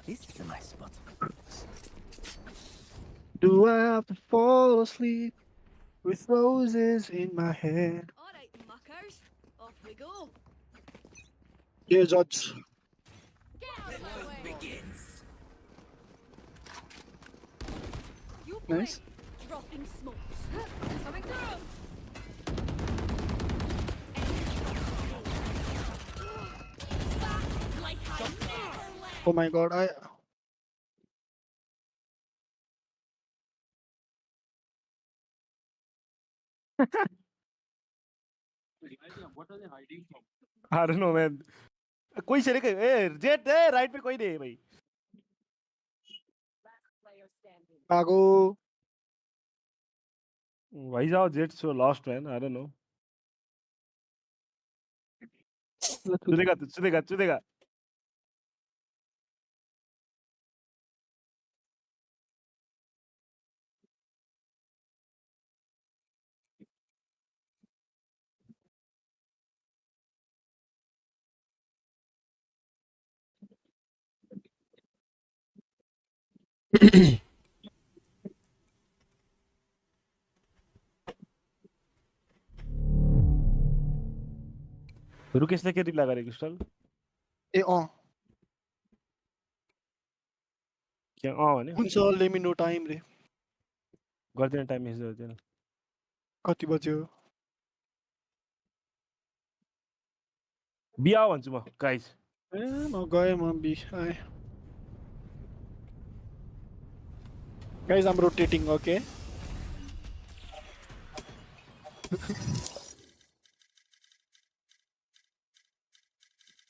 this is a nice spot. Do I have to fall asleep with roses in my head? Alright, muckers. Off we go. Yeah, Judge. Get out of my way. Begins. You Nice. blink. Dropping smokes. Coming through. Back like I never left. Oh my god, I don't know, man. कोई चले गए ए jet ए right पे कोई नहीं है भाई Pago. why is our jet so lost, man? I don't know. चुदेगा रुकेशले के reply गरे क्रिस्टल Eh, के भन्यो हुन्छ let me know time रे. गर्दैन टाइम मेसेज गर्दैन कति बज्यो? बिहा भन्छु म गाइस ए म गएँ म बिहाए. Guys, I'm rotating, okay?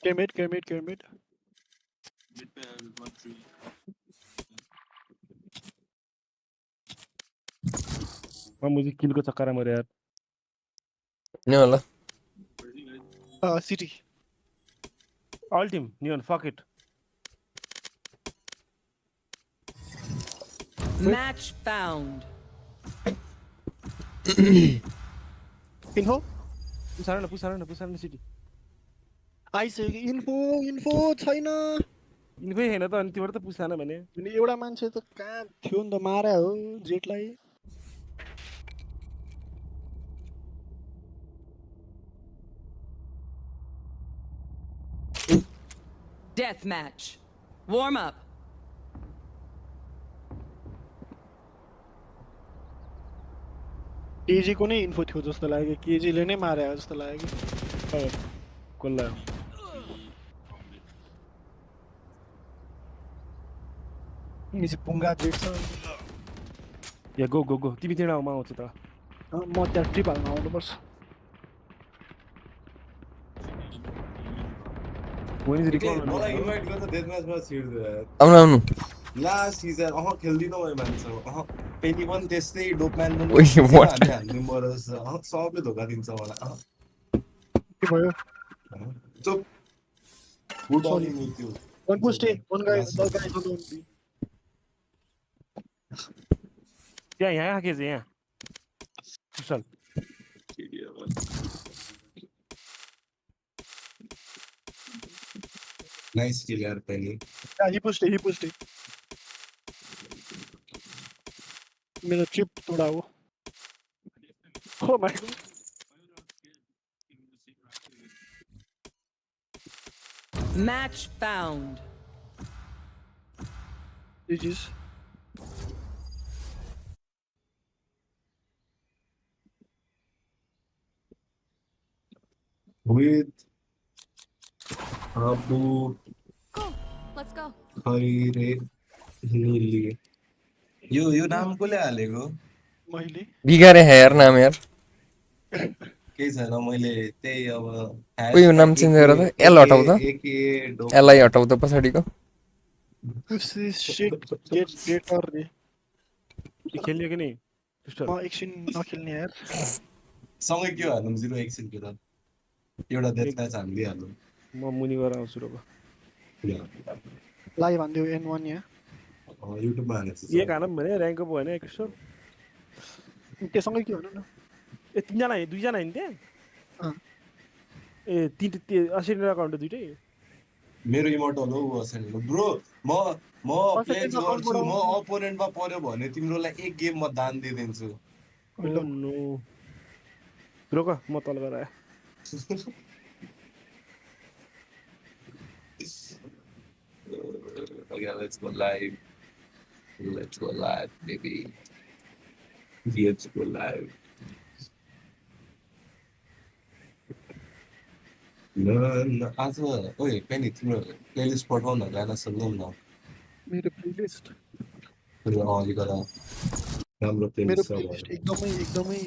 Kermit. म मुझे किलको चक्करमा मरे यार नि होला City. all team neon fuck it Match found. Info? पुसार न सिटी आइसक्यो. Info छैन. इनकै हैन त अनि तिम्रो त पुसान भने अनि एउटा मान्छे त कहाँ थियो नि त मारे हो जेटलाई. Death match. Warm up. KG को नै इन्फो थियो जस्तो लाग्यो. केजीले नै मारे हो जस्तो लाग्यो. कोल्ला नि चाहिँ पुङ्गा जेट छ. या गो तिमी तिमीमा आउँछ त म त्यहाँ ट्रिप हाल्न आउनुपर्छ. when is मलाई recall इन्भाइट गर्दा डेथ म्याचमा छिर्दो यार आउनु लास्ट सिजन खेल्दिनँ म मान्छेसँग पेनी पनि त्यस्तै डोपम्यान पनि Wait, what? हामी हान्ने मरस सबले धोका दिन्छ मलाई के भयो? चुप गुड Sorry. अन त्यो One push stay. One guy. The guy is alone. यहाँ के चाहिँ यहाँ कुशल नाइस किल यार पेनी Yeah, he pushed it. मेरा ट्रिप तोड़ा वो. Oh my god. Match found. GG's. with Abu Go. Let's go. Khaire Lili यो नाम कसले हालेको मैले. बिगारे है यार नाम यार केही छैन मैले त्यही अब उयो नाम चेन्ज गरेर त एल हटाउ त एललाई हटाउ त पछाडिको This is shit. Get or रे. खेल्यो कि नि म एकछिन नखेल्ने यार. सँगै के हाल्नु 0 एकछिन के त एउटा डेथ म्याच हालिदिइहाल्नु म मुनि गएर आउँछु र लाइभ हान्दियो N1 यहाँ. युट्युबमा हालेको छु एक हानौँ भने र्याङ्क अप होइन कृष्ण त्योसँगै के भन्नु न. ए तीनजना दुईजना हिँड्थे अँ. ए 80 अकाउन्ट दुइटै मेरो इमोर्टल हो ऊ असेन्डेन्ट ब्रो म प्लेज Ascendant account गर्छु म बनाउनु। अपोनेन्टमा पर्यो भने तिम्रोलाई एक गेम म दान दिइदिन्छु ओ नो रोक म तल गएर आएँ Okay, let's go live. Let's go live, baby. Let's go live. आज ओए पेनी तिम्रो प्लेलिस्ट पठाउ न गाना सुनौँ न मेरो प्लेलिस्ट अलिकता राम्रो मेरो प्लेलिस्ट छ प्लेलिस्ट एकदमै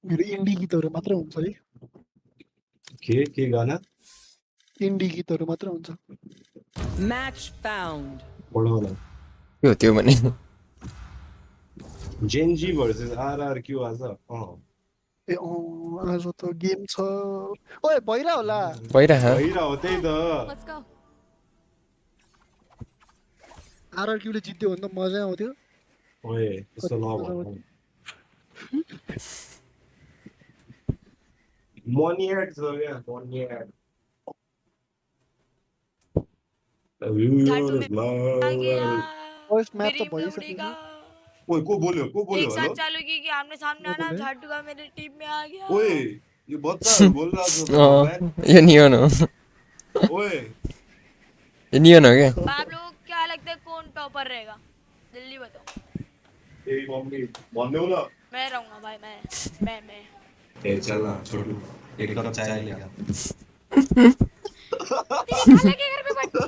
मेरो इन्डी गीतहरू मात्र हुन्छ है। के गाना इन्डी गीतहरू मात्र हुन्छ। Match found. पढाउ न त्यो भने जेनजी भर्सेस आरआरक्यू आज ए आज त गेम छ। ओए भइरा होला। भइरह भइरा हो त्यही त Let's go. आरआरक्यूले जित्यो भने त मजा आउँथ्यो। ओए त्यस्तो नभन मनियाड छ क्या मनियाड फर्स्ट म्याच त ड्रीम लोमड़ी भइसक्यो का नि। ओए को बोल्यो एक साथ हेलो चालू की कि आमने सामने को आना बोले? झाटू का मेरे टीम में आ गया ओए ये बच्चाहरु बोलिरहेको छ त यो नियन हो ओए यो नियन हो क्या आप लोगों को क्या लगता है कौन टॉपर रहेगा जल्दी बताओ ए मम्मी भन्देऊ न मैं रहूंगा भाई मैं ए चल न छोटू एक कप चाय लेगा तेरी खाला के घर पे बैठी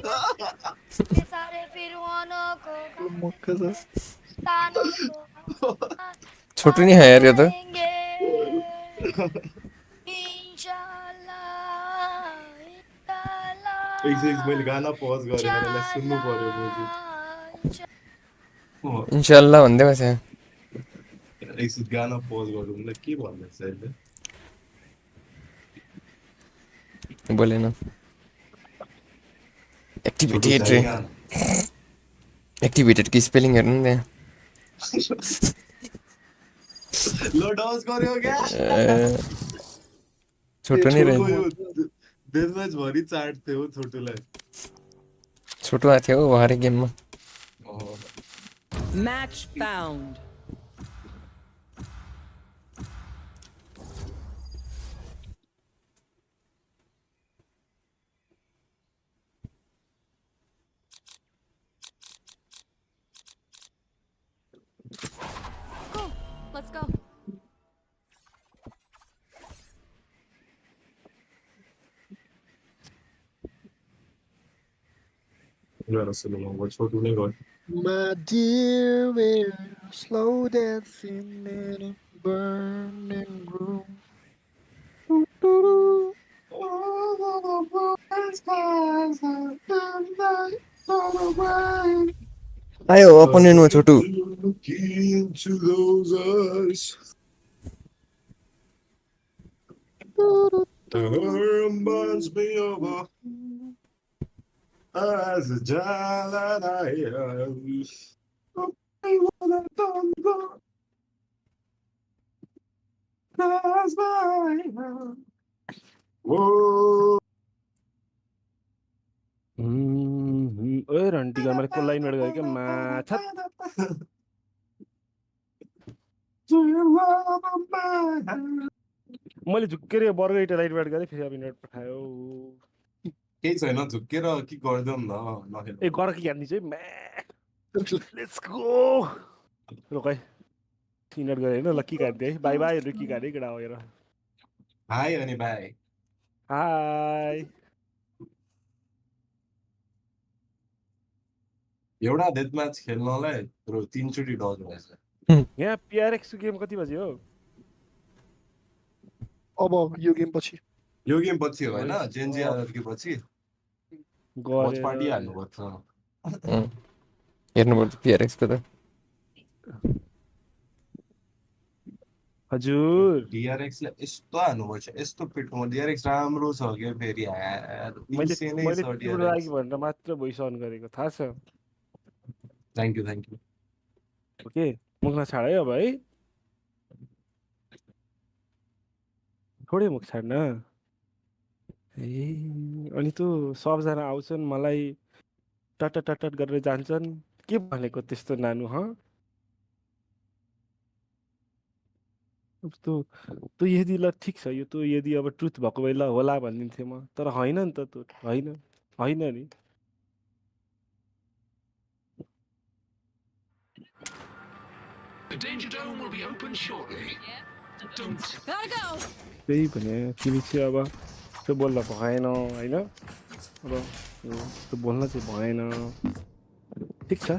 ये सारे फिरौनों को मक्का छ। तानों को छोटो नि है यार यो त खाएंगे। इंशाल्लाह एक मैले गाना पज गरेँ यसलाई सुन्नु पर्यो मुजी इन्शाल्लाह भन्दै बस्यो एकछिन गाना पज गरौँ ल के भन्दैछ अहिले बोलेन एक्टिभेटेड कि स्पेलिङ हेर्नु नि त्यहाँ ल डज गर्यो क्या छोटो नि रहेछ देशमै भरि चाट्थ्यो हो छोटुलाई छोटो आएको थियो हो हरेक गेममा Match found. Go. Let's go. गाना सुन्नु छोटु नै गर्यो My dear, we're slow dancing in a burning room. आयो अपोनेन्टमा छोटो reminds me of as a child that I was. ओए रन्टीका मैले को लाइन गयो क्या माछा मैले झुक्केर बर्गैटा लाइट ब्याट गरेँ फेरि अब इन्भर्ट पठायो केही छैन झुक्केर के गरिदेऊ न नखेल ए गर कि हान्दिन्छ है म्या लेट्स गो रोक है इन्भर्ट गरेँ होइन लक्की काटिदिएँ है बाई बाई लक्की काटेँ केटा हेर हाई अनि बाई हाई एउटा डेथ म्याच खेल्नलाई बरु 3 चोटि डज भएछ यहाँ PRX गेम कति बज्यो हो अब यो गेम पछि यो गेम पछि हो हैन जेनजी आरके पछि वाच पार्टी हाल्नुपर्छ हेर्नुपर्छ PRX को त हजुर DRX लाई यस्तो हान्नुपर्छ यस्तो पिटमा DRX राम्रो छ के फेरि यार मैले इन्सेनै मैले छ तिम्रो लागि DRX भनेर मात्र भोइस अन गरेको थाहा छ थ्यांक यू ओके मुख नछाड है अब है थोरै मुख छाड्न अनि त्यो सबजना आउँछन् मलाई टट गरेर जान्छन् के भनेको त्यस्तो नानु ह त्यो त्यो यदि ल ठिक छ यो त्यो यदि अब ट्रुथ भएको भए ल होला भनिदिन्थेँ म तर होइन नि त त्यो होइन नि The danger dome will be open shortly. Don't. Gotta go. त्यही भने तिमी चाहिँ अब त्यो बोल्न भएन होइन अब त्यो बोल्न चाहिँ भएन ठिक छ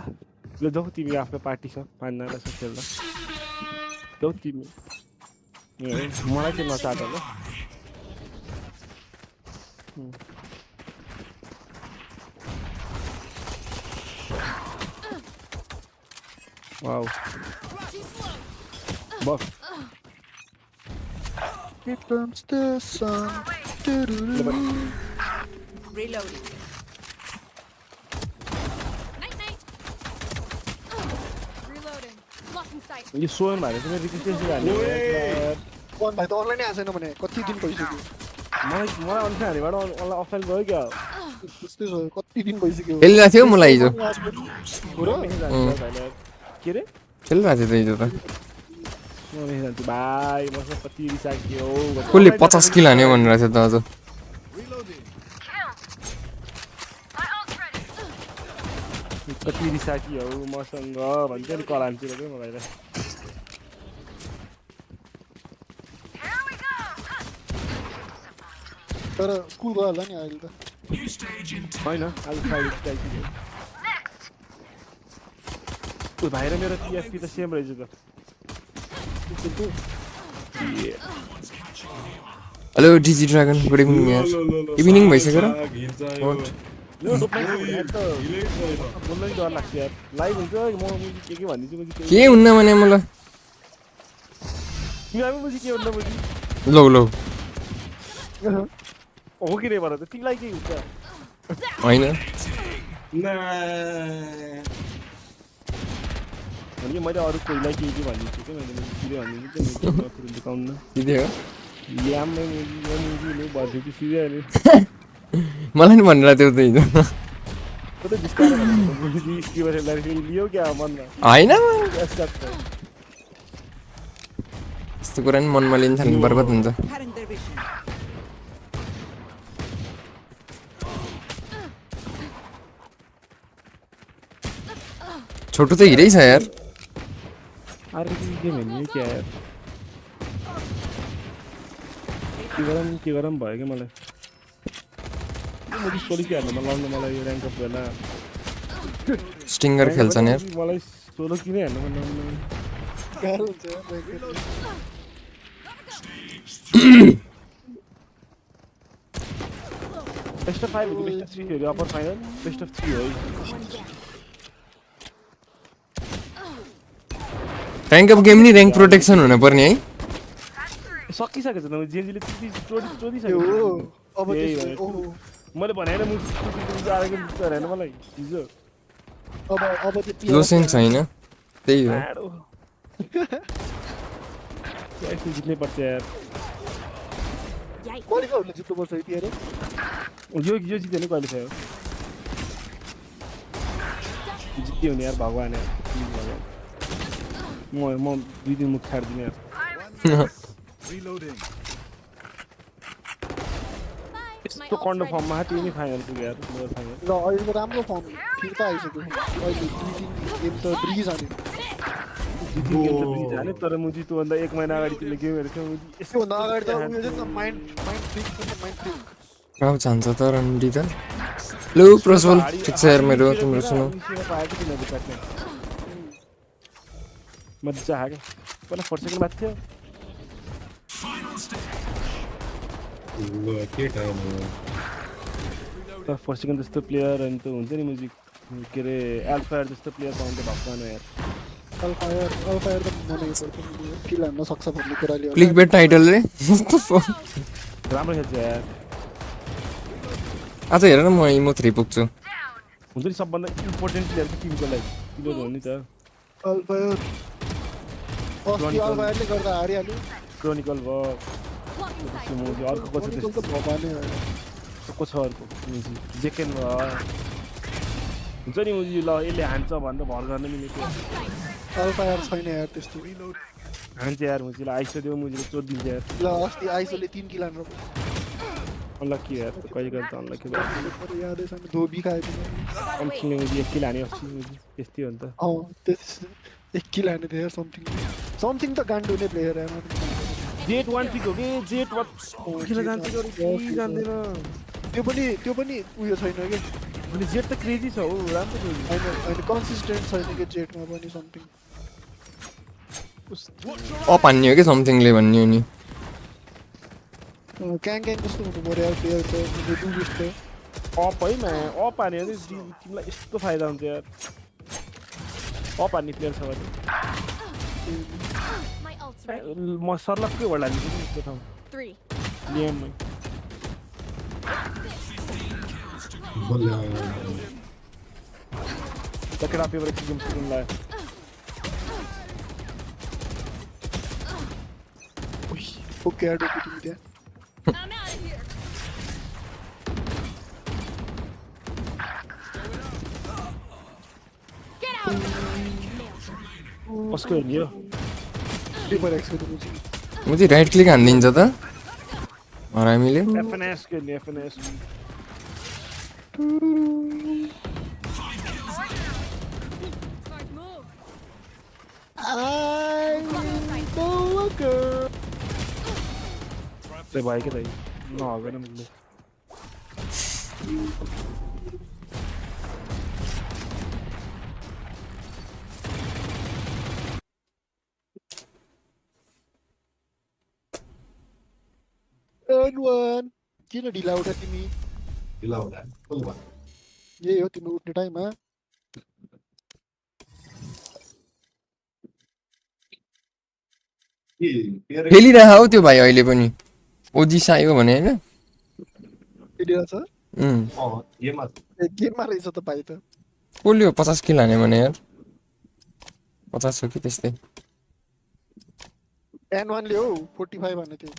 ल जाऊ तिमी आफ्नो पार्टी छ 5 जना छ खेल्न जाऊ तिमी मलाई चाहिँ नचाट ल वाउ बस Here comes the sun. Reloading. Night. Reloading. Blocking sight. यो सोन भएर चाहिँ रिक्वेस्ट हाल्ने वन भाइ त अनलाइनै आएको छैन भने कति दिन भइसक्यो मलाई अन्त हानेबाट अनलाइन अफलाइन गयो क्या त्यस्तै छ कति दिन भइसक्यो खेलिरहेको थियो मलाई हिजो के रे खेलिरहेको थियो त हिजो त भाइ मसँग कति रिसाक्यो कसले 50 किल हान्यो भनेर थियो त आज कति रिसाक्यो मसँग भन्छ नि कलान्तिर क्या मलाई त तर स्कुल गयो होला नि अहिले त होइन आज फ्राइडे भाइ र मेरो टिएफपी त सेम रहेछ त हेलो डिजी ड्रागन गुड इभिनिङ यार इभिनिङ भइसक्यो र बोल्न नि डर लाग्छ यार लाइभ हुन्छ म के भनिदिन्छु म के हुन्न भने मलाई तिमी आफै बुझी के हुन्न बुझी लौ हो कि रे भन त तिमीलाई के हुन्छ होइन भने मैले अरू कोहीलाई के भनिदिन्छु क्या मैले सिधै भनिदिन्छु दुकाउनु सिधै हो याममै भनिदिन्छु सिधै अनि मलाई नि भनेर त्यो त हिजो कतै बिस्तारै बुझी के गरेर लियो क्या मनमा होइन यस्तो यस्तो कुरा नि मनमा लिन्छ नि बर्बाद हुन्छ Cutting their vision. छोटो त हिरै छ यार अरे के भन्ने क्या यार के गरम भयो क्या मलाई मैले सोली के हाल्नु लाउनु मलाई यो र्याङ्क अप गर्न स्टिङ्गर खेल्छन् यार मलाई सोलो किन हाल्नु मन गाह्रो हुन्छ बेस्ट अफ 5 हो बेस्ट अफ 3 हो अपर फाइनल बेस्ट अफ 3 हो र्याङ्क अप गेम नि र्याङ्क प्रोटेक्सन हुन पर्ने है सकिसकेको छ न जेजीले यो अब त्यही त्यस्तो भएर ओहो मैले भने होइन मुजी आएको बिस्तार होइन मलाई हिजो अब त्यो लो सेन्स छैन त्यही हो आडो यार जित्नै पर्छ यार क्वालिफाई हुन जित्नुपर्छ है PRX यो जित्यो नि क्वालिफाई हो जित्यो नि यार भगवान यार म 2 दिन मुख छाड्दिनँ यार यस्तो कन्डो फर्ममा त्यो नि फाइनल पुग्यो यार मेरो फाइनल र अहिले राम्रो फर्म फिर्ता आइसक्यो अहिले 2 गेम त ब्रिज हान्यो जाने तर मुजी त्योभन्दा 1 महिना अगाडि त्यसले गेमहरू थियो मुजी यसो भन्दा अगाडि त उयो चाहिँ त माइन्ड फ्रिक कहाँ जान्छ त रन्डी त लो प्रज्वल ठिक छ यार मेरो तिम्रो सुनौ मजा आयो पहिला 4 सेकेन्ड बात थियो के टाइम हो तर 4 सेकेन्ड जस्तो प्लेयर अनि त हुन्छ नि मुजी के रे एल्फायर जस्तो प्लेयर पाउनु त भएको छैन यार अल्फायर त मनै पर्छ किल हान्न सक्छ भन्ने कुराले क्लिक बेट टाइटल रे राम्रो खेल्छ यार आज हेर न म इमो 3 पुग्छु हुन्छ नि सबभन्दा इम्पोर्टेन्ट प्लेयर चाहिँ टिमको लागि किन हो नि त अल्फायर अल्फायरले गर्दा हारिहाल्यो क्रोनिकल भयो Blocking sight. मुजी अर्को पछि त भवानी को छ अर्को मुजी जेकेन हुन्छ नि मुजी ल यसले हान्छ भनेर भर गर्न मिलेको अल्फा यार छैन यार त्यस्तो हान्छ यार मुजीलाई आइसो देऊ मुजीले चोदिन्छ यार ल अस्ति आइसोले 3 किल हानेर अनलकी यार कहिले गर्दा त अनलकी भयो यादै छैन धोबी खाए पनि समथिङले मुजी 1 किल हाने अस्ति मुजी त्यस्तै हो नि त त्यस 1 किल हाने थियो यार समथिङ त गान्डो नै प्लेयर यार जेट 1 पिक हो के जेट 1 किन जान्छ गरे कि जान्दैन त्यो पनि उयो छैन के अनि जेट त क्रेजी छ हो राम्रो छ हैन कन्सिस्टेन्ट छैन के जेटमा पनि समथिङ अप हान्ने हो कि समथिङले भन्ने हो नि क्याङ कस्तो हुनु पर्यो यार प्लेयर त डु बेस्ट अप है मा अप हाने भने टिमलाई यस्तो फाइदा हुन्छ यार अप हान्ने प्लेयर छ भने My ult's ready. म सर्लक्कै होला नि यस्तो ठाउँ 3. लिएममै तकेडा पेपर गेम सुरु लाग्यो ओके यार डोपी तिमी त्यहाँ I'm out of here. Get out. कसको हेर्ने हो पेपर एक्सको त बुझी म चाहिँ राइट क्लिक हान्दिन्छ त हरामीले एफएनएस को हेर्ने एफएनएस Smart move. चाहिँ भयो क्या त नभएन मैले N1 किन ढिला उठा तिमी ढिला हुँदा फुल भयो यही हो तिम्रो उठ्ने टाइम हा खेलिरह हौ त्यो भाइ अहिले पनि ओजिस आयो भने होइन खेलिरहेछ गेममा गेममा रहेछ त भाइ त कसले हो 50 किल हाने भने यार 50 हो कि त्यस्तै N1 ले हो 45 भन्ने थियो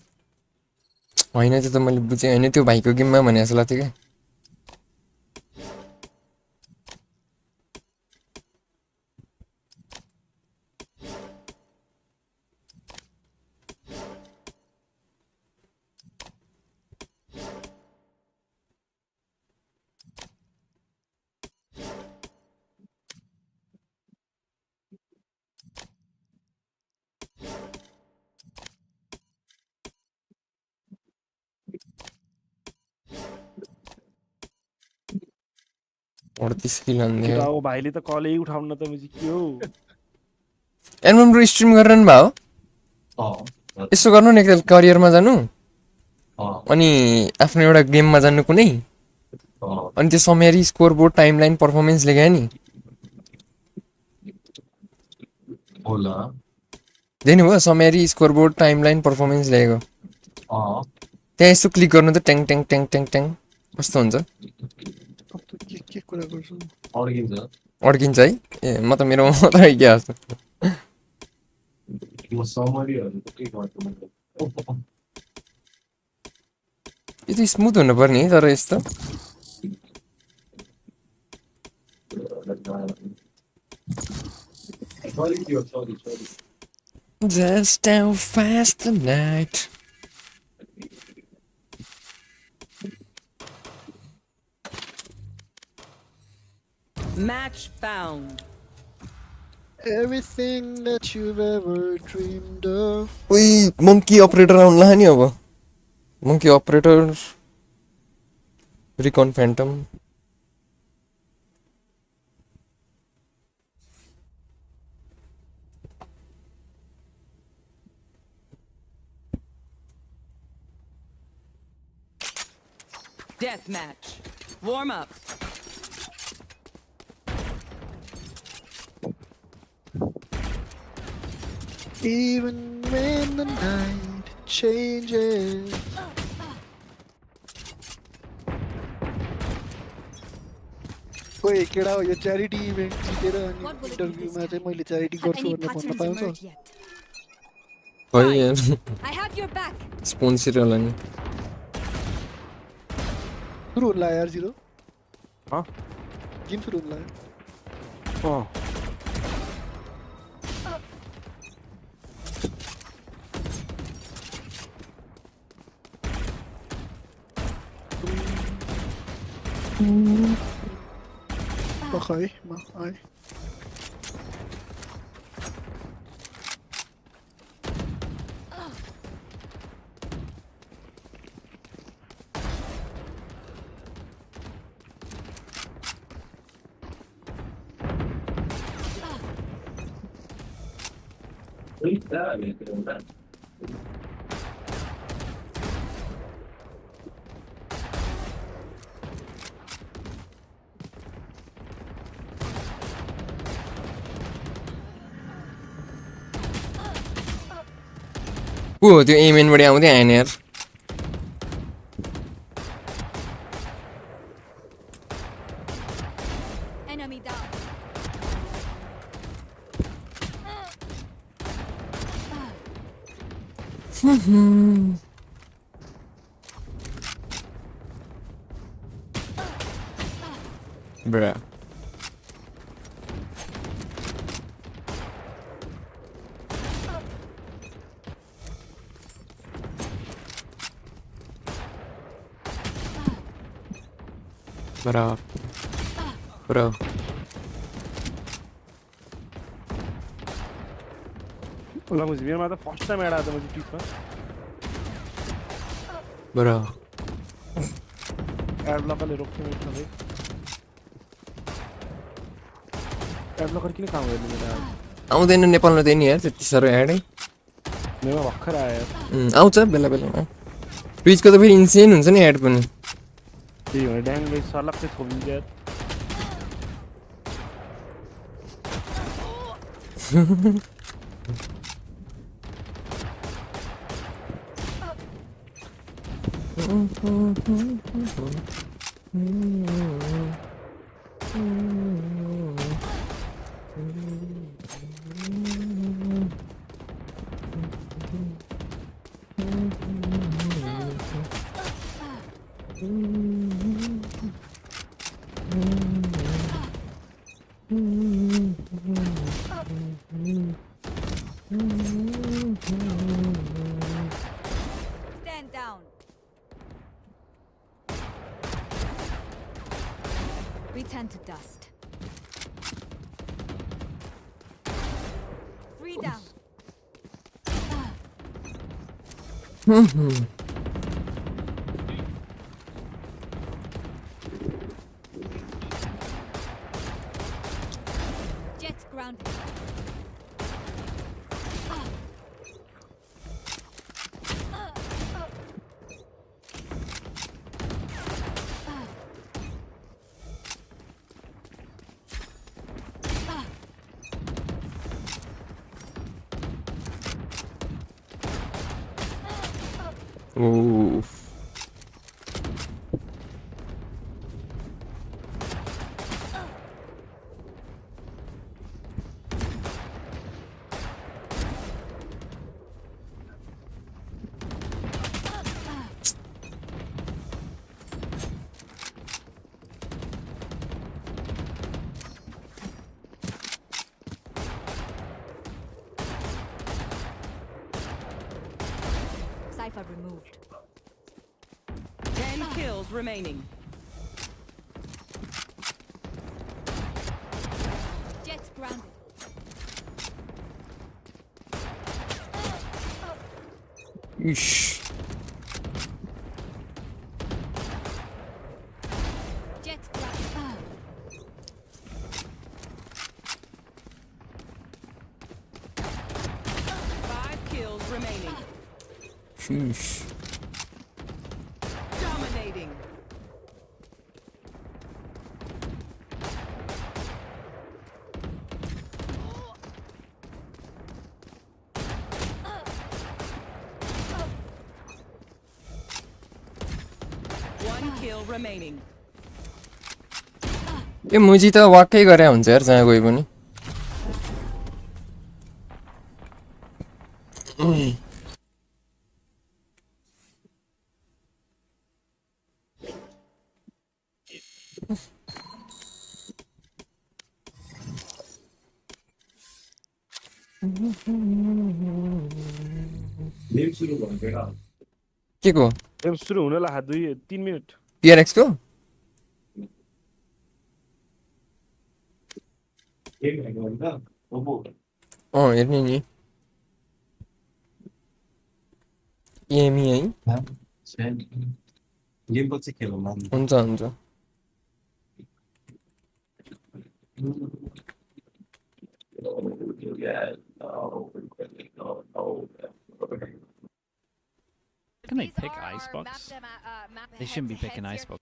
होइन त्यो त मैले बुझेँ होइन त्यो भाइको गेममा भने जस्तो लाग्थ्यो क्या और 30 किल हान्ने केटा हो भाइले त कलै उठाउन त मुजी के हो एनवन ब्रो स्ट्रिम गरिरहनु भयो यसो गर्नु न एकताल करियरमा जानु अनि आफ्नो एउटा गेममा जानु कुनै अनि त्यो summary scoreboard timeline performance लेख्या नि होला देख्नु भयो summary scoreboard timeline performance लेखेको त्यहाँ यसो क्लिक गर्नु त ट्याङ ट्याङ ट्याङ ट्याङ ट्याङ कस्तो हुन्छ के कुरा गर्छु अड्किन्छ है ए म त मेरो मात्रै आइक्या जस्तो म समरीहरु के गर्छु यो त स्मुथ हुनु पर्ने तर यस्तो sorry Just how fast the night Match found. Everything that you've ever dreamed of. उई monkey operator आउनला नि अब monkey operator recon phantom Death match. Warm up. Even when the night changes. ओए केडा हो यो च्यारिटी इभेन्ट जितेर अनि इन्टरभ्युमा चाहिँ मैले charity गर्छु भनेर भन्न पाउँछ खै यार I have your back. Sponsor होला नि सुरु हुन लाग्यो यार जिरो हाँ गेम सुरु हुन लाग्यो अँ पखाइ म आए को हो त्यो एमएनबाट आउँदै आएन यार Enemy down. Bruh. Bro. Bro. ल मुझे मेरोमा त फर्स्ट टाइम एड आयो त मुझे टिचमा Bro. एड ब्लकरले रोक्छ मेरो सबै एड ब्लकर किन काम गर्ने मेरो आज आउँदैन नेपालमा त नि यार त्यति साह्रो एडै मेरोमा भर्खर आयो आउँछ बेला बेलामा ट्विचको त फेरि इन्सेन हुन्छ नि एड पनि त्यही भएर ड्याङले सर्लक्कै छोपिदिन्छ यार Stand down. Return to dust. 3 down. Jets grounded. Ooh. Cipher removed. 10 kills remaining. Jets grounded. Ish. Jets grounded. 5 kills remaining. Sheesh. Dominating. One kill remaining. ए मुजी त वाक्कै गरे हुन्छ यार जहाँ गए पनि गेम सुरु भइसक्यो के को गेम सुरु हुन ला 2-3 मिनेट PRX को गेम भएको भन्दा ओपो हेर्ने नि एमी है गेम पछि खेलौँ न हुन्छ हुन्छ Can they pick Icebox? They shouldn't be picking Icebox.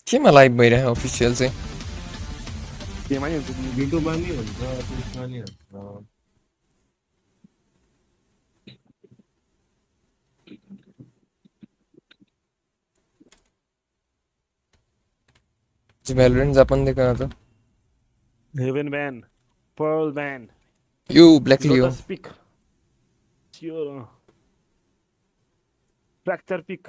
केमा लाइभ भइरहेको अफिसियल चाहिँ गेममा नि हुन्छ युट्युबमा नि हुन्छ त्यसमा नि हुन्छ Valorant जापान देखा था हेभन ब्यान पर्ल ब्यान यो ब्ल्याक लियो Lotus pick Fracture pick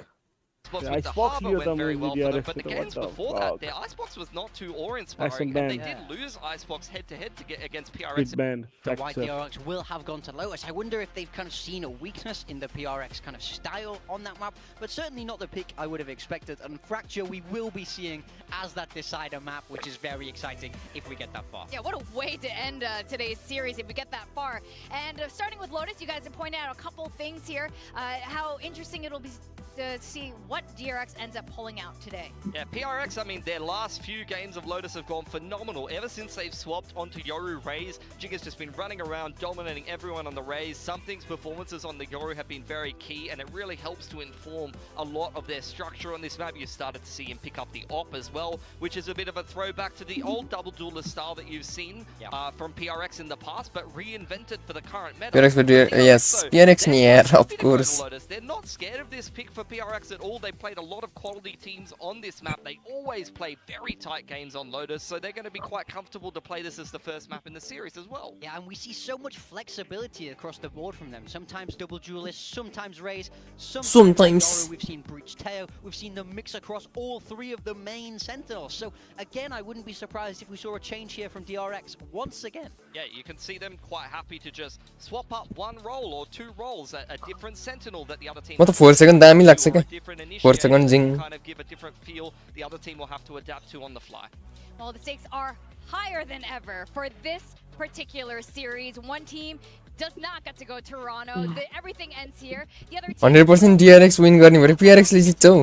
Icebox went very well for them, but the games before that, their Icebox was not too awe-inspiring, and they did lose Icebox head-to-head to get against PRX. The white PRX will have gone to Lotus. I wonder if they've kind of seen a weakness in the PRX kind of style on that map, but certainly not the pick I would have expected. And Fracture we will be seeing as that decider map, which is very exciting if we get that far. Yeah, what a way to end today's series if we get that far. And starting with Lotus, you guys have pointed out a couple things here. How interesting it'll be to see what DRX ends up pulling out today. Yeah, PRX, I mean, their last few games of Lotus have gone phenomenal. Ever since they've swapped onto Yoru Raze, Jigga's just been running around, dominating everyone on the Raze. Something's performances on the Yoru have been very key, and it really helps to inform a lot of their structure on this map. You started to see him pick up the op as well, which is a bit of a throwback to the old double duelist style that you've seen from PRX in the past, but reinvented for the current meta. PRX, yes, PRX near, of course. They're not scared of this pick for PRX at all. They played a lot of quality teams on this map. They always play very tight games on Lotus, so they're going to be quite comfortable to play this as the first map in the series as well. Yeah, and we see so much flexibility across the board from them. Sometimes double duelists, sometimes Raze, sometimes Yoru. We've seen Breach Teo, we've seen them mix across all three of the main Sentinels. So again, I wouldn't be surprised if we saw a change here from DRX once again. Yeah, you can see them quite happy to just swap up one role or two roles, a different Sentinel that the other team... What the 4 second दामी लाग्छ क्या 4 second zing kind of give a different feel the other team will have to adapt to on the fly. Well, the stakes are higher than ever for this particular series. One team does not get to go to Toronto. Everything ends here. The other team 100% DRX win गर्ने भरे PRX ले जित्छ हौ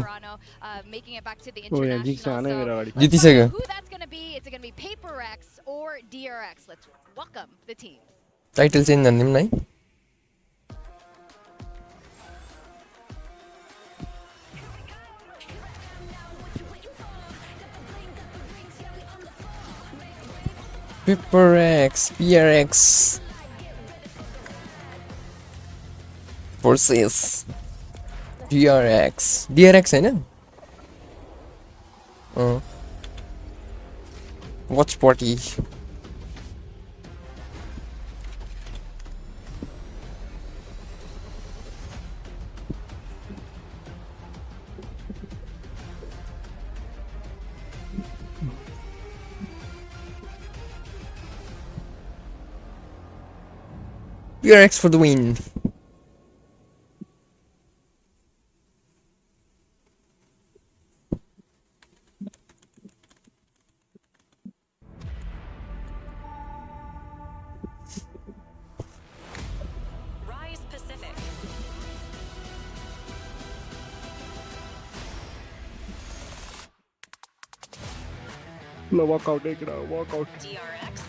making it back to the international. जितिसक्यो Who that's going to be? It's going to be PRX or DRX. Let's welcome the teams. Title change गर्दिम न है PRX versus DRX हैन watch party PRX for the win. Rise Pacific. ल workout एकरा workout DRX.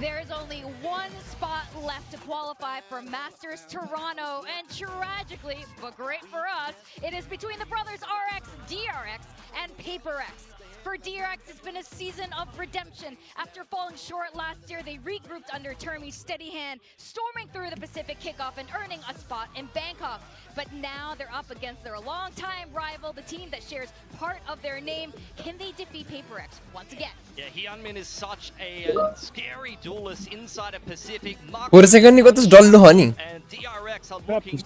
There is only one spot left to qualify for Masters Toronto, and tragically, but great for us, it is between the brothers RX, DRX, and PRX. For DRX, it's been a season of redemption. After falling short last year, they regrouped under Termi's steady hand, storming through the Pacific kickoff and earning a spot in Bangkok. But now they're up against their longtime rival, the team that shares part of their name. Can they defeat PRX once again? Yeah, Hyunmin is such a scary duelist inside of Pacific. Second got this dollar honey. And DRX are looking to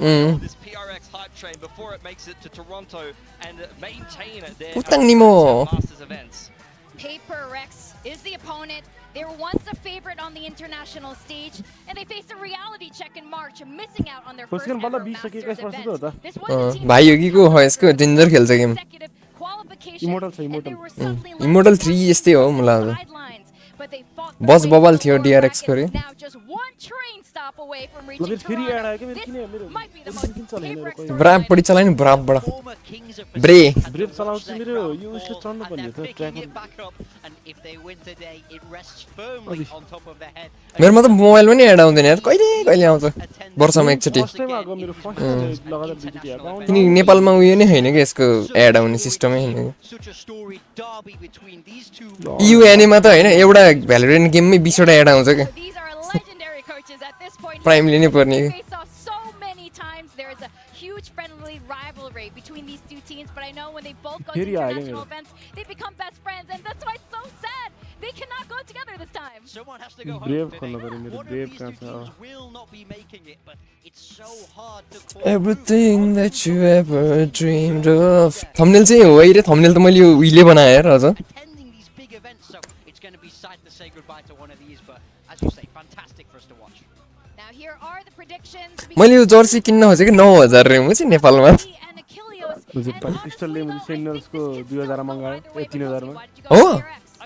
Mm. this PRX hype train before it makes it to Toronto and maintain their Utang ni mo. Masters events. PRX is the opponent. They were once a favorite on the international stage, and they faced a reality check in March, missing out on their first ever Masters event. This was a team भाइ योगी को हो यसको danger खेल्छ game consecutive qualification, Immortal छ, and they Immortal. were suddenly left Immortal on 3 the यस्तै हो मलाई लाग्छ sidelines, but they fought बस their way बबल to थियो the DRX को रे bracket. Now just one train stop away from reaching मतलब फेरि एड आयो के Toronto. मेरो किन मेरो This might be the most PRX ब्राप बढी चलाइन ब्राप बडा Former kings of ब्रे Pacific had ब्रेप lost चलाउँछु their मेरो crown यो उसले ball, चढ्नु and पर्ने they're थियो picking track it back up, and if they win today, it rests firmly Adi. on top of their head. मेरोमा त मोबाइल पनि एड आउँदैन यार कहिले कहिले आउँछ वर्षमा एकचोटि फर्स्ट टाइम आएको मेरो फर्स्ट टाइम लगातार बिजिटी आएको किनकि नेपालमा उयो नै होइन कि यसको एड आउने सिस्टमै होइन Such a storied derby between these two. युएनएमा त होइन एउटा भ्यालोरेन्ट गेममै 20 वटा एड आउँछ क्या These are legendary coaches at this point. Prime लिनै पर्ने They face off so many times. There is a huge friendly rivalry between these two teams, but I know when they both go to Here you are, international yeah. events, they become best friends, and that's why it's so sad. They cannot go together this time. Someone has to go home Brave today. खोल्नु पर्यो मेरो One of brave these कहाँ two छ teams will not be making it, but it's so hard to call. Everything that you ever dreamed of thumbnail चाहिँ हो है रे thumbnail त मैले यो उहिले बनाए यार अझ Attending these big events, so it's going to be sad to say goodbye to one of these, but as you say, fantastic for us to watch. Now here are the predictions. मैले यो Jersey किन्न खोजेको 9000 रे म चाहिँ नेपालमा And Achilles. मुझे क्रिस्टलले मुझे सेन्डल्सको 2000 मगायो ए 3000 मा हो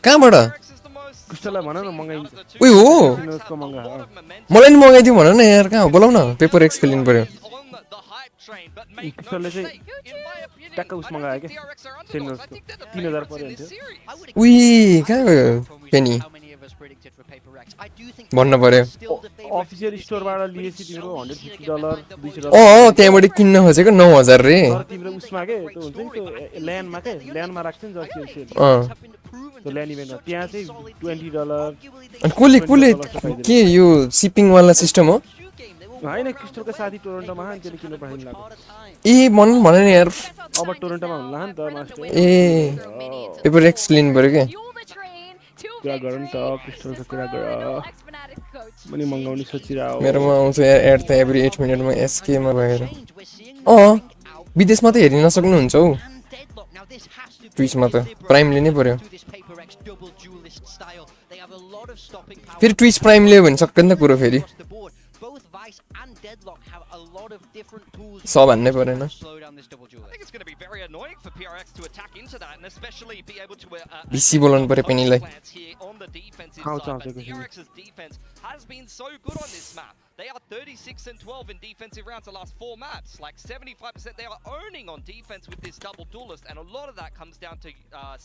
कहाँबाट PRX is the most क्रिस्टललाई भन न मगाइन्छ उही हो सेन्डल्सको मगा मलाई नि मगाइदिउ भन न यार कहाँ हो बोलाउ न पेपर एक्स खेलिनु पर्यो on the hype train, but make no क्रिस्टलले चाहिँ mistake, in my opinion, ट्याक्क उस I don't मगायो think के DRX are underdogs. I सेन्डल्सको think they're the 3000 favorites पर्यो in this हुन्थ्यो series. I would उही कहाँ गयो पेनी how many of us predicted for PRX. I do think भन्नु पर्यो still the favorite अफिसियल स्टोरबाट लिएपछि तिम्रो $150 $200 अँ त्यहाँबाट किन्न खोजेको 9000 रे तर तिम्रो उसमा के त्यो हुन्छ नि त्यो ल्यान्डमा के ल्यान्डमा राख्छ नि जर्सी सेल अँ त्यो ल्यान्ड इभेन्टमा त्यहाँ चाहिँ $20 अनि कसले के यो सिपिङ वाला सिस्टम हो होइन क्रिस्टलको साथी टोरन्टोमा अनि त्यसले किन्न पठाइदिनु लाग्यो ए मन भन नि यार अब टोरन्टोमा हुन्ला नि त मास्टर ए पेपर एक्स लिनु पर्यो क्या कुरा गरौँ नि त क्रिस्टलको कुरा गर पनि मगाउने सोचिरहेको मेरोमा आउँछ यार एड त एभ्री 8 मिनटमा एसकेमा भएर अँ विदेशमा त हेर्न नसक्नुहुन्छ हौ ट्विचमा त प्राइम लिनै पर्यो फेरि ट्विच प्राइम लियो भने सक्दैन त कुरो फेरि सब हान्नै परेन I think it's going to be very annoying for PRX to attack into that and especially be able to बिसी बोलाउनु पर्यो पेनीलाई plants here on the defensive How side. But tough it is. PRX's defense has been so good on this map. They are 36 and 12 in defensive rounds the last 4 maps. Like 75% they are owning on defense with this double duelist, and a lot of that comes down to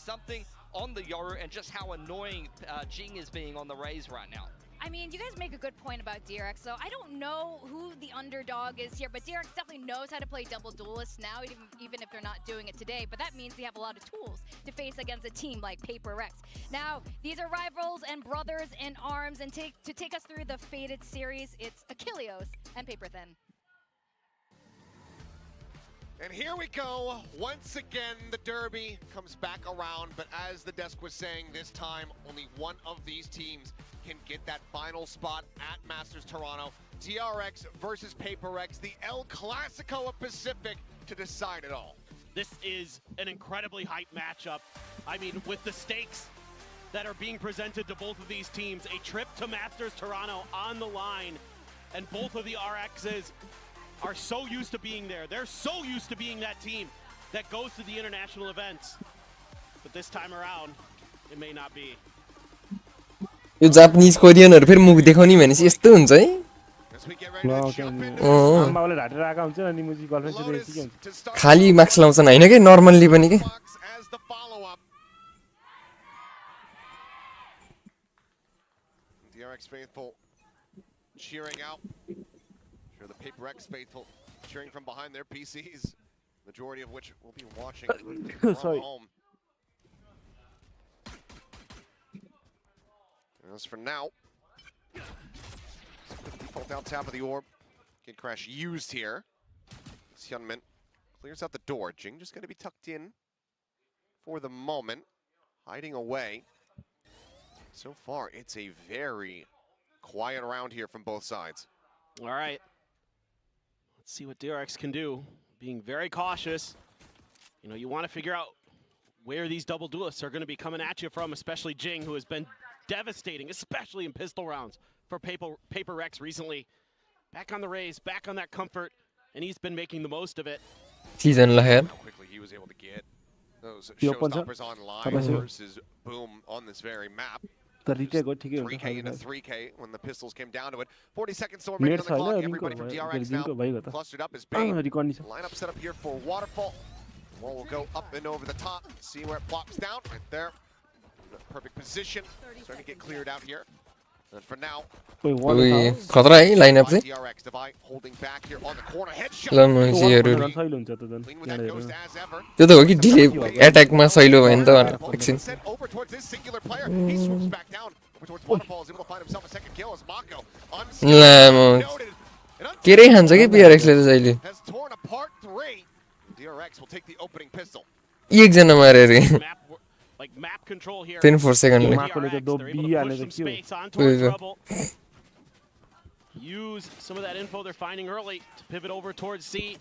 something on the Yoru and just how annoying Jing is being on the Raze right now. I mean, you guys make a good point about DRX, so I don't know who the underdog is here, but DRX definitely knows how to play double duelists now, even if they're not doing it today. But that means they have a lot of tools to face against a team like PRX. Now, these are rivals and brothers in arms, and to take us through the Fated series, it's Achilles and Paperthin. And here we go. Once again, the Derby comes back around, but as the desk was saying, this time only one of these teams can get that final spot at Masters Toronto. DRX versus PRX, the El Clasico of Pacific to decide it all. This is an incredibly hype matchup. I mean, with the stakes that are being presented to both of these teams, a trip to Masters Toronto on the line, and both of the RXs are so used to being there. They're so used to being that team that goes to the international events. But this time around, it may not be. यो Japanese कोरियनहरु फेरि मुख देखाउने भनेपछि यस्तो हुन्छ है आमाले ढाटेर आका हुन्छ अनि मुजी गर्लफ्रेन्ड चाहिँ के हुन्छ खाली मार्क्स लाउँछन् हैन के नर्मल्ली पनि के DRX faithful cheering out. Sure, the PRX faithful cheering from behind their PCs, majority of which will be watching from home. As for now, default down tap of the orb. Kid Crash used here. Hyunmin clears out the door. Jing just going to be tucked in for the moment, hiding away. So far, it's a very quiet round here from both sides. All right. Let's see what DRX can do. Being very cautious. You know, you want to figure out where these double duelists are going to be coming at you from, especially Jing, who has been devastating, especially in pistol rounds for PRX recently. Back on the raise, back on that comfort, and he's been making the most of it. Season laher. How quickly he was able to get those showstoppers online versus Boom on this very map. 3K into 3K when the pistols came down to it. 40 seconds still remaining on the clock. Everybody from DRX now clustered up as bait. Lineup set up here for Waterfall. Wall will go up and over the top. See where it plops down right there. Perfect position. Starting to get cleared out here. And for now, खतरा है lineup चाहिँ DRX Divide holding back here on the corner. Headshot. ल नजिहरू त्यो त हो कि delay अट्याकमा सहिलो भयो नि त एकछिन Over towards this singular player. He swoops back down over towards Waterfall. Is able to find himself a second kill as Mako लामो केरै खान्छ कि PRX ले चाहिँ अहिले has torn apart 3. DRX will take the opening pistol. एक जना मारे रे Like map control here. 10 सेकेन्डले Use some of that info they're finding early to pivot over towards C.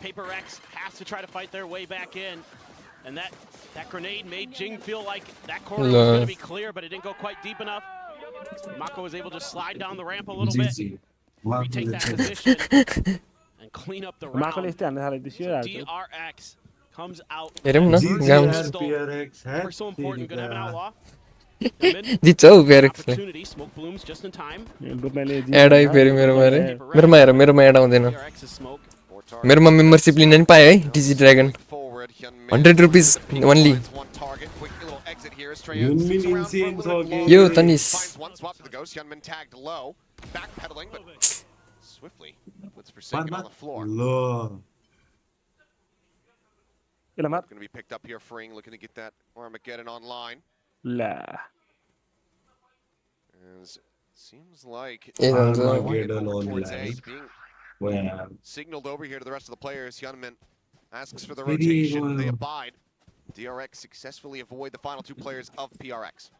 PRX has to try to fight their way back in. And that grenade made Jing feel like that corner was going to be clear, but it didn't go quite deep enough. Mako was able to slide down the ramp a little bit, retake that position, and clean up the round. DRX comes out. We're so important, gonna have an outlaw. जित्छ हौ PRX ले Opportunity, smoke blooms just in time. एड आई फेरि मेरोमा हेर मेरोमा add आउँदैन मेरोमा मेम्बरशिप लिन नि पाए है डिजी ड्रागन 100 रुपीस ओन्ली यो तनिस Going to be picked up here, freeing, looking to get that Armageddon online. As seems like Armageddon online. Being signaled over here to the rest of the players. Hyunmin asks for the rotation. They abide. DRX successfully avoid the final two players of PRX.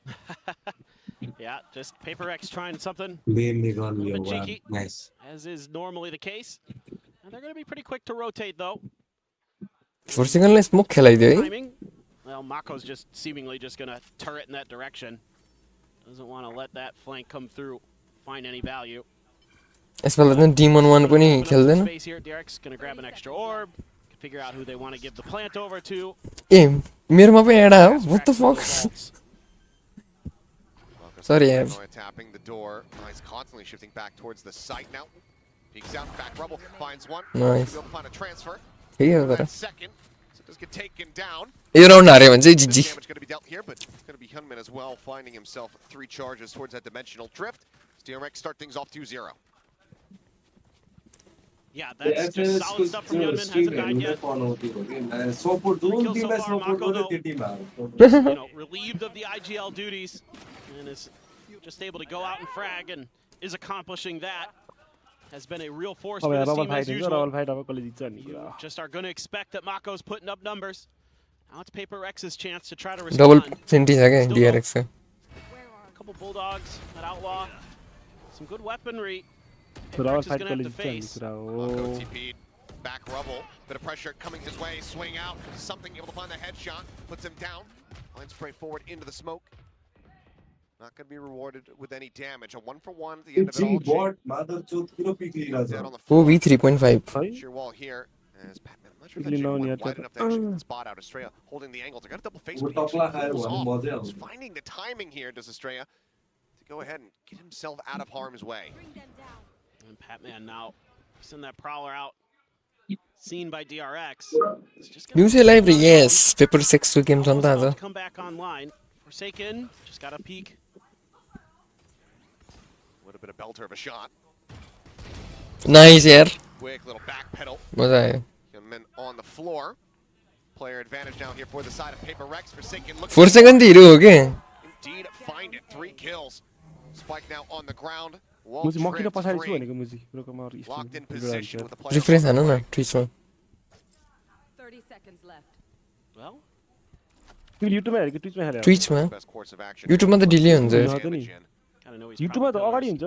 Yeah, just PRX trying something a little bit cheeky, nice, as is normally the case. And they're going to be pretty quick to rotate, though. For second smoke खेलाइदियो है Well, Mako's just seemingly just going to turret in that direction. Doesn't want to let that flank come through, find any value. यसपालि त Demon 1 पनि खेल्दैन Space here, DRX going to grab an extra orb, figure out who they want to give the plant over to. ए मेरोमा पनि एडा हो what the fuck sorry यार Tapping the door. He's constantly shifting back towards the site now. Peeks out, back rubble, finds one. Nice. He'll find a transfer. ठीक है तर Second, so just get taken down. यो round हारे भने चाहिँ जिजी Damage going to be dealt here, but it's going to be Hyunmin as well, finding himself 3 charges towards that dimensional drift. DRX start things off 2-0. Yeah, that's just solid stuff from Hyunmin. Hasn't died yet. 3 kills so far, Mako, though, you know, relieved of the IGL duties, and is just able to go out and frag, and is accomplishing that. Has been a real force for this team as usual. You just are going to expect that Mako's putting up numbers. Now it's PRX's chance to try to respond. Double senti छ के DRX को A couple bulldogs, that outlaw, some good weaponry. Raul PRX is fight going to have to college face. Mako TP'd, back rubble, bit of pressure coming his way, swing out, something able to find the headshot, puts him down, line spray forward into the smoke. Not going to be rewarded with any damage. A 1-for-1 at the end of it all. Dead on the floor. OV 3.5 Sheer wall here as Batman. I'm not sure if that Jing went wide enough to actually spot out Estrella holding the angles. I got a double face, but he actually pulls off. He's finding the timing here, does Estrella, to go ahead and get himself out of harm's way. And Batman now send that prowler out. Seen by DRX. New library, yes. Paper 6 to game chanta Come back online. Forsaken just got a peek. A little bit of belter of a shot. Nice यार Quick little back pedal. मजा आयो Hyunmin on the floor. Player advantage now here for the side of PRX. Forsaken looks 4 second hero हो के indeed find it. 3 kills. Spike now on the ground. मुजी म किन पछाडी छु भनेको मुजी ब्रोकमा Locked in position with the player. Refresh हान्नु न ट्विचमा 30 seconds left. Well, तिमी युट्युबमा हेरेको ट्विचमा हेरे ट्विचमा Best course of action. युट्युबमा त डिले हुन्छ Damage in. kind of know he's युट्युबमा त probably अगाडि pillars. हुन्छ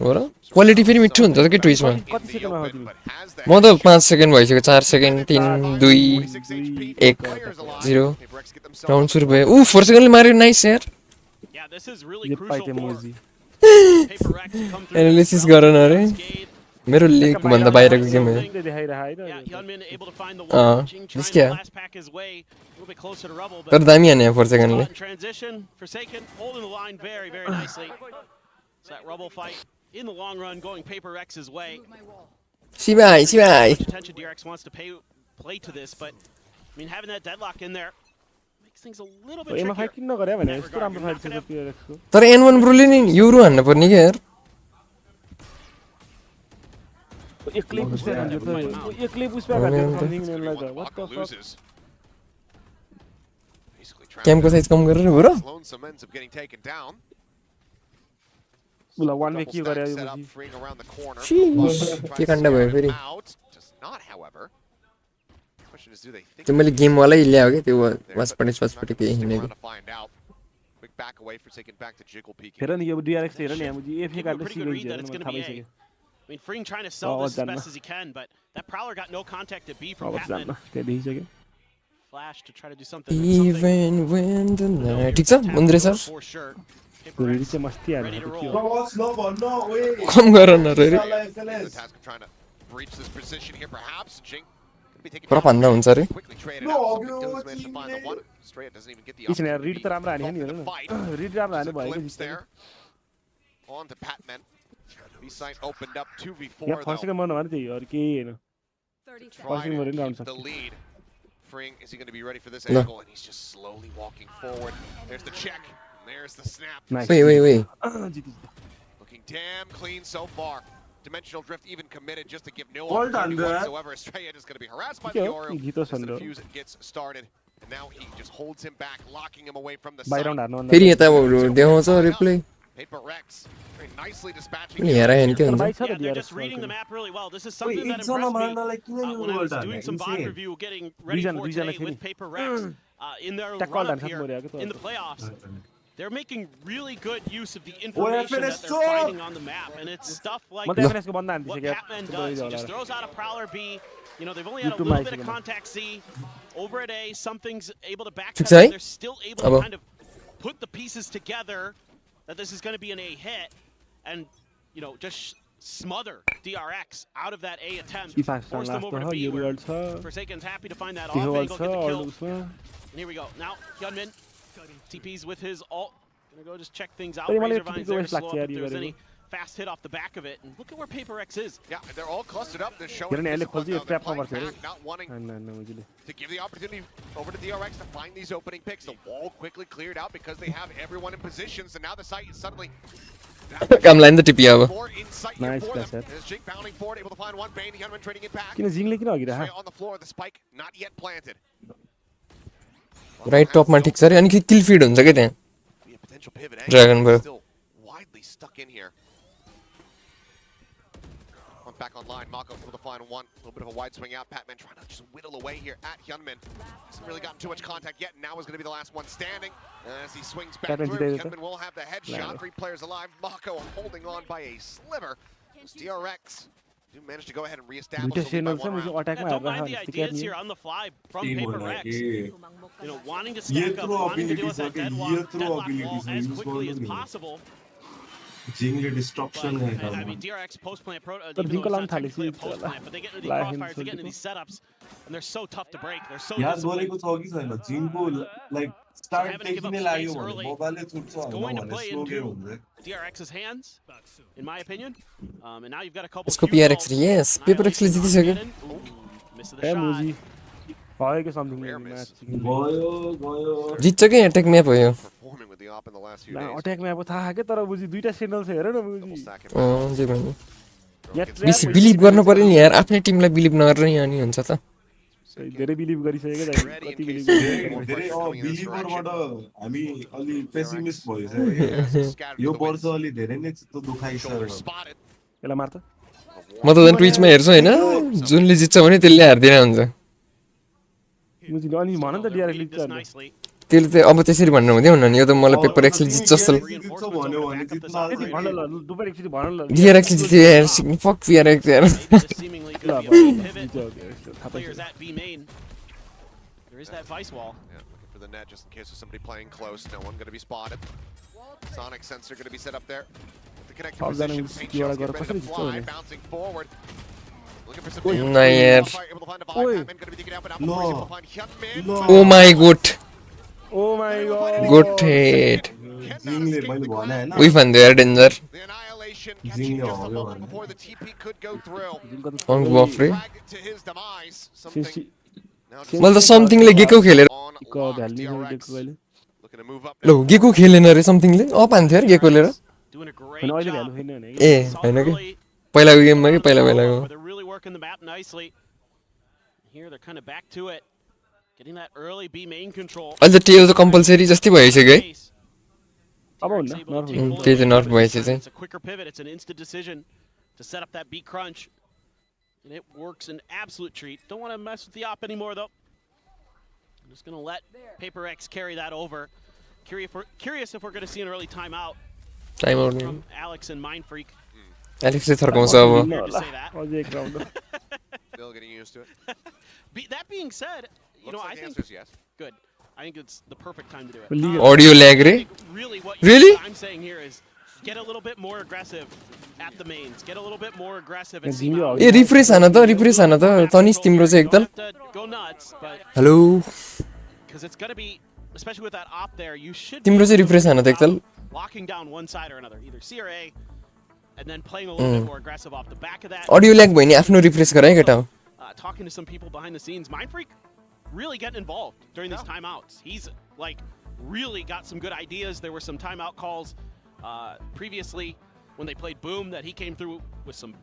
हौ हो र क्वालिटी फेरि मिठो हुन्छ त के ट्विचमा In कति the सेकेन्डमा हो open, तिमी but has the म त headshot. 5 सेकेन्ड भइसक्यो 4 second 3 2 46 HP, 1 players alive. 0 PRX get themselves round up सुरु to भयो ऊ 4 सेकेन्डले मार्यो नाइस यार Yeah, this is really J crucial Paite for मुजी PRX to come through. Analysis गर न रे मेरो लिग भन्दा बाहिरको गेम हो ले देखाइरा Yeah, Hahn Hyunmin able to find the Uh, wall. Jing this trying to guy. last pack his way a little bit closer to rubble, तर but दामी हाने 4 सेकेन्डले caught in transition. Forsaken holding the line very, very nicely. So that rubble fight in the long run going PRX's way. सिबाई सिबाई Much attention DRX wants to play to this, but I mean having that deadlock in there makes things a little bit एमा fight trickier. किन नगरे भने यस्तो राम्रो fight छ PRX को तर N1 ब्रोले नि युरो हान्न पर्ने के यार एक्लै पुस्पा खान्छ त एक्लै पुस्पा खान्छ समथिङ नेनलाई त what the Maka fuck loses. Basically trapped क्याम्पको साइज कम गरेर हो र there. Lonesome ends up getting taken down. बुला वान वे Double के stack गरे set up, मुजी freeing around the corner. Sheesh. Tries के to काण्ड भयो scare फेरि him out. Does not, however. Question is, do they think त्यो मैले गेम वाला ल्यायो के त्यो there, but वासपटे it's not स्वासपटे gonna के stick हिँडेको around to find out. Quick back away for taking back to Jiggle peeking. हेर नि यो DRX हेर नि मुजी एफए Give you a card pretty good read सिगेन्ज that हेर it's न going to थाहा be A. भइसक्यो I mean, Freeing trying to sell Oh, this as done. best as he can, but that Prowler got no contact at B from अब जान्न Patman. त्यहाँ देखिसक्यो Flash to try to do something. Even when the night ठिक छ मुन्द्रे sir For sure. त्यो rid चाहिँ मस्ती हाल्नु Ready to के roll. हो कम गर न रे The task of trying to breach this position here, perhaps. Jing could be taking पुरा down. भन्दा हुन्छ रे Quickly traded out. Something does manage to find the one. Straight doesn't even get the इसन यार रिड opportunity त राम्रो हाने नि to हेर fight. न रिड राम्रो हाने There's a भयो glimpse कि there. On to Patman. B-side opened up 2v4 यहाँ फर्स्ट though. सेकेन्ड मर्नु भने त्यही हो अरू केही हैन 30 seconds. Trying Passing to round keep the something. lead. Freeing, is he going to be ready for this No. angle? And he's just slowly walking forward. There's the check. And there's the snap. Nice way जिति Looking damn clean so far. Dimensional Drift even committed just to give no Well done, opportunity Brad. whatsoever. Strayed is going to be harassed by the के Yoru हो गीतो as the सन्दो defuse gets started. And now he just holds him back, locking him away from the बाहिर site. हार्नु फेरि यता देखाउँछ replay PRX very nicely dispatching. पनि हेरा हेर्न के तर हुन्छ बाइक छ Yeah, त they're DRX just reading the map really well. This is Wait, something that it's on impressed me Amanda, like, when I was doing some VOD insane. review, getting ready Reason- for reason today I with PRX in their Tech call run-up done, here something more, yeah, in the playoffs. Oh, They're making really good use of the information that FNS they're finding on the map, and it's stuff like म त FNS को बन्दा what हान्दिसक्यो Patman does. He just throws out a Prowler B. You know, they've only had a YouTube little mic bit of again. contact C. Over at A, something's able to back Fix up. A? They're still able Abo. to kind of put the pieces together that this is going to be an A hit, and, you know, just smother DRX out of that A attempt. Ifas Force them over to last B, yo where world छ Forsaken's happy to find that त्यो off world angle, छ get the अल्ड kill. उसमा And here we go. Now, Hyunmin TP's with his ult. Gonna go just check things out. Hey, मलाई Razorvine's TP there to को slow लाग्छ up यार if yo there's गरेको any fast hit off the back of it. And look at where PRX is. Yeah, they're all clustered up. They're showing हेर नि यसले discipline खोल्छ यो now. They're ट्र्यापमा playing पर्छ back, not wanting हैन मुजुले to give the opportunity over to DRX to find these opening picks. The wall quickly cleared out because they have everyone in positions, and now the site is suddenly काम line त टिपी अब more in sight Nice here for pass, them. Ed. As Jake bounding forward, able to find one. Bane, Hyunmin trading it back. किन जिङले किन अघि राख Straight on the floor, the spike not yet planted. Right टपमा ठिक छ रे अनि किल फिड हुन्छ के त्यहाँ Be a potential pivot Dragon angle, Ball. still widely stuck in here. One back online, Mako able to find one. A little bit of a wide swing out. Patman trying to just whittle away here at Hyunmin. Hasn't really gotten too much contact yet. Now is going to be the last one standing. As he swings back Patman through, जिताइदियो त? Hyunmin will have the headshot. 3 players alive. Mako holding on by a sliver. As DRX do manage to go ahead and reestablish दुईटा the lead by सेनल छ one मुजु round. अट्याकमा Yeah, don't हेरेर mind the हाल्छ ideas here on the fly from Team PRX. You know, wanting to Ye stack up, through wanting to deal with that abilities, deadlock, ye through deadlock wall abilities, as use quickly as ball नहीं है। possible. जिंगले But, destruction है I काम mean, DRX post-plant, तर even जिङको though लाउन it's not थालेपछि technically a post-plant, but they get into these line crossfires, they get into सोल्टीको these setups, and they're so tough to break. They're so याद disciplined. गरेको छ कि छैन जिङको like start having to give देखि up नै लाग्यो space भने early मोबाइलले छुट्छ is going to भने play स्लो गेम into हुन्छ DRX's hands, in my opinion. And now you've got a couple यसको huge PRX ults. रे यस PRX ले जितिसक्यो Ooh, missed the A shot. मुजी भयो कि समथिङ Rare म्याच miss. गयो गयो जित्छ के अट्याक म्याप हो यो Performing with the op in the last few days. अट्याकमा अब थाहा के तर मुजी दुईटा सेनल छ हेर न Double मुजी stack it. जे भन्नु यहाँ Gets ट्र्याप बेसी बिलिभ गर्नु पर्यो नि यार आफ्नै टिमलाई बिलिभ नगरेर यहाँ नि हुन्छ त धेरै बिलिभ गरिसकेको छ कति बिलिभ धेरै बिलिभरबाट हामी अलि पेसिमिस्ट भइसक्यो यो वर्ष अलि धेरै नै चित्त दुखाइछ यसलाई मार्छ म त झन् ट्विचमा हेर्छु हैन जुनले जित्छ भने त्यसले हार्दिन हुन्छ मुजिले अनि भन नि त डाइरेक्टली जित्छ त्यसले त अब त्यसरी भन्नु हुँदैन नि यो त मलाई पेपर एक्सले जित्छ जस्तो भन्यो भने जित्न भन ल दुपर एकचोटी भन ल PRX जित्यो यार फक PRX यार Players at B main. There is that vice wall. Yeah, looking for the net just in case there's somebody playing close. No one going to be spotted. Sonic sensor going to be set up there. The connecting position. Paint shells get ready to fly. Bouncing forward. Looking for some. Nah, yaar. Able to find a vibe. Going to be taken out, but now able to find Hyunmin. Oh my god. Oh my god. Good hit. जिङले मैले भने हैन We found there danger. The annihilation catching just a moment before the TP could go through. On Buffrey. Dragged it to his demise. Something. मैले त समथिङले गेको खेलेर Looking to move up. लो गेको खेलेन रे समथिङले अप हान्थ्यो यार गेको लिएर Doing a great हैन अहिले job. भ्यालु छैन भने ए हैन के पहिलाको गेममा के पहिलाको They're really working the map nicely. Here they're kind of back to it. Getting that early B main control. अहिले त टेल त कम्पल्सरी जस्तै भइसक्यो है अब हुन्न त्यही त नर्फ भएछ चाहिँ It's a quicker pivot. It's an instant decision to set up that B crunch. And it works an absolute treat. Don't want to mess with the op anymore though. I'm just going to let Paper X carry that over. Curious if we're going to see an early timeout time out from Alex and Mind Freak. एलेक्सले थर्काउँछ अब Weird to say that. अझै एक round Still getting used to it. That being said, you know, Looks I like the think answer is yes. good. I think it's the perfect time to do it. Audio lag रे I think really what Really? I'm saying here is get a little bit more aggressive at the mains. Get a little bit more aggressive at जिङले ए refresh हान त तनिस तिम्रो चाहिँ एकदम go nuts, but hello because it's going to be, especially with that op there, you should तिम्रो चाहिँ रिफ्रेश हान त एकताल locking down one side or another, either C or A, and then playing a little bit more aggressive off the back of that. Audio lag भयो नि आफ्नो refresh गराए केटा हो Talking to some people behind the scenes, Mind Freak really getting involved during these timeouts. He's like really got some good ideas. There were some timeout calls previously when they played Boom that he came through with some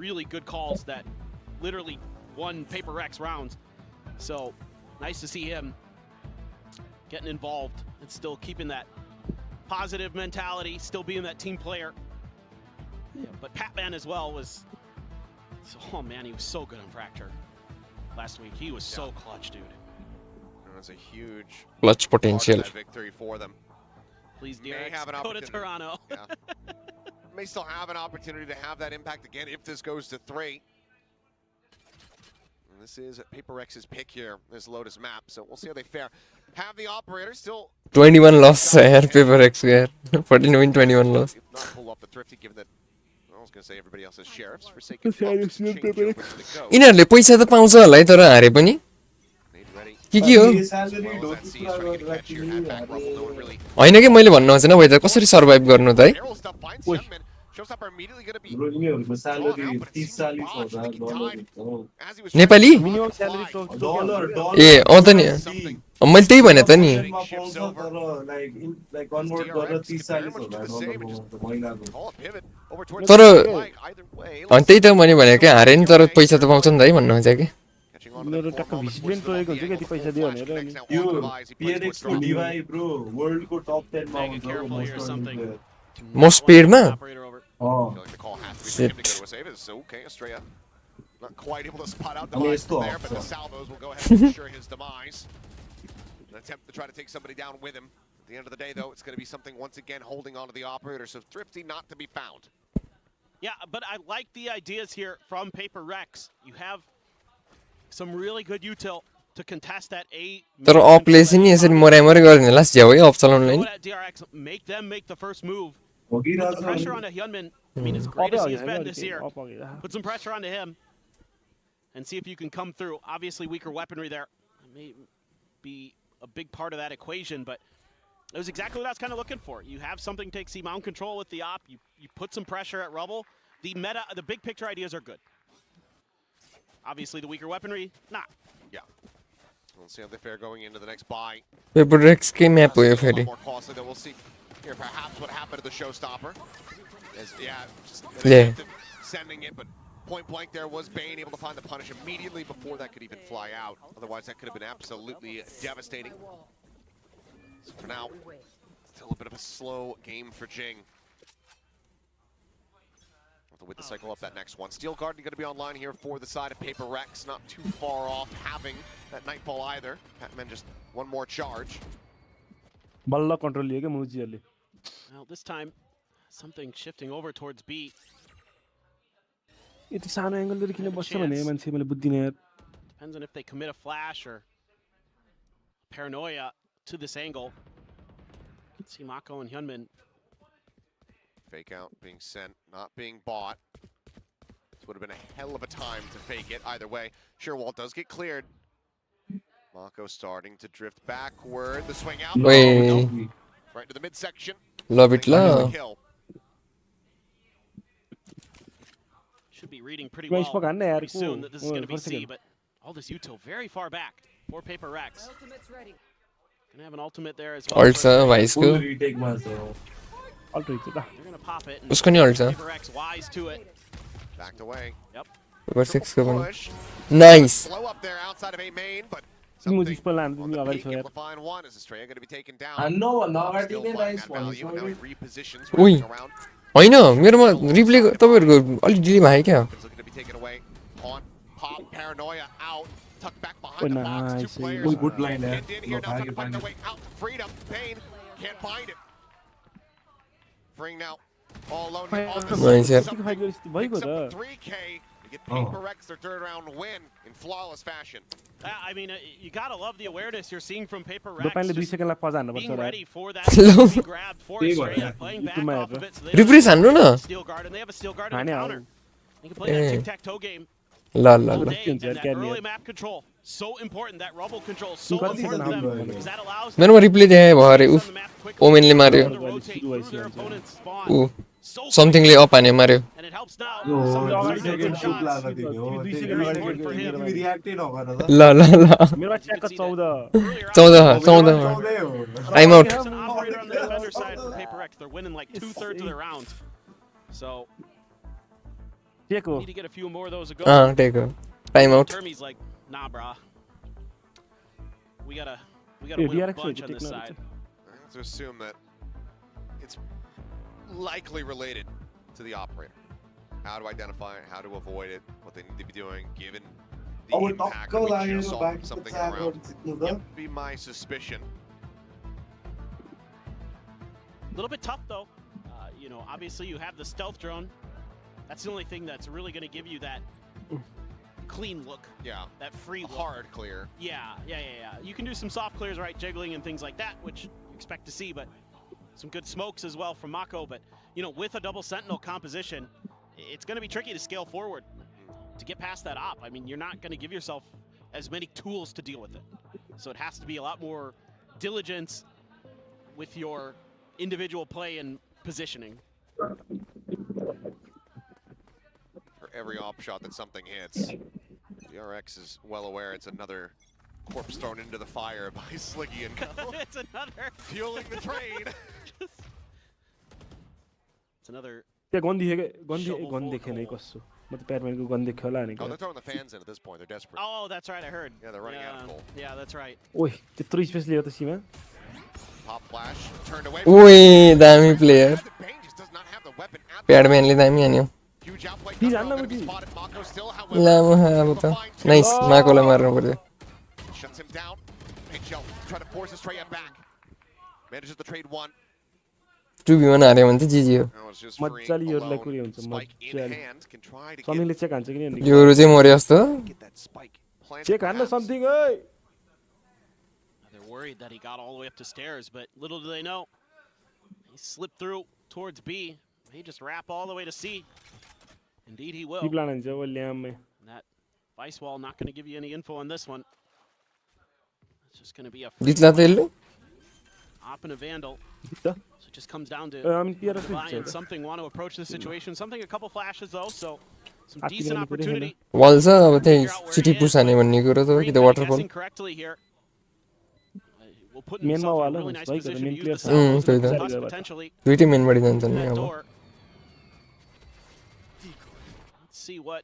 really good calls that literally won Paper X rounds. So nice to see him getting involved and still keeping that positive mentality, still being that team player. Yeah, but Patman as well was, oh man, he was so good on Fracture last week. He was so clutch, dude. That's a huge clutch potential part of that victory for them. Please, May DRX, have an go to opportunity. Toronto. Yeah. May still have an opportunity to have that impact again if this goes to 3. And this is Paper X's pick here, this Lotus map, so we'll see how they fare. Have the operator still 21 लस छ यार paper x यार 14 win 21 लस not pull up the Thrifty, given that I was going to say everybody else is sheriffs for sake of change over to the go. इनीहरुले पैसा त पाउँछ होला है तर हारे पनि के हो हैन के मैले भन्न खोजेन भाइ त कसरी सर्भाइभ गर्नु त है उनीहरुको salary 30-40 Nepali minimum salary dollar ए अ त नि मैले त्यही भने त नि लाइक कन्भर्ट गरेर 30-40 महिनाको तर अनि त्यही त मैले भनेको हारे नि तर पैसा त पाउँछ नि त है भन्न खोजेँ कि उनीहरु टक्क भिजिट टोकेको हुन्छ के पैसा दियो भनेर नि यो PRX को डिभाइ ब्रो वर्ल्ड को टप 10 मा हुन्छ most पेडमा Not quite able to spot out the device there, but the salvos will go ahead and ensure his demise. An attempt to try to take somebody down with him. At the end of the day, though, it's going to be something once again holding on to the operator, so Thrifty not to be found. Yeah, but I like the ideas here from Paper Rex. You have some really good util to contest that A. तर अफले चाहिँ नि यसरी मरामरी गर्दैन last ज्याउ है of चलाउनलाई नि DRX, make them make the first move. Put the pressure on Hyunmin. I mean, as great as he's been this year, put some pressure onto him and see if you can come through. Obviously, weaker weaponry there may be a big part of that equation, but it was exactly what I was kind of looking for. You have something to take C-mount control with the op. You put some pressure at Rubble. The meta, the big picture ideas are good. Obviously, the weaker weaponry, nah. Yeah. We'll see how they fare going into the next buy. Paper x के map हो यो फेरि More costly than we'll see here. Perhaps what happened to the showstopper is, yeah, just Yeah. sending it, but point blank there was Bane able to find the punish immediately before that could even fly out. Otherwise, that could have been absolutely devastating. So for now, still a bit of a slow game for Jing. With the cycle up that next one. Steel Garden going to be online here for the side of PRX. Not too far off having that Nightfall either. Patman just one more charge. बल्ल control लियो के मुजिहरुले Well, this time something shifting over towards B. यति सानो एंगलले किन बस्छ भने मान्छे मैले बुझ्दिन यार. Depends on if they commit a flash or paranoia to this angle. You can see Mako and Hyunmin. Fake out being sent, not being bought. This would have been a hell of a time to fake it either way. Sherwall does get cleared. Mako starting to drift backward. The swing out. Wait. Right to the midsection. Love it, love. Should be reading pretty well pretty soon that this is going to be C, but all this util very far back for PRX. Gonna have an ultimate there as well. Also, Vice go. They're gonna pop it. Usko ni ult cha. PRX wise to it. Backed away. Yep. Over 6 ko pani. Nice. Slow up there outside of A main, but मुझे इस पर लान दिनु अगाडि छ यार. one is Estrella going to be taken down. Still flying that value, and now he repositions Ui. around. हैन मेरोमा replay तपाईहरुको अलि डिले भयो क्या. It's looking to be taken away. On pop paranoia out. Tucked back behind the box. Two players. Oh, good line there. Pinned in here now, trying to find their way out. Freedom. Bane can't find it. Freeing now. All alone here on the Nice, yeah. Picks up the 3K to get PRX their third round win in flawless fashion. I mean, you gotta love the awareness you're seeing from PRX. दोपाइनले 2 सेकेन्डलाई पज हान्नु पर्छ Being यार. ready for that to be grabbed for Estrella, playing back off of it. So they Refresh हान्नु न. Steel guard, and they have a steel guard in the counter. You can play that tic-tac-toe game. ल ल all ल. day, and that early map control, so important. That rubble control, so important to them, because that allows them मेरोमा replay देखायो भरे to उफ. on the map quickly, ओमेनले मार्यो. to rotate through their opponent's spawn. ऊ So समथिङले up हाने मार्यो. and it helps now. Yo, Some of the second shots, shoot लाग्यो तिमी हो. important for him. तिमी reacted नगर त. ल ल ल. मेरोमा ट्याक 14. 14. Time out. There's an operator on the defender side for PRX. They're winning like 2/3 of their rounds. So टेक हो. need to get a few more of those to go. टेक हो. Time out. Termy's like, nah, brah. We gotta Hey, win a DRX bunch will on this take side. I have to assume that it's likely related to the operator. How to identify it, how to avoid it, what they need to be doing, given the impact of which you're solving something around. Yep, be my suspicion. A little bit tough though. You know, obviously you have the stealth drone. That's the only thing that's really going to give you that clean look. Yeah. That free look. Hard clear. Yeah. You can do some soft clears, right? Jiggling and things like that, which you expect to see, but some good smokes as well from Mako. But, you know, with a double sentinel composition, it's going to be tricky to scale forward to get past that op. I mean, you're not going to give yourself as many tools to deal with it. So it has to be a lot more diligence with your individual play and positioning. For every op shot that something hits, PRX is well aware it's another corpse thrown into the fire by Sliggy and Co. It's another fueling the train. It's another. त्यो gun देखे नै कसो. म त प्याडम्यानको gun देख्यो होला नि. Oh, they're throwing the fans in at this point. They're desperate. Oh, that's right. I heard. Yeah, they're running out of coal. Yeah, that's right. ओइ त्यत्रो स्पेस लियो त सीमा. Pop flash turned away. ओइ दामी player. Bane just does not have the weapon at प्याडम्यानले दामी हान्यो. huge outplay. He's under the Mako still, लामो अब त. Nice माकोलाई मार्नु पर्यो. Shuts him down. HL trying to force his Estrella back. Manages the trade one. 2v1 हार्यो भने त जिजी हो. मज्जाले योरलाई कुरी हुन्छ मज्जाले. समीले चेक हान्छ कि नि? योरो चाहिँ मर्यो जस्तो. चेक हान्न समथिङ ओइ. They're worried that he got all the way up to stairs, but little do they know, he slipped through towards B. He just wrap all the way to C. Indeed, he will. And that vice wall not going to give you any info on this one. It's just going to be a op and a vandal. So it just comes down to and something want to approach the situation. Something a couple flashes though, so some decent opportunity. Walls अब त्यही city push हाने भन्ने कुरा त कि त waterfall. Correctly here. We'll put मेनमा himself in a वाला really nice भाइ position to use the त्यही त. plus potentially. दुईटै मेन बढी जान्छ नि अब. Let's see what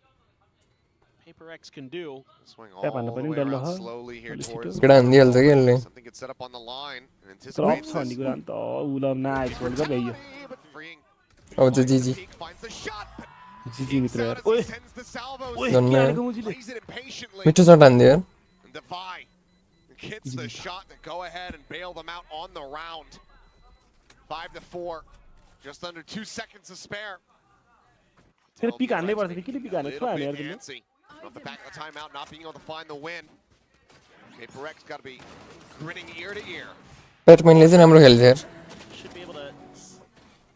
PRX can do. Swing Yeah, all the pani way डल्लो around ह slowly here Police towards kito. केटा हान्दिहाल्छ कि यसले something gets set up on the line and drop anticipates छ नि this. कुरा नि त उला नाइस वर्ल्ड कप है यो But freeing अब चाहिँ finds the जिजी peak, finds the shot, but जिजी peeks Mitra out यार as he ओए sends the salvos. ओए Done के है। हालेको मुजीले Plays it impatiently. मिठो चट हान्दियो यार And Defy gets the shot to go ahead and bail them out on the round. 5-4, just under 2 seconds to spare. फेरि पिक हान्नै पर्छ नि किन पिक हाने Little थ्रो हाने bit यार तिमीले antsy. Off the back of the timeout, not being able to find the win. PRX got to be grinning ear to ear. ब्याटम्यानले चाहिँ राम्रो खेल्छ यार Should be able to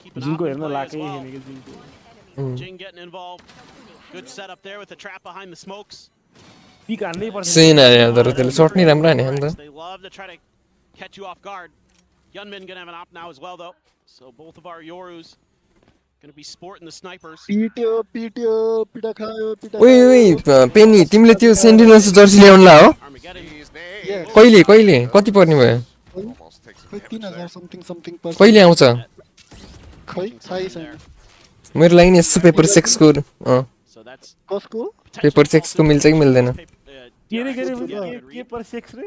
keep an जिङको eye हेर्न on play as लाकै well. हेर्ने के जिङको Jing getting involved. Good setup there with the trap behind the smokes. Pick हान्नै पर्छ सेन हाने यार तर त्यसले सर्ट नि राम्रो हाने नि त They love to try to catch you off guard. Yunmin gonna have an op now as well though. So both of our Yorus gonna be sporting the snipers. पिट्यो पिट्यो पिटा खायो पिटा ओइ ओइ पेनी तिमीले त्यो सेन्टिनल्स जर्सी ल्याउनु ला हो Armageddon. Yes. कहिले कहिले कति पर्ने भयो Almost takes some खै damage there. 3000 समथिङ पर्छ कहिले आउँछ खै थाहै छैन मेरो लागि नि यसो पेपर 6 को So that's कसको पेपर 6 को मिल्छ कि मिल्दैन के रे के पर सेक्स रे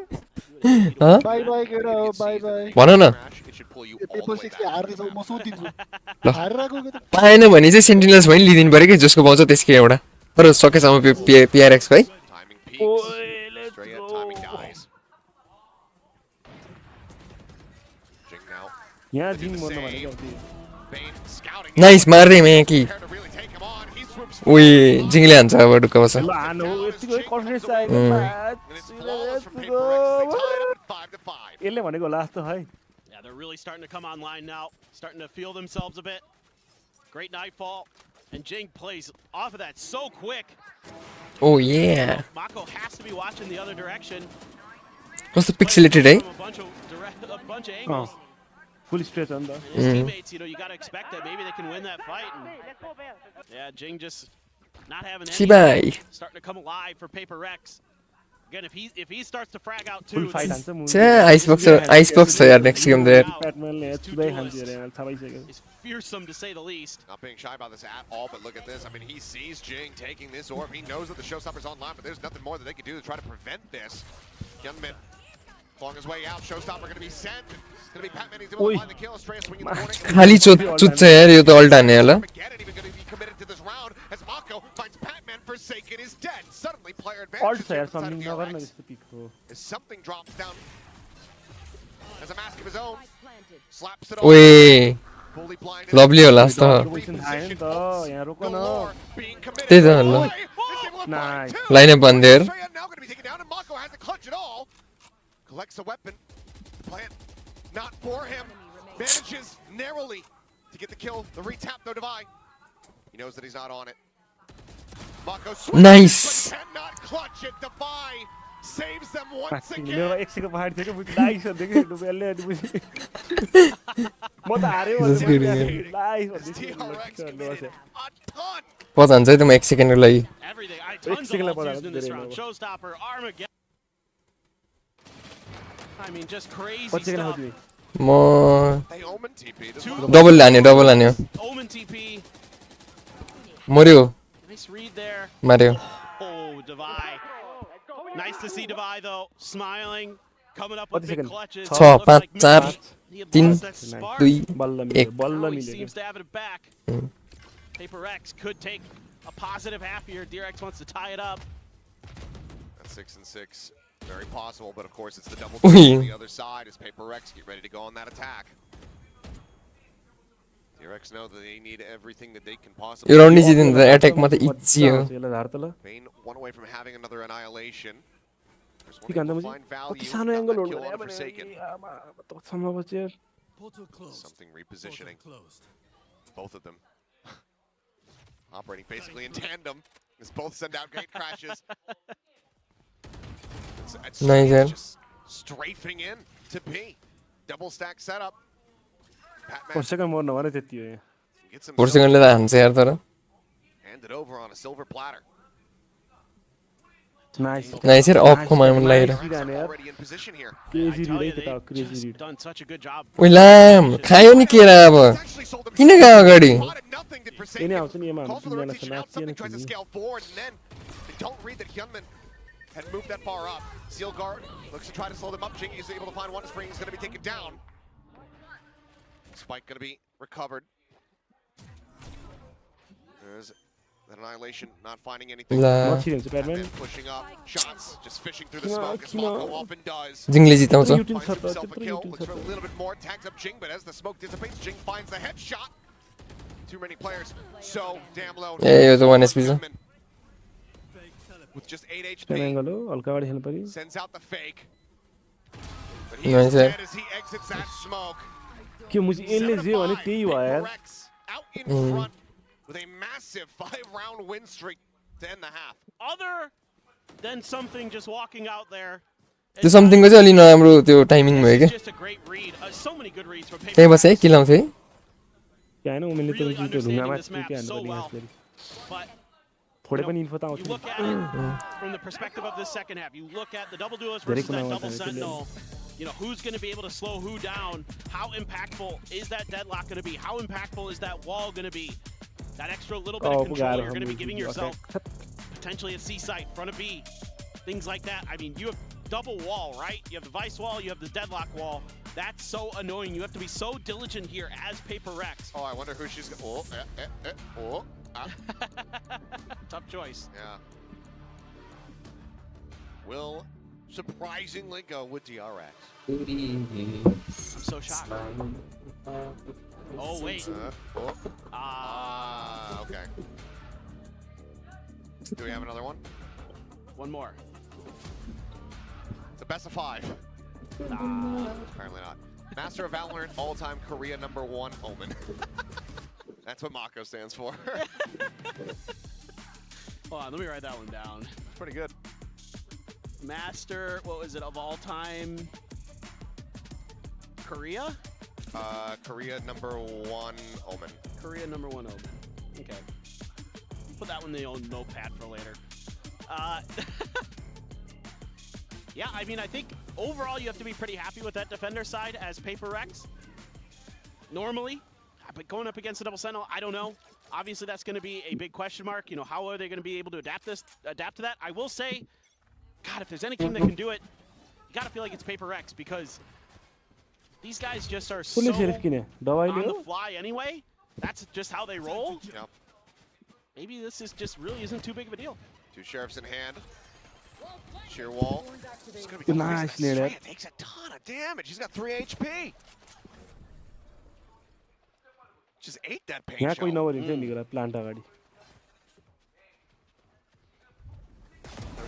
ह बाइ बाइ केरा हो बाइ बाइ भन न It should pull you yo all the paper way 6 ले back. हार्दैछ म सोधिदिन्छु हारेको के त पाएन भने चाहिँ सेन्टिनल्स पनि लिदिनु पर्यो कि जसको पाउँछ त्यसकै एउटा तर सकेसम्म PRX को है Timing peaks. Straight at timing dies. Jing now. यहाँ They do जिङ the मर्न same. भनेको अब त्यो Bane scouting. नाइस मार्दै मैं कि Prepare to really take him on. He swoops उही जिङले हान्छ अब ढुक्क बस ल हान हो यतिको कन्फिडेन्स आएको and it's flawless from PRX. They tie it up at 5-5. यसले भनेको होला जस्तो है Yeah, they're really starting to come online now. Starting to feel themselves a bit. Great nightfall. And Jing plays off of that so quick. Oh yeah Mako has to be watching the other direction. कस्तो pixelated है From a bunch of angles. Full stretch हो नि त And his teammates, you know, you got to expect that maybe they can win that fight. And yeah, Jing just not having any. Shibai. Starting to come alive for PRX. Again, if he starts to frag out full too, fight it's, हान्छ मुन छ्या ice box छ यार next game there ब्याटम्यानले चुदाइ खान्छ यार यहाँ थाहा पाइसक्यो it's fearsome to say the least. Not being shy about this at all, but look at this. I mean, he sees Jing taking this orb. He knows that the showstopper's online, but there's nothing more that they can do to try to prevent this. Youngman clawing his way out. Showstopper going to be sent. It's going to be Patman. He's able to find the kill. Estrella swinging the warning. खाली चुच्छ यार यो त alt हान्ने होला Armageddon even going to be committed to this round as Mako finds Patman. Forsaken is dead. Suddenly, player ult advantage छ यार inside of something नगर्न PRX त्यस्तो पिकको as something drops down as a mask of his own. Slaps it on. ओए Fully blinded. Lovely होला जस्तो position थाहा नि त यहाँ रोक न Galore being committed. त्यही त ल Boy, is able to Nice. find two. Line up बन्द यार Estrella now going to be taken down, and Mako hasn't clutched at all. Collects a weapon. The plan not for him. Manages narrowly to get the kill. The retap, though, Divide. He knows that he's not on it. Mako swings, Nice. but cannot clutch it. Defy saves them once मेरो again. 1 second पहाड थियो कि nice देखे डुबेलले अनि म त हार्यो Just kidding. Nice TRX committed a ton. पच हान्छ है त म 1 सेकेन्डको लागि Everything. Tons of second ults level used in this out. round. Showstopper, Armageddon. I mean, just crazy पछि केला stuff. हो तिमी म They omen TP. डबल हान्यो Omen TP. मर्यो Nice read there. मार्यो Oh, Divide. Nice to see Divide though, smiling, coming up with What big second? clutches. 6 Looks 5 like 4 he had 3 lost that spark. 2 बल्ल एक मिल्यो बल्ल Now he मिल्यो seems to have it back. PRX could take a positive half here. DRX wants to tie it up. That's 6 and 6. Very possible, but of course it's the double Ui. team on the other side as PRX get ready to go on that attack. PRX know that they need everything that they can possibly. यो round जितिनु त attack मात्र easy हो यसलाई झार त ल Bane one away from having another annihilation. There's one ठीक able हान्दा to मुझे find कति value. सानो Got एंगल that होड kill on गरे Forsaken. भने त सम्म बच्चे Something repositioning. Both of them operating basically in tandem as both send out gate crashes. It's Nice, yeah. just strafing in to B. Double stack setup. Patman पर्सेकन मर्न भने त्यति हो यहाँ gets himself फोर्सेकनले त हान्छ यार तर handed over on a silver platter. Nice nice यार अफको मार्न लागेर PRX are already in position here. I crazy tell रिड you, है केटा they've क्रेजी just रिड done such a good job. ओइ लाम खायो नि केरा अब He's actually sold himself. किन गयो अगाडि Spotted nothing, did Forsaken. यिनी आउँछ नि यसमा Calls for the तिनजना rotation छ out, something नाच्ने tries to खेल्ने scale forward, and then You don't read that Hyunmin had moved that far up. Seal guard looks to try to slow them up. Jingy is able to find one. Spring is going to be taken down. Spike going to be recovered. There's that Annihilation not finding anything. Pushing up shots, just fishing through the smoke as Mako often does. Jingle जिताउँछ. Finds himself a kill, looks for a little bit more, tags up Jing, but as the smoke dissipates, Jing finds the headshot. Too many players, so damn low. यो त 1 HP छ. With just 8 HP, sends out the fake. But he Nice, is dead as he exits that smoke. के मुझे इनले जे भने त्यही भयो यार. Out in front with a massive 5-round win streak to end the half. Other than something just walking out there. त्यो something को चाहिँ अलि नराम्रो त्यो टाइमिङ भयो के. Just a great read. So many good reads from PRX. त्यही बस है किल आउँछ है. के हैन उमेले त जितो ढुङ्गामा के हान्नु But थोडे पनि इन्फो त आउँछ. you look at it from the perspective of the second half. You look at the double duelist versus that double sentinel. You know, who's going to be able to slow who down? How impactful is that deadlock going to be? How impactful is that wall going to be? That extra little bit of control you're going to be giving yourself. Potentially a C site, front of B, things like that. I mean, you have double wall, right? You have the vice wall, you have the deadlock wall. That's so annoying. You have to be so diligent here as PRX. Oh, I wonder who she's going to... Tough choice. Yeah. Will surprisingly go with DRX. I'm so shocked. Oh, wait. Okay. Do we have another one? One more. It's a best of 5. Apparently not. Master of Valorant, all-time Korea #1 Omen. That's what Mako stands for. Hold on, let me write that one down. It's pretty good. Master, what was it, of all time? Korea? Korea #1 Omen. Korea #1 Omen. Okay. Put that one in the old notepad for later. Yeah, I mean, I think overall you have to be pretty happy with that defender side as PRX. Normally, but going up against the double sentinel, I don't know. Obviously, that's going to be a big question mark. You know, how are they going to be able to adapt to that? I will say, God, if there's any team that can do it, you got to feel like it's PRX because these guys just are so on the fly anyway. That's just how they roll. Yep. Maybe this is just really isn't too big of a deal. 2 sheriffs in hand. Sheer wall. It's gonna be nice, it takes a ton of damage. He's got 3 HP. Just ate that paint. यहाँ कोही नवरिन्छ नि कुरा plant अगाडि.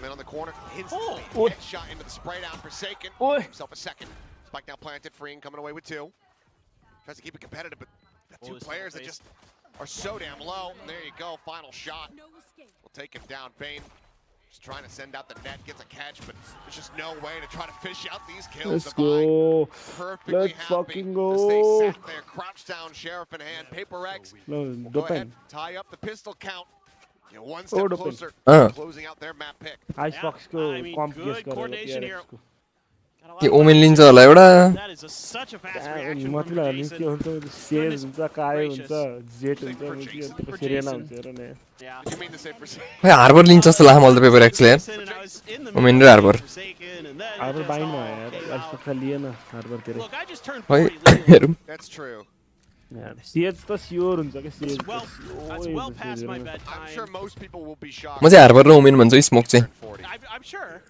Man on the corner, instantly headshot into the spray down. Forsaken. Himself a second. Spike now planted, freeing, coming away with 2. Tries to keep it competitive, but got 2 players that just are so damn low. And there you go, final shot. We'll take him down. Bane just trying to send out the net, gets a catch, but there's just no way to try to fish out these kills. Let's go. Perfectly Let's fucking go. To stay sat there, crouched down, sheriff in hand. PRX will go ahead, tie up the pistol count. You know, 1 step closer, closing out their map pick. Icebox को कॉम्प guess गरेर के women लिन्छ होला एउटा. That is such a fast reaction मतलब from के हुन्छ cell हुन्छ काय हुन्छ जेट हुन्छ त्यो सेरियना हुन्छ हेर न. Yeah. You mean to say for खै हार्बर लिन्छ जस्तो लाग्छ मलाई त PRX ले यार. ओमेन र हार्बर. हार्बर बाइन भयो यार. आइसपक्स लिएन हार्बर तिर. खै हेरौँ. That's true. सीएच त स्योर हुन्छ के CH. That's well past my bedtime. I'm sure most people will be shocked. म चाहिँ हार्बर र ओमेन भन्छु स्मोक चाहिँ. I'm sure.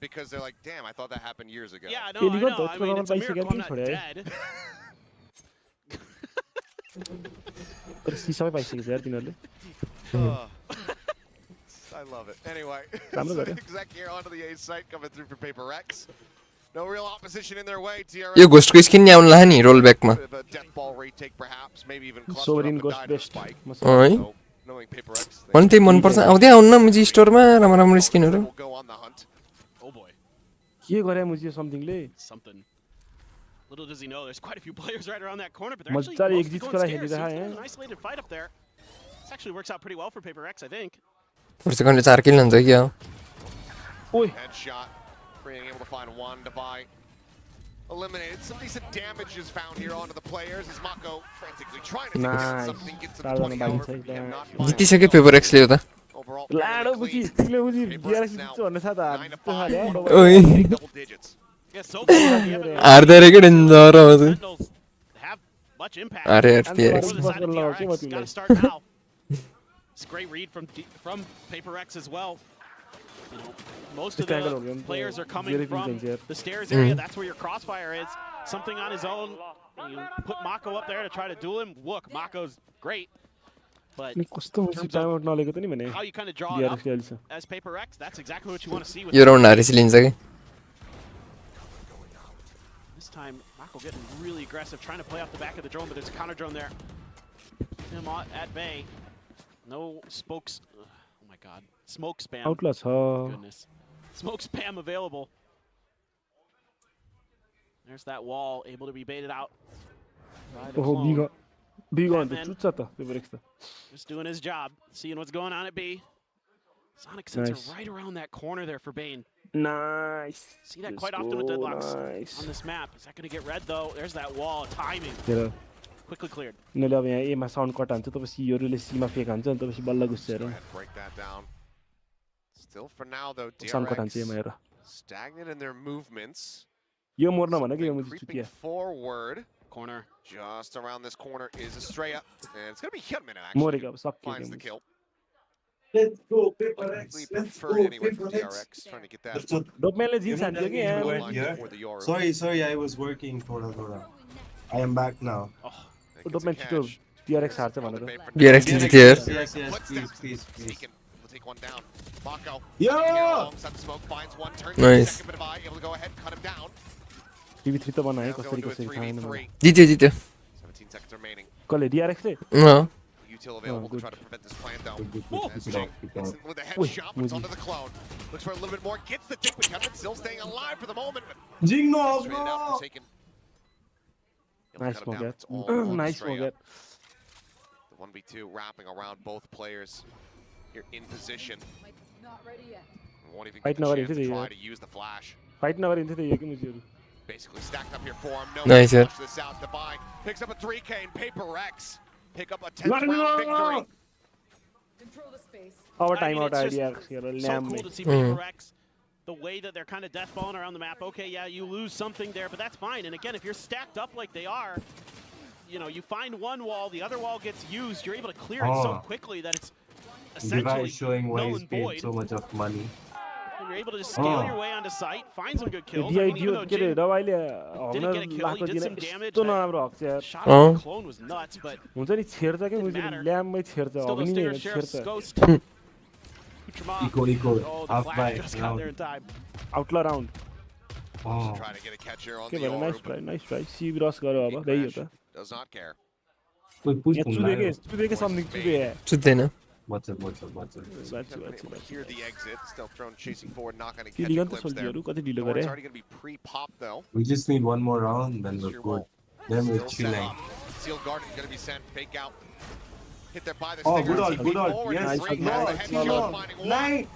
Because they're like, damn, I thought that happened years ago. Yeah, no, I know. I mean, it's a miracle I'm not dead. तर सी सबै पाइसकेछ यार तिनीहरुले. I love it. Anyway, so exact here onto the A site coming through for PRX. No real opposition in their way. यो घोस्टको skin ल्याउन ला नि roll ब्याकमा. Death ball retake perhaps, maybe even cluster Sovereign up Ghost and best. spike. है. Knowing PRX. मलाई त्यही मन पर्छ. आउँदै आउन्न मुजी स्टोरमा राम्रो राम्रो स्किनहरु. Go on the hunt. Oh boy. के गरे मुजी समथिङले? Something. Little does he know, there's quite a few players right around that corner, but they're actually मजाले mostly एक्जिट going करा scarce. हेरिरहा Seems to है. be an isolated fight up there. This actually works out pretty well for PRX, I think. फुर्सकले 4 किल हुन्छ क्या. ओइ. Headshot. Being able to find one divide. Eliminated. Some decent damage is found here onto the players as Mako frantically trying to get something, get to the 20 over. जितिसक्यो PRX ले यो त. overall. लाडो बुझी तिमीले बुझी DRX जित्छ भन्ने छ त 9 to 5. ओइ Double digits. Yeah, so far, we haven't हार्दै रहेको डेन्जर हो Sentinels have much impact. अरे For PRX the side of PRX, gotta start now. It's a great read from Paper X as well. You know, most of the players are coming from the stairs area. That's where your crossfire is. Something on his own. You put Mako up there to try to duel him. Look, Mako's great. But in terms of how you kind of draw it up as Paper X, that's exactly what you want to see with यो round हारेपछि लिन्छ कि this time. Mako getting really aggressive, trying to play off the back of the drone, but there's a counter drone there. Him at bay. No spokes. Oh my god. Smoke spam. Outlast, goodness. Smoke spam available. There's that wall, able to be baited out. Oh, big on the PRX. Just doing his job, seeing what's going on at B. Sonic sensor right around that corner there for Bane. Nice. See that quite often with deadlocks on this map. Is that going to get red though? There's that wall, timing. Quickly cleared. Nile अब यहाँ एमा sound cut हान्छ तपाईसी योरुले सीमा fake हान्छ अनि तपाईसी बल्ल गुस्सेर Break that down. Still for now though, sound cut हान्छ एमा हेर stagnant in their movements. यो मोर्न भने के यो मुझे चुतिया Forward. Corner. Just around this corner is Estrella. And it's going to be Hitman actually. मोरेको अब सक्यो Finds the kill. Let's go, PRX. We Let's prefer go, anyway for PRX. PRX, trying to get that. डोपमेनले जित्छ हान्थ्यो कि यहाँ Sorry, I was working थोडा. I am back now. डोपमेन छिटो PRX हार्छ भनेर PRX जित्यो Yes, please. We'll take one down. Mako. Yo! Alongside the smoke, finds one, turns Nice. second bit of eye, able to go ahead, cut him down. TV3 त बनाए कसरी खाएन जित्यो 17 seconds remaining. कसले DRX ले Util available to try to prevent this plan down. With a headshot, but it's onto the clone. Looks for a little bit more, gets the tick, but Kevin still staying alive for the moment. Jing no! Nice forget. Nice forget. The 1v2 wrapping around both players. You're in position. Won't even get the chance to try to use the flash. Fight never into the Basically stacked up here for him. No nice, flush this out to buy. Picks up a 3K in Paper X. Pick up a 10th round victory. Control the space. Our timeout idea. So cool to see Paper X. The way that they're kind of deathballing around the map. Okay, yeah, you lose something there, but that's fine. And again, if you're stacked up like they are, you know, you find one wall, the other wall gets used, you're able to clear it so quickly that it's essentially showing why null he's and paid void. so much of money. And you're able to just scale your way onto site, find some good kills. I mean, even though Jing didn't get a kill, he did some damage. That shot on the clone was nuts, but didn't matter. Still no stairs, Sheriff's Ghost. Eco, Oh, the half flash by just got there in time. Outlaw round. Oh. Trying to get a catch here on Okay, the but nice try. See cross garo aba. Dahi hota. Does not care. Chudeke something chude. चुत्दैन What's up? Hear the exit. Stealth drone chasing forward, not going to catch a glimpse there. It's already going to be pre-popped though. We just need one more round, then we're good. Then we're chilling. Seal Garden going to be sent. Fake out. Hit there by the Oh, stinger. good ult. Yes,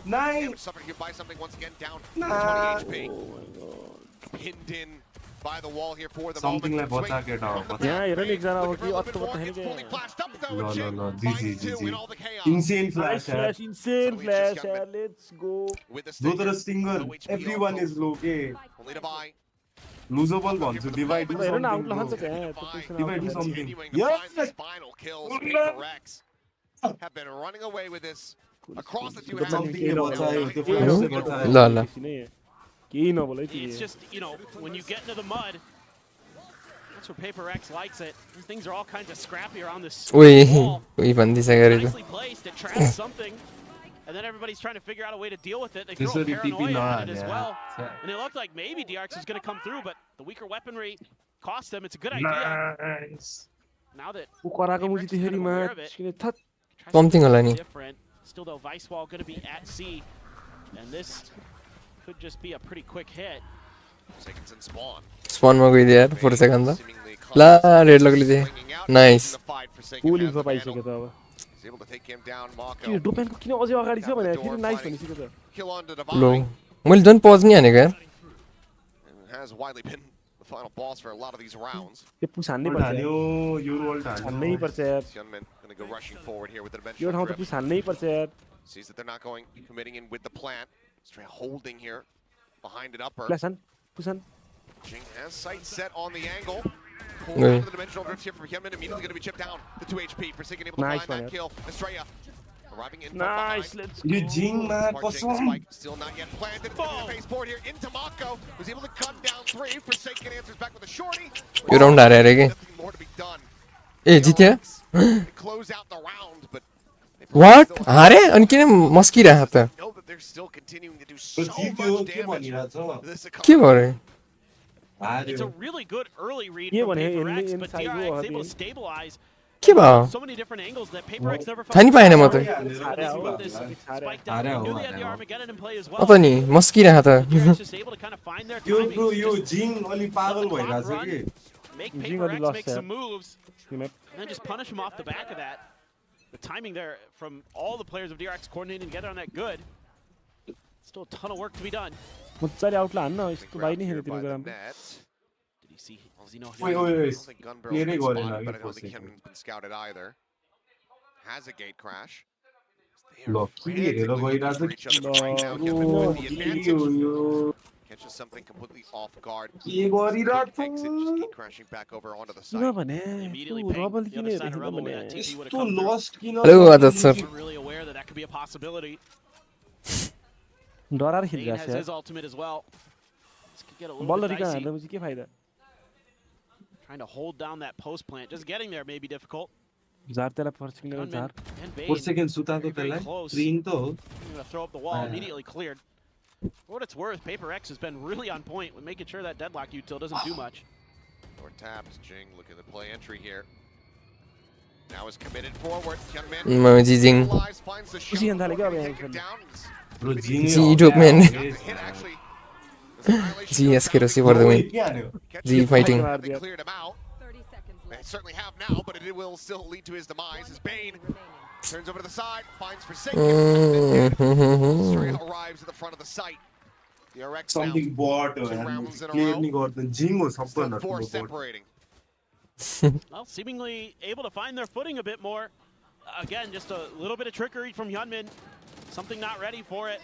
nice. Suffered here by something once again down to 20 HP. Pinned in by the wall here for the Something moment. like bota get out. Yeah, you're an example of No, this is easy. Insane flash. Insane flash. Let's go. Go to the stinger. Everyone is low. Okay. Only to buy. Losable one. So divide do something. Divide do something. Yes. Final kills. Paper X have been running away with this across the two halves. It's just, you know, when you get into the mud, that's where Paper X likes it. Things are all kinds of scrappy around this wall. Nicely placed, it traps something, and then everybody's trying to figure out a way to deal with it. They throw a paranoia at it as well. And it looked like maybe DRX was going to come through, but the weaker weaponry cost them. It's a good idea. Now that Paper X is kind of aware of it, Something different. Still though, Vice Wall going to be at C, and this could just be a pretty quick hit. Spawn मा गइदियो यार 4 second त ला red लगले nice pulling त पाइसक्यो त अब के doped को किन अझै अगाडि छ भने फेरि नाइस भनिसक्यो त लो मैले झन् पज नि हानेको यार Has widely been the final boss for a lot of these rounds. त्यो पुस हान्नै पर्छ यो रोल हान्नै पर्छ यार Gunman going to go rushing forward here with the यो ठाउँ त पुस हान्नै पर्छ यार Sees that they're not committing in with the plant. Straight holding here. Behind it upper. Flashan. Pushan. Jing has sight set on the angle. Pulls into the dimensional drift here from Hyunmin. Immediately going to be chipped down. The 2 HP. Forsaken able to find that kill. Estrella arriving in from Nice, behind. let's You go. Jing man, Spike still not yet planted. Baseboard here into Mako. Was able to cut down 3. Forsaken answers back with a shorty. यो round हारेर के Nothing more to be done. ए जित्यो They close out the round, but वाट हारे अनि किन मस्किरहेको त know that they're still continuing to do so जित्यो much के damage. भनिरहेछ This के भयो रे It's a really good early read Yeah, from when he- PRX, in- but inside DRX wall, able to again. stabilize के भयो so many different angles that PRX never थाहा नि पाएन म त spike down. Knew they had the Armageddon in play as well. अत नि मस्किरहेको त DRX just able to kind of find their yo timing. Bro yo Just जिङ अलि पागल भइरहेछ run. कि make Jing already PRX lost make that. some moves You know, and then just punish him off the back of that. The timing there from all the players of DRX coordinating together on that good. Still a ton of work to be done. मजाले आउटला हान्न यस्तो by नै Here हेर्नु by तिमीको the राम्रो net. Did he see? Does he know? Wait, I wait, don't wait. think Gunbarrel's Clear been it, got it, spotted, now, but I for don't a think second. Hyunmin's been scouted either. Has a gate crash. ल के हेरेर गइरहेछ Each other right now. Hyunmin with the advantage. Yo Catches something completely off guard. के गरिरहेछ Exit, just keep crashing back over onto the site. किनभने Immediately तँ ping rubble the किन other side of हेरेको Rebel भने where that TP would have यस्तो come through. Lust किन hello आदत sir We're really aware that that could be a possibility. डराएर Bane खेलिरहेको has छ his ultimate as well. This could get a little बल bit Rica dicey. हाल्दा के फाइदा Trying to hold down that post plant. Just getting there may be difficult. झार त्यसलाई फर्सिङ गरेर Gunman झार and Bane 4 सेकेन्ड सुताको very त्यसलाई close. स्क्रिन त हो Gonna throw up the wall, immediately cleared. For what it's worth, PRX has been really on point with making sure that deadlock util doesn't do much. Or taps. Jing looking to play entry here. Now is committed forward. Hyunmin म जिजिङ lies, finds the खुसी shot. अन्दाले क्या अब Take यहाँ it खेल्नु down. Bro जिङ जी डोपमेन Hit actually. जी SK रसी for the win के हान्यो जी fighting They cleared him out. 30 seconds They left. certainly have now, but it will still lead to his demise. As Bane turns over to the side, finds Forsaken. Straight arrives at the front of the site. The RX now. Something but हो 2 यार rounds in a clear row. नि गर्दैन जिङ हो Still सबभन्दा 4 ठुलो but separating. Well, seemingly able to find their footing a bit more. Again, just a little bit of trickery from Hyunmin. Something not ready for it.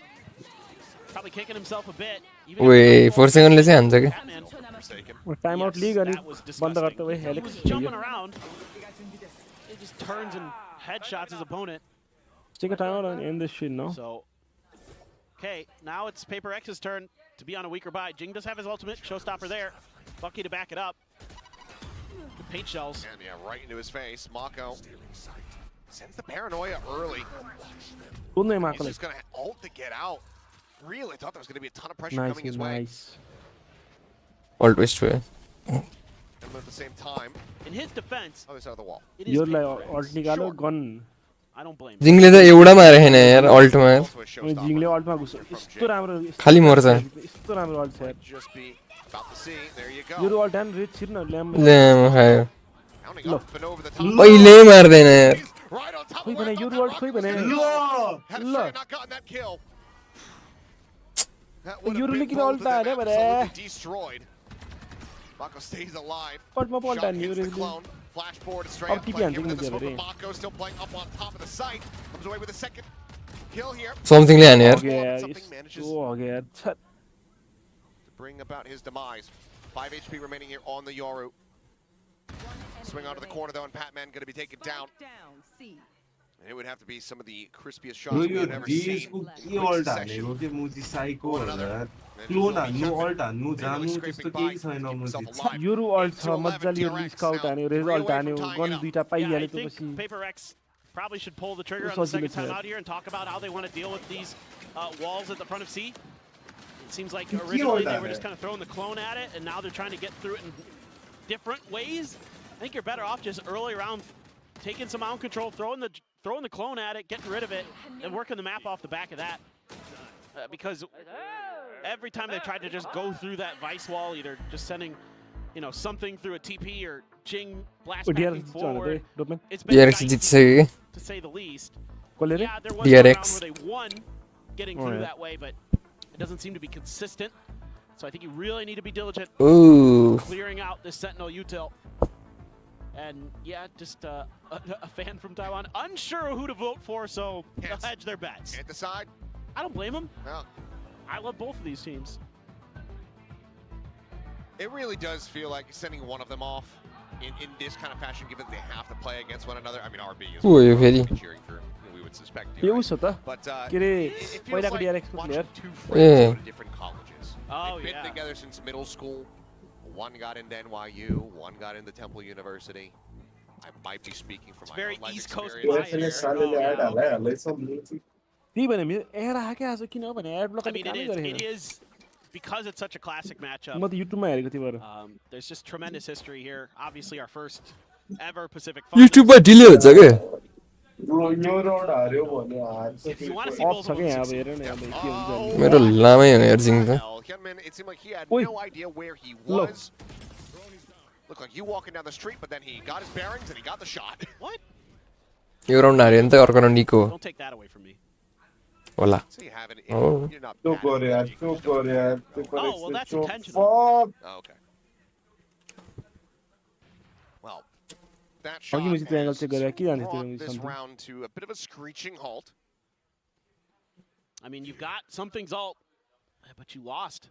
Probably kicking himself a bit. Even वे 4 सेकेन्डले चाहिँ हान्छ क्या Batman, Forsaken. Time out लिग अनि that was बन्द disgusting. गर्दा वही He helix was jumping around. He just turns and headshots his opponent. Take a time out and end this shit, no? So, okay, now it's PRX's turn to be on a weaker buy. Jing does have his ultimate, showstopper there. Bucky to back it up. Good paint shells. And yeah, right into his face. Mako sends the paranoia early. Don't He's Mako. just going to ult to get out. Really thought there was going to be a ton of pressure Nice, coming his way. nice. Ult waste भयो And at the same time, In his defense, other side of the wall. it is You're like PRX. alt निकालो gun I don't blame him. जिङले त एउटा मारे छैन यार अल्टमा यार Also a अनि showstopper. जिङले अल्टमा घुस यस्तो राम्रो खाली मर्छ यस्तो राम्रो अल्ट छ यार Just be about to see. There you यो go. अल्ट एन्ड रिच छिर्न ल्याम ल्याम खायो Counting up and over the top. कहिल्यै मार्दैन यार He's right on top खोइ of where भने I यो thought that अल्ट खोइ rocket was भने gonna go. ल Had Look. Australia not gotten that kill. That would You have really been get both of ult them हारे भने absolutely destroyed. Mako stays alive. पटमा पल्ट Shot हान्यो hits the रेजले clone. Flashboard straight अब up. टिपी Playing हान्छ him into the नि smoke, धेरै but Mako still playing up on top of the site. Comes away with a second kill here. समथिङले हान्यो यार हगे यार Something manages यस्तो हगे यार छट to bring about his demise. 5 HP remaining here on the Yoru. Swing onto the corner though, and Patman going to be taken down. Down, C. And it would have to be some of the crispiest bro shots we yo have ever डिएसको seen. के alt हानेको के मुजी psycho यार clone हान्नु alt हान्नु जानु त्यस्तो केही छैन मुजी यो अल्ट छ मज्जाले यो स्काउट हान्यो रेज अल्ट हान्यो गन दुईटा Yeah, I पाइहाल्यो think त्यसपछि PRX probably should pull the trigger It's on the also second good time to- out here and talk about how they want to deal with these walls at the front of C. It seems like It's originally your they were data. just kind of throwing the clone at it, and now they're trying to get through it in different ways. I think you're better off just early round taking some out control, throwing the clone at it, getting rid of it, and working the map off the back of that. Because every time they've tried to just go through that vice wall, either just sending, something through a TP or Jing blast DR backing छ forward, भने डोपमेन it's been PRX dicey, जित्छ to say the least. कसले रे Yeah, there was one round DRX. where they won getting Oh, through yeah. that way, but it doesn't seem to be consistent. So I think you really need to be diligent Ooh. clearing out this Sentinel util. And yeah, just a fan from Taiwan, unsure who to vote for, so they'll hedge their bets. Can't decide. I don't blame them. No. I love both of these teams. It really does feel like sending one of them off in this kind of fashion, given they have to play against one another. I mean, RB is cheering for, we would suspect. But it feels like watching two friends go to different colleges. They've been together since middle school. One got into NYU, one got into Temple University. I might be speaking from my very own life East Coast experience. I mean, it is because it's such a classic matchup. There's just tremendous history here. Obviously, our first ever Pacific Finals. YouTube delay हुन्छ के मेरो लामै हो यार जिङ त It seemed like he had no idea where he was. Looked like you walking down the street, but then he got his bearings and he got the shot. What? यो round हार्यो नि त अर्को राउन्ड निको Don't take that away from me. होला So you have it. Oh. You're not Oh, well, that's intentional. Okay. Well, that shot has brought this round to a bit of a screeching halt. I mean, you've got something's alt, but you lost.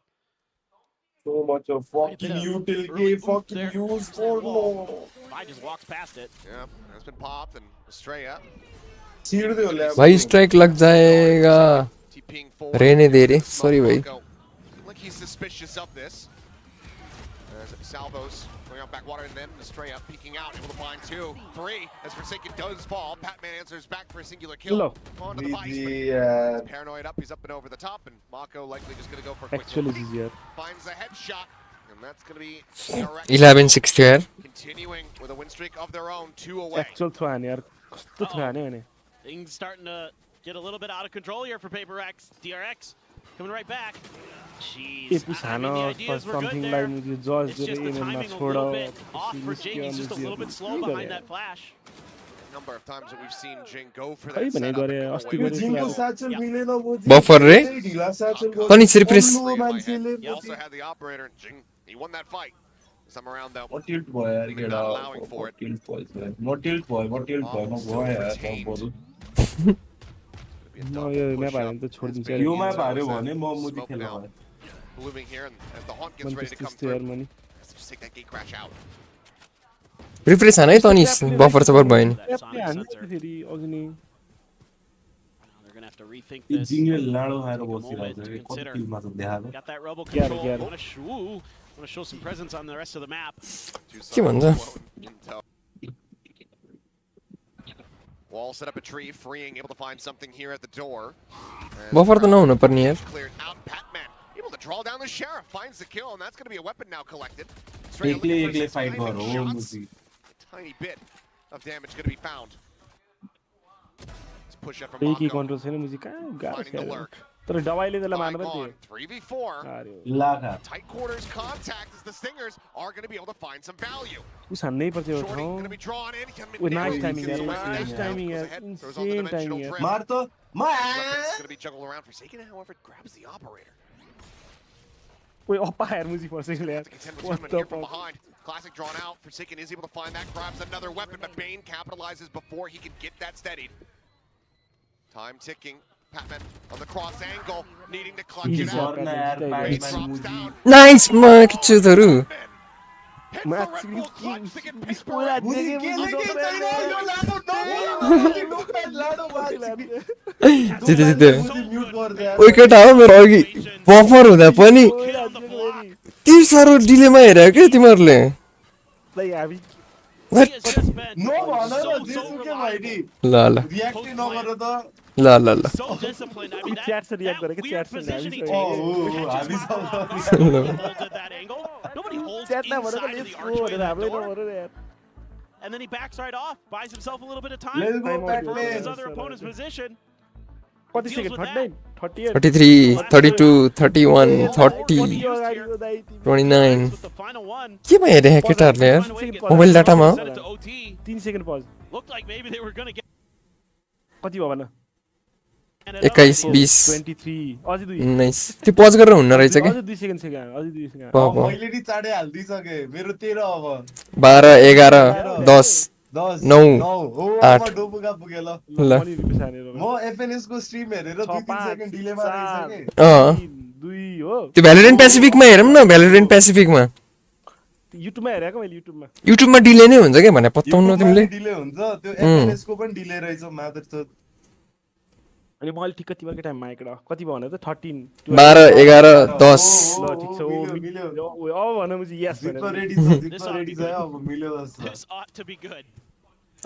So much of fucking utility, fucking use for no. I just walks past it. Yeah, that's been popped and Estrella. भाई strike लग जाएगा रहने दे रे sorry भाई Like he's suspicious of this. Salvos going out backwater and then Estrella peeking out, able to find 2, 3 as Forsaken does fall. Patman answers back for a singular kill. Onto the vice, but paranoid up, he's up and over the top, and Mako likely just going to go for a quick kill. Finds a headshot, and that's going to be 11-6 here. Continuing with a win streak of their own, 2 away. Actual throw यार कस्तो throw हाने भने Things starting to get a little bit out of control here for PRX. DRX coming right back. Jeez, I mean, the ideas were good there. It's just the timing a little bit off for Jing. He's just a little bit slow behind that flash. Number of times that we've seen Jing go for that setup. Buffer रे तनी सिर्फ He also had the operator and Jing, he won that fight. Some around though. What tilt boy यार They're not allowing for it. Tilt boy what tilt boy no boy यार No, यो map हाल्यो भने त छोडिदिन्छ यो map हाल्यो भने म मुजी खेल्न भयो Blooming here and as the haunt gets ready to come through. Let's just take that gate crash out. Refresh हाने तनी बफर सफर भयो नि फेरि अघि नै They're going to have to rethink this. जिङले लाडो खाएर बसिरहेको छ कति किलमा त देखाएको Got that robo control. Want to show some presence on the rest of the map. के भन्छ Wall set up a tree, freeing, able to find something here at the door. Buffer त नहुनु पर्ने यार Cleared out. Patman able to draw down the sheriff, finds the kill, and that's going to be a weapon now collected. एक्लै fight गरौ मुजी A tiny bit of damage going to be found. Let's push up from त्यही Mako. Control छैन मुजी कहाँ गाह्रो Finding the छ lurk. तर दबाईले त्यसलाई मार्न पनि Gone. दियो 3v4. Lakha Tight quarters contact as the Stingers are going to be able to find some value. उस हान्नै पर्छ यो Shorty ठाउँ going to be drawn in. With nice timing, yeah. Nice timing, yeah. Insane timing, yeah. मार त It's going to be juggled around. Forsaken, however, grabs the operator. ओइ अप्पा यार मुजी पर्छ यार What the from behind. Classic drawn out. Forsaken is able to find that, grabs another weapon, but Bane capitalizes before he can get that steadied. Time ticking. Patman on the cross angle, needing to clutch it out. Bane drops down. Nice म किछु धरु Hits the Red Bull clutch to get paper. जिते जिते ओइ केटा हो मेरो अघि बफर हुँदा पनि के साह्रो डिलेमा हेरेको के तिमीहरुले नो भन न जेसुकै भाइडी ल ल रियाक्ट नगर त ल ल ल So disciplined. I mean, chat से रियाक्ट गरेको च्याट से हामी holded that angle. Nobody holds chat न inside भनेको of the let's go archway भनेर of हामीले the door. नभन्नु यार And then he backs right off, buys himself a little bit of time. Let's go, Furthers his Batman. other opponent's position. कति Deals second with 39 38 33 32 31 30 29 With the final one. के भयो हेरे केटाहरुले यार mobile डाटामा Set it to OT. 3 second pause Looked like maybe they were going to get. कति भयो भन 21 20 23 अझै 2 19 त्यो पज गरेर हुन्न रहेछ के अझै 2 सेकेन्ड छ क्या अझै 2 सेकेन्ड मैले नि चाडे हाल्दै सके मेरो 13 अब 12 11 10 10 9 9 हो 8 म डोबुगा पुगे ल ल म एफएनएस को स्ट्रिम हेरेर 2-3 सेकेन्ड डिलेमा रहेछ के 2 हो त्यो भ्यालोरेन्ट पेसिफिकमा हेरौँ न भ्यालोरेन्ट पेसिफिकमा युट्युबमा हेरेको मैले युट्युबमा डिले नै हुन्छ के भने पत्ताउनु तिमीले डिले हुन्छ त्यो एफएनएस को पनि डिले रहेछ मादर अनि मैले ठिक कति बेलको टाइममा आएको कति भयो भने त 13 12 11 10 ल ठिक छ ओ मिल्यो अब भनेपछि यस भने रेडी छ रेडी छ अब मिल्यो जस्तो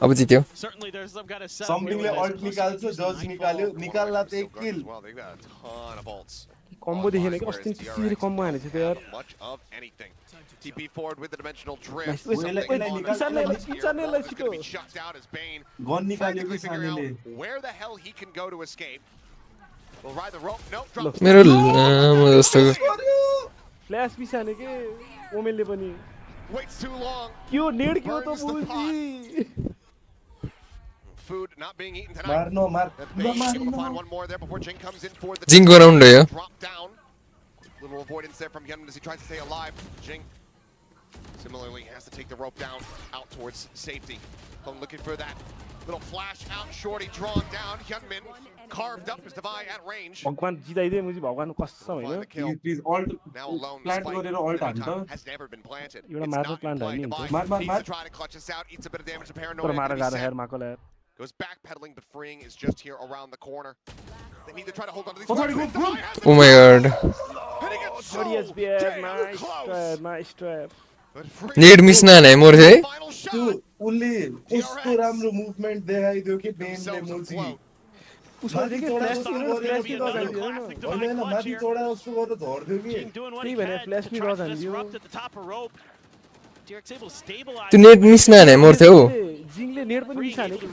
अब जित्यो समथिङले अल्ट निकाल्छ जज निकाल्यो निकाल्ला त एक किल कम्बो देखेन कि अस्ति त्यसरी कम्बो हानेछ त यार TP forward with the dimensional drift. किचनले छिटो गन निकाल्यो कि सानीले Where the hell he can go to escape? Will ride the rope. No, drop. मेरो लामो जस्तो फ्ल्याश बिसाने के ओमेलले पनि Waits too long. क्यो नेड क्यो त बुझी Food not being eaten tonight. मार Able to find one more there before Jing comes in for the जिङ गराउन्ड हो drop down. Little avoidance there from Yunman as he tries to stay alive. Jing similarly has to take the rope down out towards safety. Clone looking for that little flash out. Shorty drawn down. Hyunmin carved up his Divide at range. भगवान जिताइदिए मुझे भगवान कसम हैन please ult Now alone, plant गरेर ult हान्छ has never been planted. एउटा मार्न plant हान्ने हुन्छ मार Try to clutch us out. Eats a bit of damage to तर Paranoia. मार गाह्रो यार माकोला यार Goes backpedaling, but freeing is just here around the corner. They need to try to hold on to these. Oh my god nice trap नेड मिस नहाने मोर है त्यो उले कस्तो राम्रो मुभमेन्ट देखाइदियो कि बेनले मुल्सी उसले के फ्ल्याश होइन माथि चढा जस्तो गरेर झर्दियो कि त्यही भने फ्ल्याश नि रजान्दियो त्यो नेट मिस नहाने मोर थियो जिङले नेड पनि मिसाने कि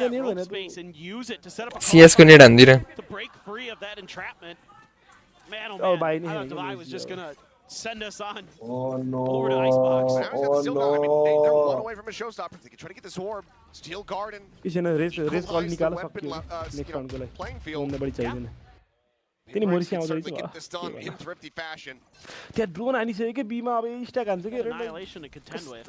नेड भने सीएस को net हान्दिरा Oh, by any Divide was just gonna send us on Oh no over to Icebox. Now he's got still not. I mean, they're one away from a showstopper. They can try to get this orb. Steel Garden. किसिन रेस call निकाल्न Weapon, सक्यो next राउन्डको लागि playing field. उन्ने बढी चाहिदैन The तिनी Rays मोरिसी can आउँदै certainly छ get this done in thrifty fashion. त्यहाँ ड्रोन हानिसक्यो कि बीमा अब स्ट्याक हान्छ के Annihilation to contend with.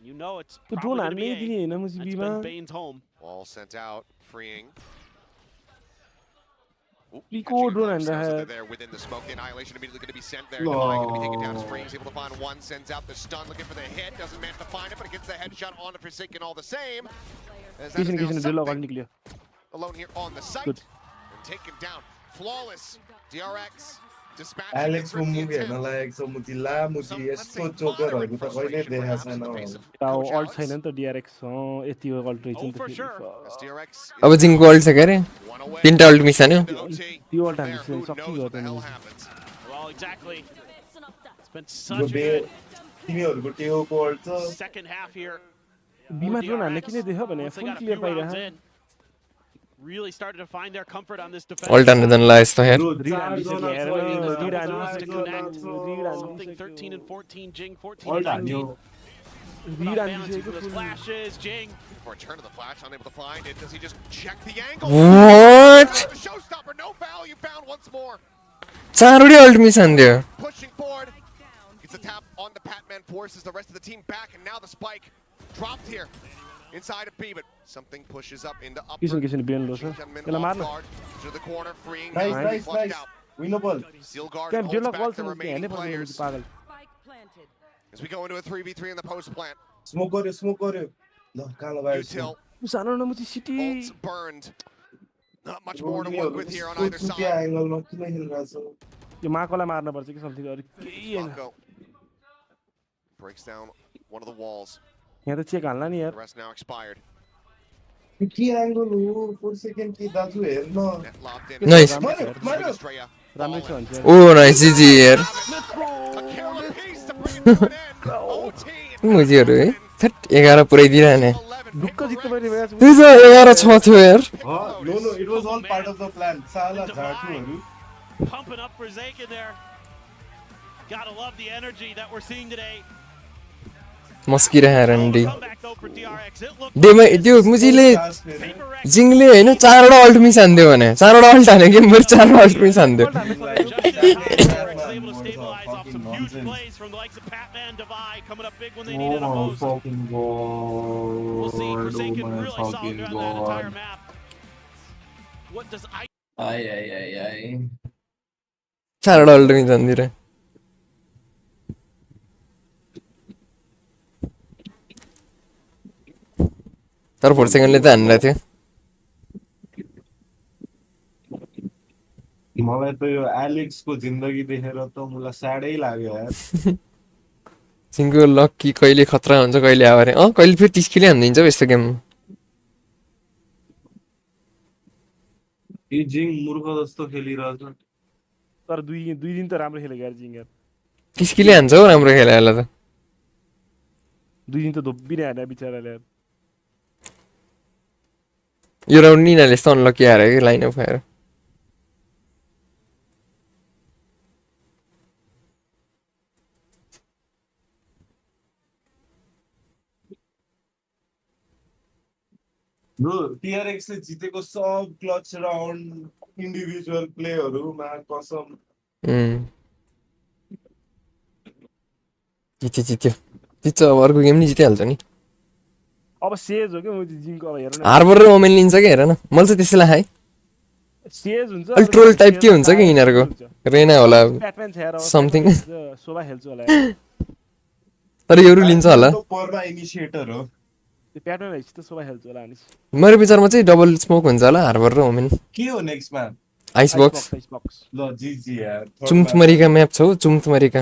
You know it's त्यो probably ड्रोन gonna be हान्नै दिने हैन मुझी That's बीमा been Bane's home. Wall sent out, freeing. Pico drone and they're there within the smoke. The annihilation immediately going to be sent there. Divide going to be taken down as free. He's able to find one, sends out the stun, looking for the hit. Doesn't manage to find it, but it gets the headshot on the Forsaken all the same. As that is now something alone here on the site. And taken down. Flawless. DRX. Alex को movie हेर्न लायक छ मुती लामुती यस्तो चोकरहरु त कहिले देखा छैन alt छैन नि त डीआरएक्स यति अल्ट रहेछ नि त अब जिङको अल्ट छ के रे तीनटा अल्ट मिस हान्यो त्यो अल्ट हान्नु सक्ति हो त Well, exactly. It's been such a good तिमीहरुको टेओको अल्ट छ second half here. बीमा ड्रोन हान्ने किन देख्यो भने फुल क्लियर पाइरा Really started to find their comfort on this defense. Ult हान्नु दन लाएस त यार Something 13 and 14, Jing 14 and 19. With his flashes, Jing. Return to the flash, unable to find it. Does he just check the angle? What? Showstopper, no value found once more. चारवटै ult miss हान्दियो Pushing forward. Gets a tap on the Patman, forces the rest of the team back, and now the spike dropped here inside of B, but something pushes up into upper. किसिन brain लो छ त्यसलाई मार्न To the corner, freeing. Nice. Winnable. Seal guard क्या holds डेलो back बल the छ remaining हेर्नै पर्छ players. पागल As we go into a 3v3 in the post plant. Smoke गर्यो ल कालो गायो Util, सानो Namuchi city ults burned. Not much more to work with here on either क्या side. एंगलमा किन खेलिरहेको छ यो माकोलाई मार्न पर्छ कि समथिङ अरु केही हैन Funko breaks down one of the walls. यहाँ त चेक हाल्ला नि The यार rest now expired. के एंगल हो 4 सेकेन्ड के दाजु हेर्न Net lobbed in. Nice. मार्यो Estrella. राम्रै छ भन्छ ओ नाइस जिजी यार A killer piece to bring it to an end. OT. मुजीहरु है थट 11 पुरै दिराने 11 ढुक्क जित्नु पर्ने भएछ त्यही त 11 6 थियो यार no it was all part of the plan साला झाटुहरु Pumping up for Zaken there. Gotta love the energy that we're seeing today. मस्किरहेर डे Comeback though for DRX. It looked डेमा like त्यो this. मुजीले PRX जिङले हैन 4 वटा अल्ट मिस हान्दियो भने 4 वटा alt हाने गेमभरि 4 वटा अल्ट मिस हान्दियो just in time. PRX is able to stabilize off some huge plays from the likes of Patman, Divide coming up big when they need it most. fucking god. We'll see. Forsaken Oh my really solid fucking around that entire god. map. What does I 4 वटा ult miss हान्दिरे तर फोर्सेकनले त हान्दै थियो मलाई त यो एलेक्सको जिन्दगी देखेर त मलाई साडै लाग्यो यार सिंगो लकी कहिले खतरा हुन्छ कहिले आवारे कहिले फेरि 30 किलो हान्दिन्छ यस्तो गेम यो जिङ मूर्ख जस्तो खेलिरहेछ तर दुई दिन त राम्रो खेलेको यार जिङ यार 30 किलो हान्छ हो राम्रो खेले होला त दुई दिन त धोब्बिने हाने बिचाराले यार यो राउन्ड नि यिनीहरूले यस्तो अनलकी हारे कि लाइन अफ आएर ब्रो PRX ले जितेको सब क्लच राउन्ड इन्डिभिजुअल प्लेहरुमा कसम जित्छ अब अर्को गेम नि जितिहाल्छ नि अब सेज हो के म जिङको अब हेर न हार्बर र ओमेन लिन्छ के हेर न मैले चाहिँ त्यसैलाई खाएँ सेज हुन्छ अलि ट्रोल टाइप के हुन्छ कि यिनीहरूको रेना होला ब्याटम्यान छ यार अब समथिङ शोभा खेल्छु होला यार तर योरु लिन्छ होला पर्मा इनिशिएटर हो त्यो ब्याटम्यान हैछ त शोभा खेल्छु होला अनि मेरो विचारमा चाहिँ डबल स्मोक हुन्छ होला हार्बर र ओमेन के हो नेक्स्टमा आइस बक्स ल जीजी यार चुम्चमरीका म्याप छ हो चुम्चमरीका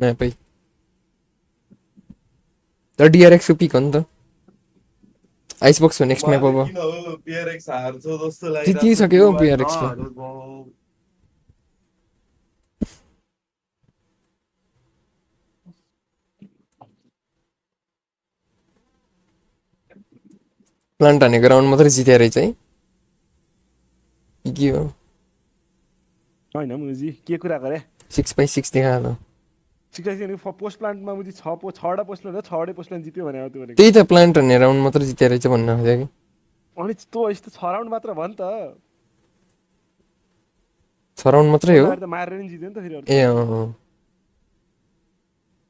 म्यापै तर DRX को पिक हो नि त आइस बक्स हो नेक्स्ट म्याप अब किन हो PRX हार्छ जस्तो लाग्छ जितिसक्यो PRX ले प्लान्ट हानेको राउन्ड मात्रै जिते रहेछ है के हो हैन मुजी के कुरा गरे 6/6 देखायो त सिक्सै पोस्ट प्लान्टमा मुजी 6 पोस्ट प्लान्ट 6 पोस्ट प्लान्ट जित्यो भने त्यो भनेको त्यही त प्लान्ट हाने राउन्ड मात्रै जिते रहेछ भन्न खोजे कि अनि त्यो यस्तो 6 राउन्ड मात्र भयो नि त 6 राउन्ड मात्रै हो त मारेर नि जित्यो नि त फेरि ए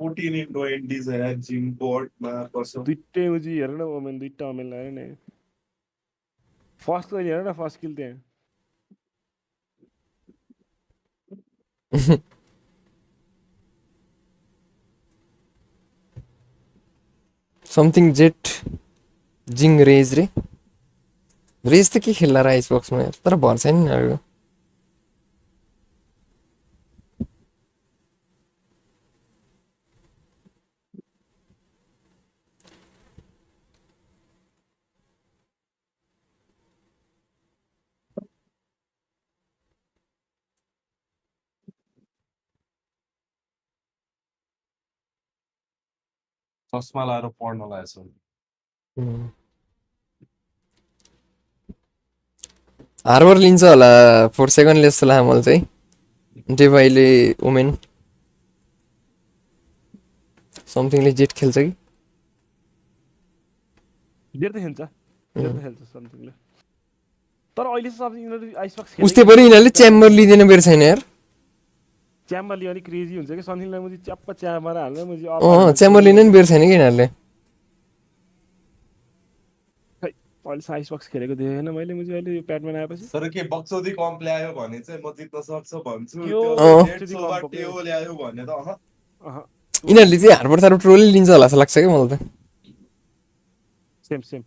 14 into 20 छ यार जिम बोर्डमा कसम दुईटै मुजी हेर न ओमेन दुईटा ओमेन लाएर नि फर्स्ट को हेर न फर्स्ट किल त्यहाँ समथिङ जेट जिङ रेज रे रेज त के खेल्ला र आइस बक्समा यार तर भर छैन नि अरू चस्मा लाएर पढ्न लागेछ हार्बर लिन्छ होला 4 सेकेन्डले जस्तो लाग्यो मलाई चाहिँ डेभाइले वुमेन समथिङले जेट खेल्छ कि जेट त खेल्छ समथिङले तर अहिले सब यिनीहरु आइस बक्स खेल्छ उस्तै परि यिनीहरुले च्याम्बर लिदैन बेर छैन यार च्याम्बर लियो नि क्रेजी हुन्छ कि समथिङलाई मुजी च्याप्प च्याम्बर हाल्ने मुजी च्याम्बर लिन नि बेर छैन कि यिनीहरुले अहिले आइस बक्स खेलेको देखेन मैले मुजी अहिले यो प्याडमा आएपछि तर के बक्सौदी कम्प ल्यायो भने चाहिँ म जित्न सक्छु भन्छु त्यो जेट सोभा टेओ ल्यायो भने त यिनीहरुले चाहिँ हार्बर सारो ट्रोल लिन्छ होला जस्तो लाग्छ कि मलाई त सेम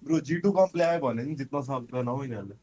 ब्रो G2 कम्प ल्यायो भने नि जित्न सक्दैन हो यिनीहरुले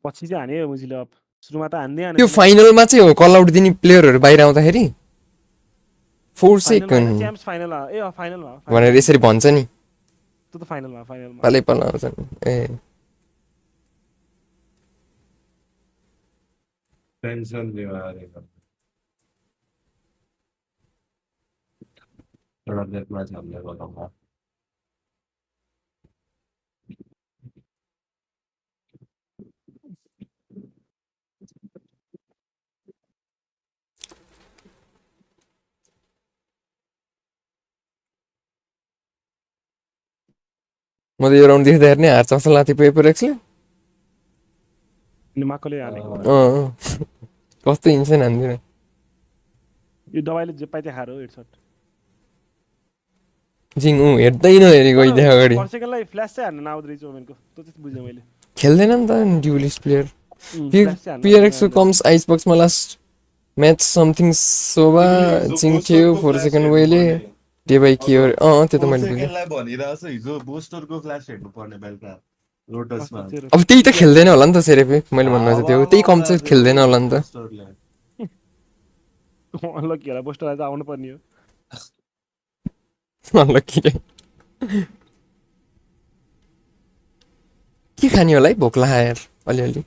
पछि चाहिँ हान्यो मुजीले अप सुरुमा त हान्दै त्यो हानेन फाइनलमा चाहिँ हो कल आउट दिने प्लेयरहरू बाहिर आउँदाखेरि 4 सेकेन्ड च्याम्प्स फाइनल ए फाइनलमा भनेर यसरी भन्छ नि त्यो त फाइनलमा पालै पालो आउँछन् ए टेन्सन लियो अरे एउटा नेटमा हामीले गर्दा म त यो राउन्ड देख्दा हेर्ने हार चसा लाथी PRX-ले माकोले हालेको कस्तो इन्सेन हान्दिन यो दबाईले जे पाइते खारो हेडसट जिङ हेर्दै नहेरी गइदिए अगाडि फर्सेकनलाई फ्ल्यास चाहिँ हान्न नआउँदो रहेछ ओमेनको त्यो चाहिँ बुझेँ मैले खेल्दैन नि त ड्युलिस्ट प्लेयर PRX को कम्स आइसबक्समा लास्ट म्याच समथिङ सोभा जिङ थियो 4 सेकेन्ड वेले डे बाई के त्यो त मैले बुझेँ भनिरहेछ हिजो बोस्टरको फ्ल्यास हेर्नु पर्ने बेलुका लोटसमा अब त्यही त खेल्दैन होला नि त सेरेफे मैले भन्नु चाहिँ त्यो त्यही कम चाहिँ खेल्दैन होला नि त अनलकी होला बोस्टरलाई त आउनु पर्ने हो अनलकी के खाने होला है भोक लाग्यो यार अलिअलि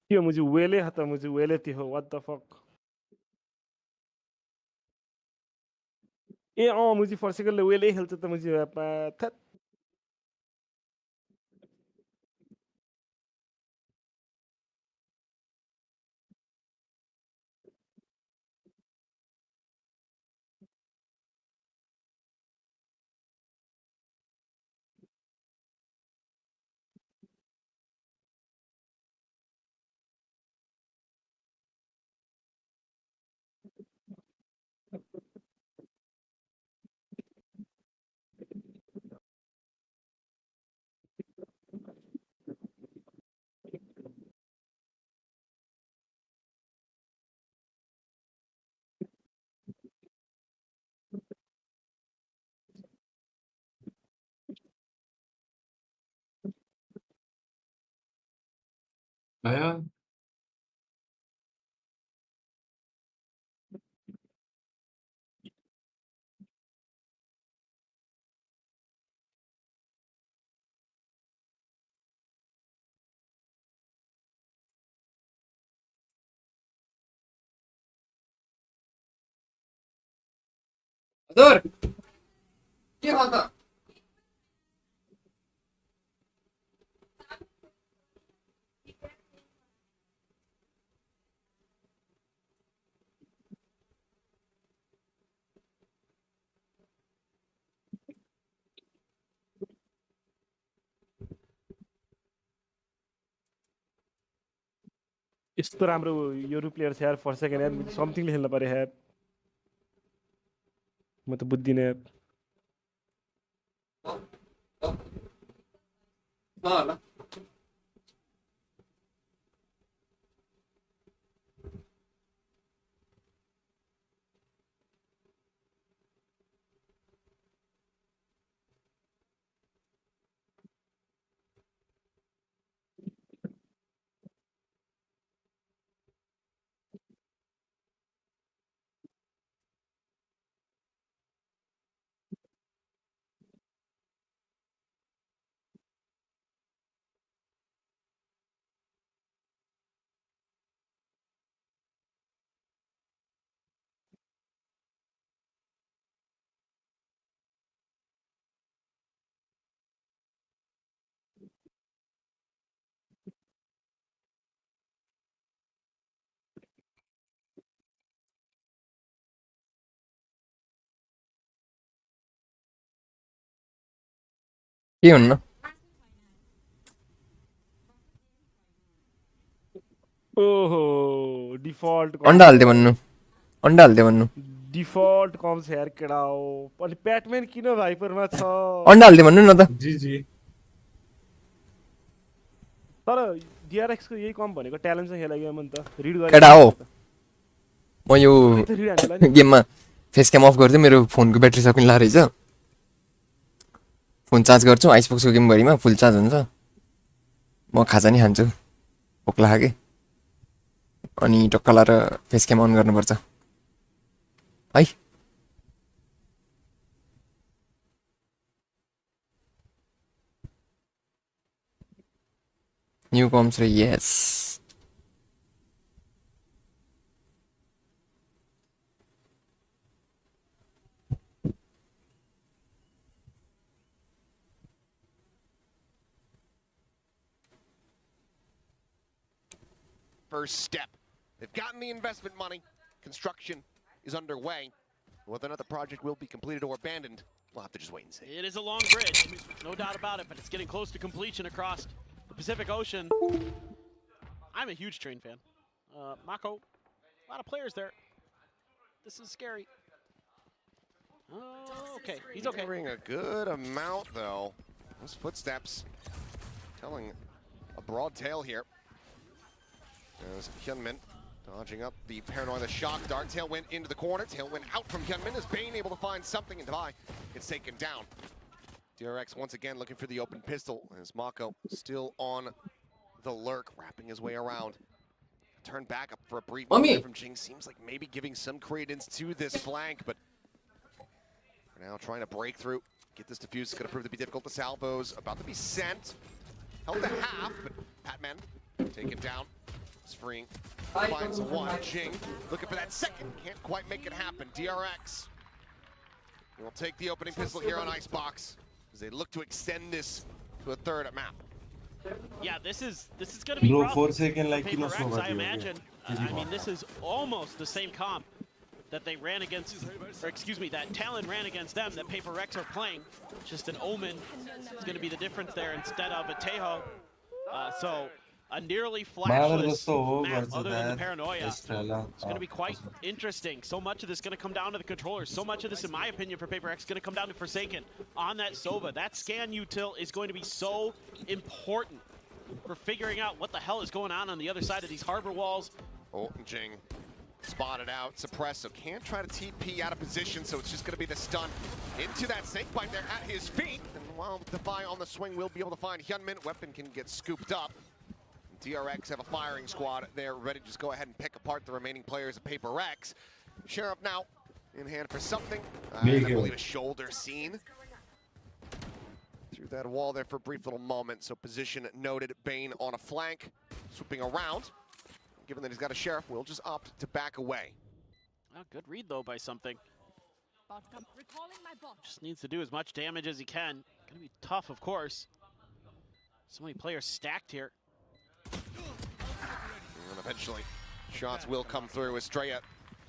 त्यो मुझे वेले हता मुझे वेले थियो व्हाट द फक ए मुझे फर्सेकनले वेले खेल्छ त मुझे थत आया हजुर के खान्छ यस्तो राम्रो यो प्लेयर छ यार फर्सेकन यार मुझे समथिङले खेल्न पर्यो यार म त बुझ्दिनँ यार ल के हुन्न ओहो डिफल्ट अन्डा हाल्दै भन्नु डिफल्ट कम्स यार केडा हो अनि प्याटम्यान किन भाइपरमा छ अन्डा हाल्दै भन्नु न त जी तर DRX को यही कम भनेको ट्यालेन्ट चाहिँ खेला गेम नि त रिड केडा हो म यो गेममा फेस क्याम अफ गर्दै मेरो फोनको ब्याट्री सकिन ला रहेछ फोन चार्ज गर्छु आइसबक्सको गेम भरिमा फुल चार्ज हुन्छ म खाजा नि खान्छु भोक लाग्यो अनि टक्क लाएर फेस क्याम अन गर्नुपर्छ है न्यू कम्स रे yes First step. They've gotten the investment money. Construction is underway. Whether or not the project will be completed or abandoned, we'll have to just wait and see. It is a long bridge, no doubt about it, but it's getting close to completion across the Pacific Ocean. I'm a huge train fan. Mako, a lot of players there. This is scary. Oh, okay, he's okay. Covering a good amount, though. Those footsteps telling a broad tale here. There's Hyunmin dodging up the paranoia, the shock dart. Tailwind into the corner. Tailwind out from Hyunmin. Is Bane able to find something? And Devi gets taken down. DRX once again looking for the open pistol. As Mako still on the lurk, wrapping his way around. Turn back up for a brief moment from Jing. Seems like maybe giving some credence to this flank, but for now trying to break through. Get this defuse. It's going to prove to be difficult. The salvos about to be sent. Held to half, but Patman taken down. It's freeing. Finds one. Jing looking for that second. Can't quite make it happen. DRX will take the opening pistol here on Icebox as they look to extend this to a third at map. Yeah, this is going to be rough. 4 seconds like PRX, I imagine. I mean, this is almost the same comp that they ran against, or excuse me, that Talon ran against them, that PRX are playing. Just an Omen is going to be the difference there instead of a Tejo. So a nearly flashless map other than the Paranoia. It's going to be quite interesting. So much of this is going to come down to the controllers. So much of this, in my opinion, for PRX is going to come down to Forsaken on that Sova. That scan util is going to be so important for figuring out what the hell is going on the other side of these harbor walls. Oh, Jing spotted out, suppressed, so can't try to TP out of position, so it's just going to be the stun into that snake bite there at his feet. And while Defy on the swing will be able to find Hyunmin, weapon can get scooped up. DRX have a firing squad. They're ready to just go ahead and pick apart the remaining players of PRX. Sheriff now in hand for something. I believe a shoulder scene. Through that wall there for a brief little moment. So position noted. Bane on a flank, swooping around. Given that he's got a Sheriff, we'll just opt to back away. Oh, good read though by something. Just needs to do as much damage as he can. Gonna be tough, of course. So many players stacked here. And eventually, shots will come through. Estrella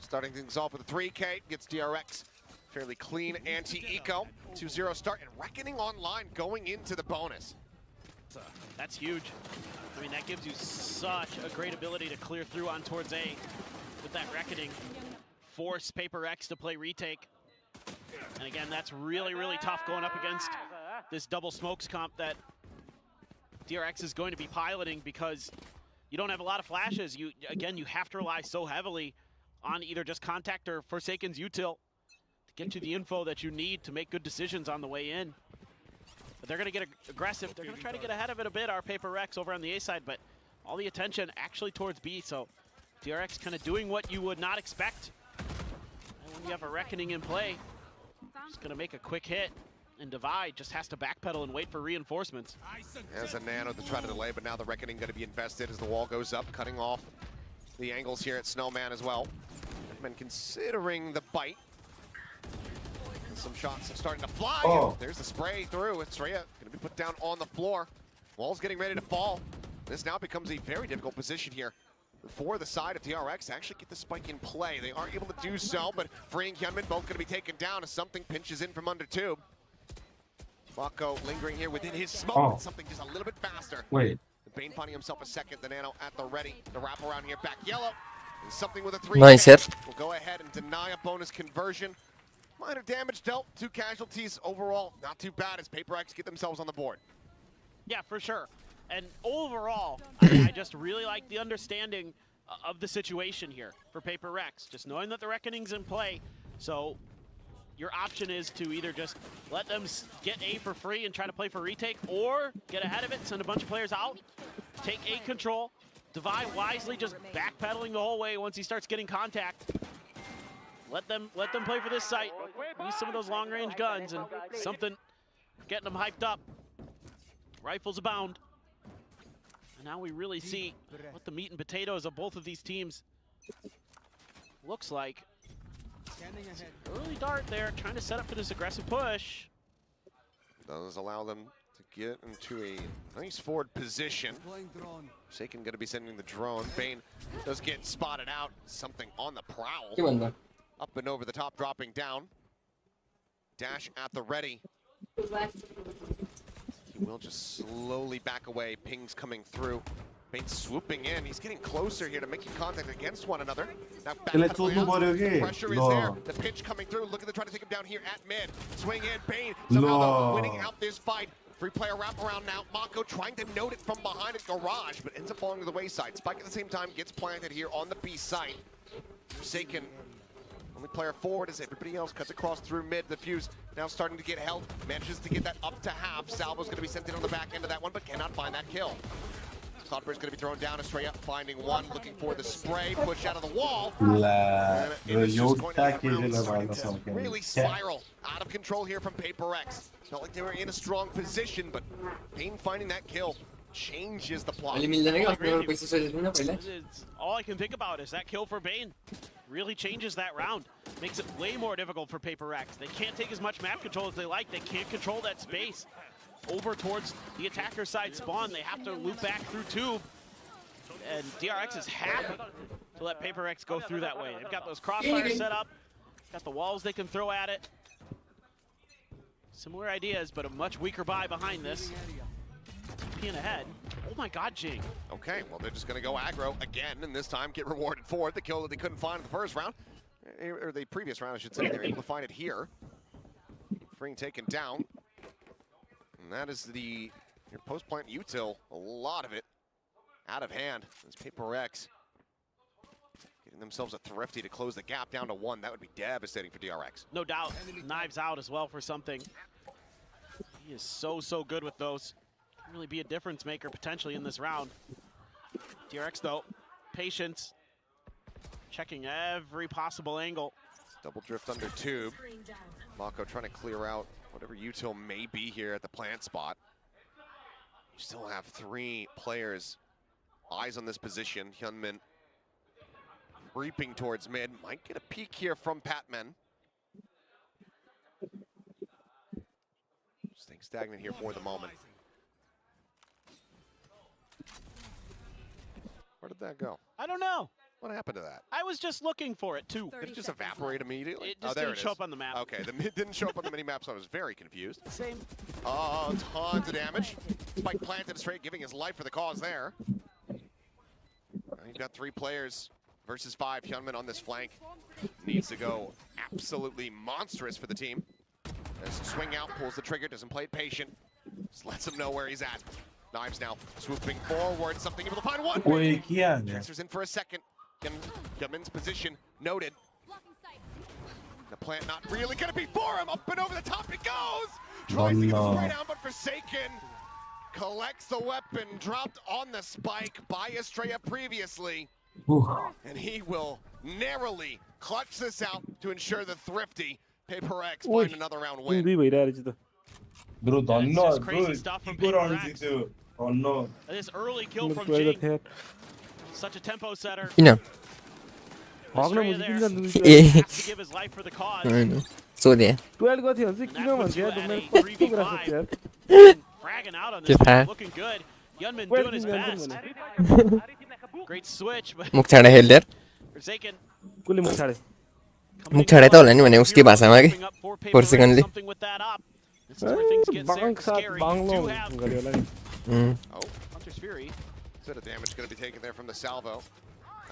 starting things off with a 3K, gets DRX fairly clean anti-eco. 2-0 start, and Reckoning online going into the bonus. That's huge. I mean, that gives you such a great ability to clear through on towards A with that Reckoning. Force PRX to play retake. And again, that's really, really tough going up against this double smokes comp that DRX is going to be piloting because you don't have a lot of flashes. You have to rely so heavily on either just Contact or Forsaken's util to get you the info that you need to make good decisions on the way in. But they're going to get aggressive. They're going to try to get ahead of it a bit, our PRX over on the A side, but all the attention actually towards B. So DRX kind of doing what you would not expect. And when you have a Reckoning in play, just going to make a quick hit. And Divide just has to backpedal and wait for reinforcements. As a Nano to try to delay, but now the Reckoning going to be invested as the wall goes up, cutting off the angles here at Snowman as well. And considering the bite. And some shots are starting to fly. Oh. There's the spray through. Estrella going to be put down on the floor. Wall's getting ready to fall. This now becomes a very difficult position here for the side of DRX to actually get the spike in play. They aren't able to do so, but freeing Hyunmin, both going to be taken down as something pinches in from under tube. Mako lingering here within his smoke, but something just a little bit faster. Wait. Bane finding himself a second, the Nano at the ready. The wrap around here, back yellow. And something with a 3. Nice hit. Will go ahead and deny a bonus conversion. Minor damage dealt, 2 casualties overall. Not too bad as PRX get themselves on the board. Yeah, for sure. And overall, I just really like the understanding of the situation here for PRX. Just knowing that the Reckoning's in play. So your option is to either just let them get A for free and try to play for retake, or get ahead of it, send a bunch of players out, take A control. Divide wisely, just backpedaling the whole way once he starts getting contact. Let them play for this site. Use some of those long-range guns and something getting them hyped up. Rifles abound. And now we really see what the meat and potatoes of both of these teams looks like. Early dart there, trying to set up for this aggressive push. Does allow them to get into a nice forward position. Shaken going to be sending the drone. Bane does get spotted out. Something on the prowl. Up and over the top, dropping down. Dash at the ready. He will just slowly back away. Pings coming through. Bane swooping in. He's getting closer here to making contact against one another. Now pressure is there. The pitch coming through. Looking to try to take him down here at mid. Swing in. Bane somehow winning out this fight. 3-player wraparound now. Mako trying to note it from behind a garage, but ends up falling to the wayside. Spike at the same time gets planted here on the B site. Forsaken, only player forward as everybody else cuts across through mid. The fuse now starting to get held. Manages to get that up to half. Salvo's going to be sent in on the back end of that one, but cannot find that kill. Cloudburst's going to be thrown down. Estrella finding one, looking for the spray. Push out of the wall. Really spiral. Out of control here from PRX. Felt like they were in a strong position, but Bane finding that kill changes the plot. All I can think about is that kill for Bane. Really changes that round. Makes it way more difficult for PRX. They can't take as much map control as they like. They can't control that space. Over towards the attacker side spawn, they have to loop back through tube. And DRX is happy to let PRX go through that way. They've got those crossfires set up, got the walls they can throw at it. Similar ideas, but a much weaker buy behind this. Peeing ahead. Oh my god, Jing. Okay, well they're just gonna go aggro again, and this time get rewarded for it. The kill that they couldn't find in the first round, or the previous round I should say. They're able to find it here. Freeing taken down. And that is your post-plant util, a lot of it out of hand. As PRX getting themselves a thrifty to close the gap down to 1. That would be devastating for DRX. No doubt. Knives out as well for something. He is so good with those. Can really be a difference maker potentially in this round. DRX though, patience. Checking every possible angle. Double drift under tube. Mako trying to clear out whatever util may be here at the plant spot. You still have 3 players. Eyes on this position. Hyunmin creeping towards mid. Might get a peek here from Patman. Staying stagnant here for the moment. Where did that go? I don't know. What happened to that? I was just looking for it too. Did it just evaporate immediately? It just there didn't show up on the map. Okay, it didn't show up on the mini map, so I was very confused. Same. Oh, tons of damage. Spike planted straight, giving his life for the cause there. You've got 3 players versus 5. Hyunmin on this flank needs to go absolutely monstrous for the team. As swing out, pulls the trigger, doesn't play it patient. Just lets him know where he's at. Knives now swooping forward, something able to find one. Transfers in for a second. Hyunmin's position noted. The plant not really gonna be for him. Up and over the top it goes. Tries to get the spray down, but Forsaken collects the weapon dropped on the spike by Estrella previously. And he will narrowly clutch this out to ensure the thrifty PRX find another round win. Bro, it's just crazy stuff from PRX. This early kill from Jing. Such a tempo setter. Estrella there has to give his life for the cause. So there. Fragging out on this one, looking good. Hyunmin doing his best. Great switch, but मुख छाडा hello there Forsaken मुख छाडा त होला नि भने उसकै भाषामा के फोर्सेकनले something with that up. This is where things get Bang साथ scary. bang You low do have गऱ्यो होला नि Oh, Hunter's Fury. a bit of damage going to be taken there from the salvo.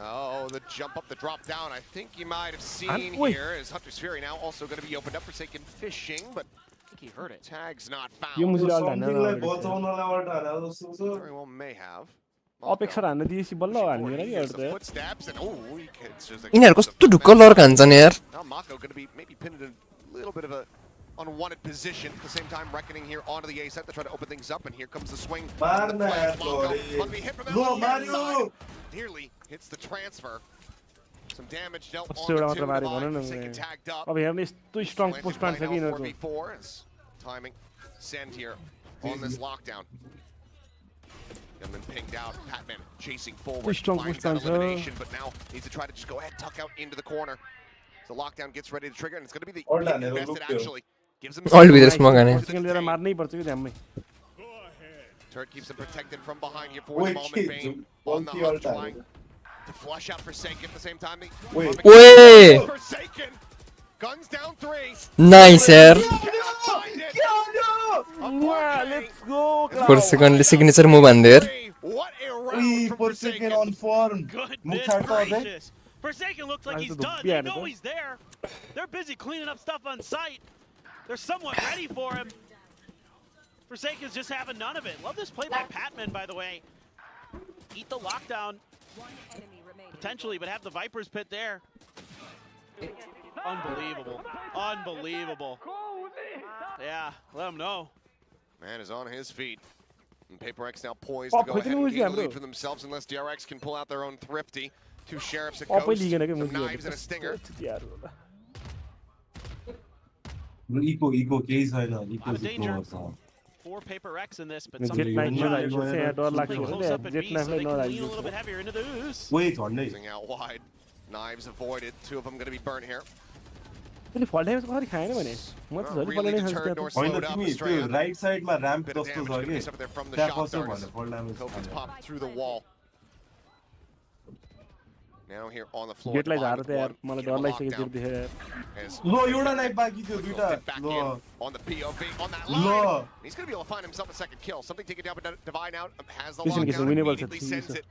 Oh, the jump up, the drop down. I think you might have seen here is Hunter's Fury now also going to be opened up. Forsaken fishing, but I think he heard it. Tag's not yo found. मुझे alt Something like हान्न बचाउनलाई alt हाने जस्तो छ Very well may have. अपेक्षा हान्न दिएपछि बल्ल हान्ने र नि Gets अल्ट the त footsteps and oh, he gets just a यिनीहरु कस्तो ढुक्क लर्क हान्छन् यार Now Mako going to be maybe pinned in a little bit of a unwanted position. At the same time, reckoning here onto the A set to try to open things up, and here comes the swing. मार्न यार लो मार्यो Nearly hits the transfer. Some damage dealt on कस्तो एउटा the two. मात्र मारे The भन line न Forsaken tagged up. अब हेर्ने यस्तो स्ट्रङ पोस्ट प्लान छ कि यिनीहरुको 4v4 as timing send here on this lockdown. Gunman pinged out. Patman chasing forward. Strong Finds push that comes, elimination, but now needs to try to just go ahead, tuck out into the corner. So lockdown gets ready to trigger, and it's going to be the All pick done, invested look actually. Gives him All with a smoke on it. Second लिएर मार्नै पर्छ कि ध्यानमै Turret keeps him protected from behind here for the Wait, moment. Bane on the Ulti hunt, all done. trying to flush out Forsaken at the same time. Wait. Wait. Forsaken! Guns down 3. Nice यार let's go फोर्सेकनले signature move हान्दे यार What a round Ui, from Forsaken Forsaken. on form. Goodness Mukhtar Taube. gracious. Forsaken looks like he's done. They know he's there. They're busy cleaning up stuff on site. They're somewhat ready for him. Forsaken's just having none of it. Love this play by Patman, by the way. Eat the lockdown. Potentially, but have the Viper's pit there. Unbelievable. Unbelievable. Yeah, let him know. Man is on his feet. And PRX now poised to go ahead and gain the lead for themselves unless DRX can pull out their own thrifty. Two sheriffs, a ghost, some knives, and a stinger. Eco केही छैन Out of danger. Eco Four PRX in this, but Jet something knife something डर लाग्छ close up at jet B, knife so they lie can lean a little bit heavier into the ooze. Wait, झन्डै Using out wide. Knives avoided. Two of them going to be burnt here. मैले फल damage कसरी खाएन भने म त झन् Really फल नै deterred nor खान्छ होइन slowed up. तिमी त्यो Estrella. राइट साइडमा र्याम्प Bit of जस्तो damage छ going to कि be up there from the त्यहाँ shot कसो darts. भने फल damage Copeland's popped through the wall. Now here on the floor. गेटलाई झार combined त with यार one. मलाई Get him डर a लागिसक्यो lockdown. तिर देखेर यार As ल एउटा नाइफ बाँकी थियो दुईटा Get back ल in on the POV on that ल line. He's going to be able to find himself a second kill. Something taken down, but Divine out has the Listen, it's lockdown. winnable, Immediately it's sends easy. it.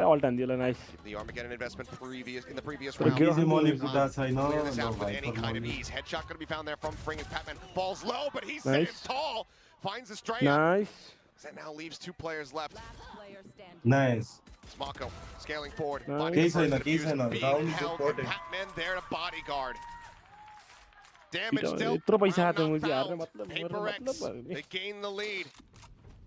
Ult हान्दियो nice The Armageddon investment in the previous But round. get केजी मलि फुटा छैन Clear this out ल with भाइ any kind of ease. Headshot going to be found there from Fring as Patman falls low, but he's Nice. safe tall. Finds the stray. Nice That now leaves two players left. Nice Smoko scaling forward. Nice. Finding the Keep first saying that, keep diffuser, saying that. being Down is held, supporting. and Patman there to bodyguard. Damage dealt. यत्रो पैसा round हातमा not मुझे हार्ने found. मतलब PRX, मतलब they gain the lead.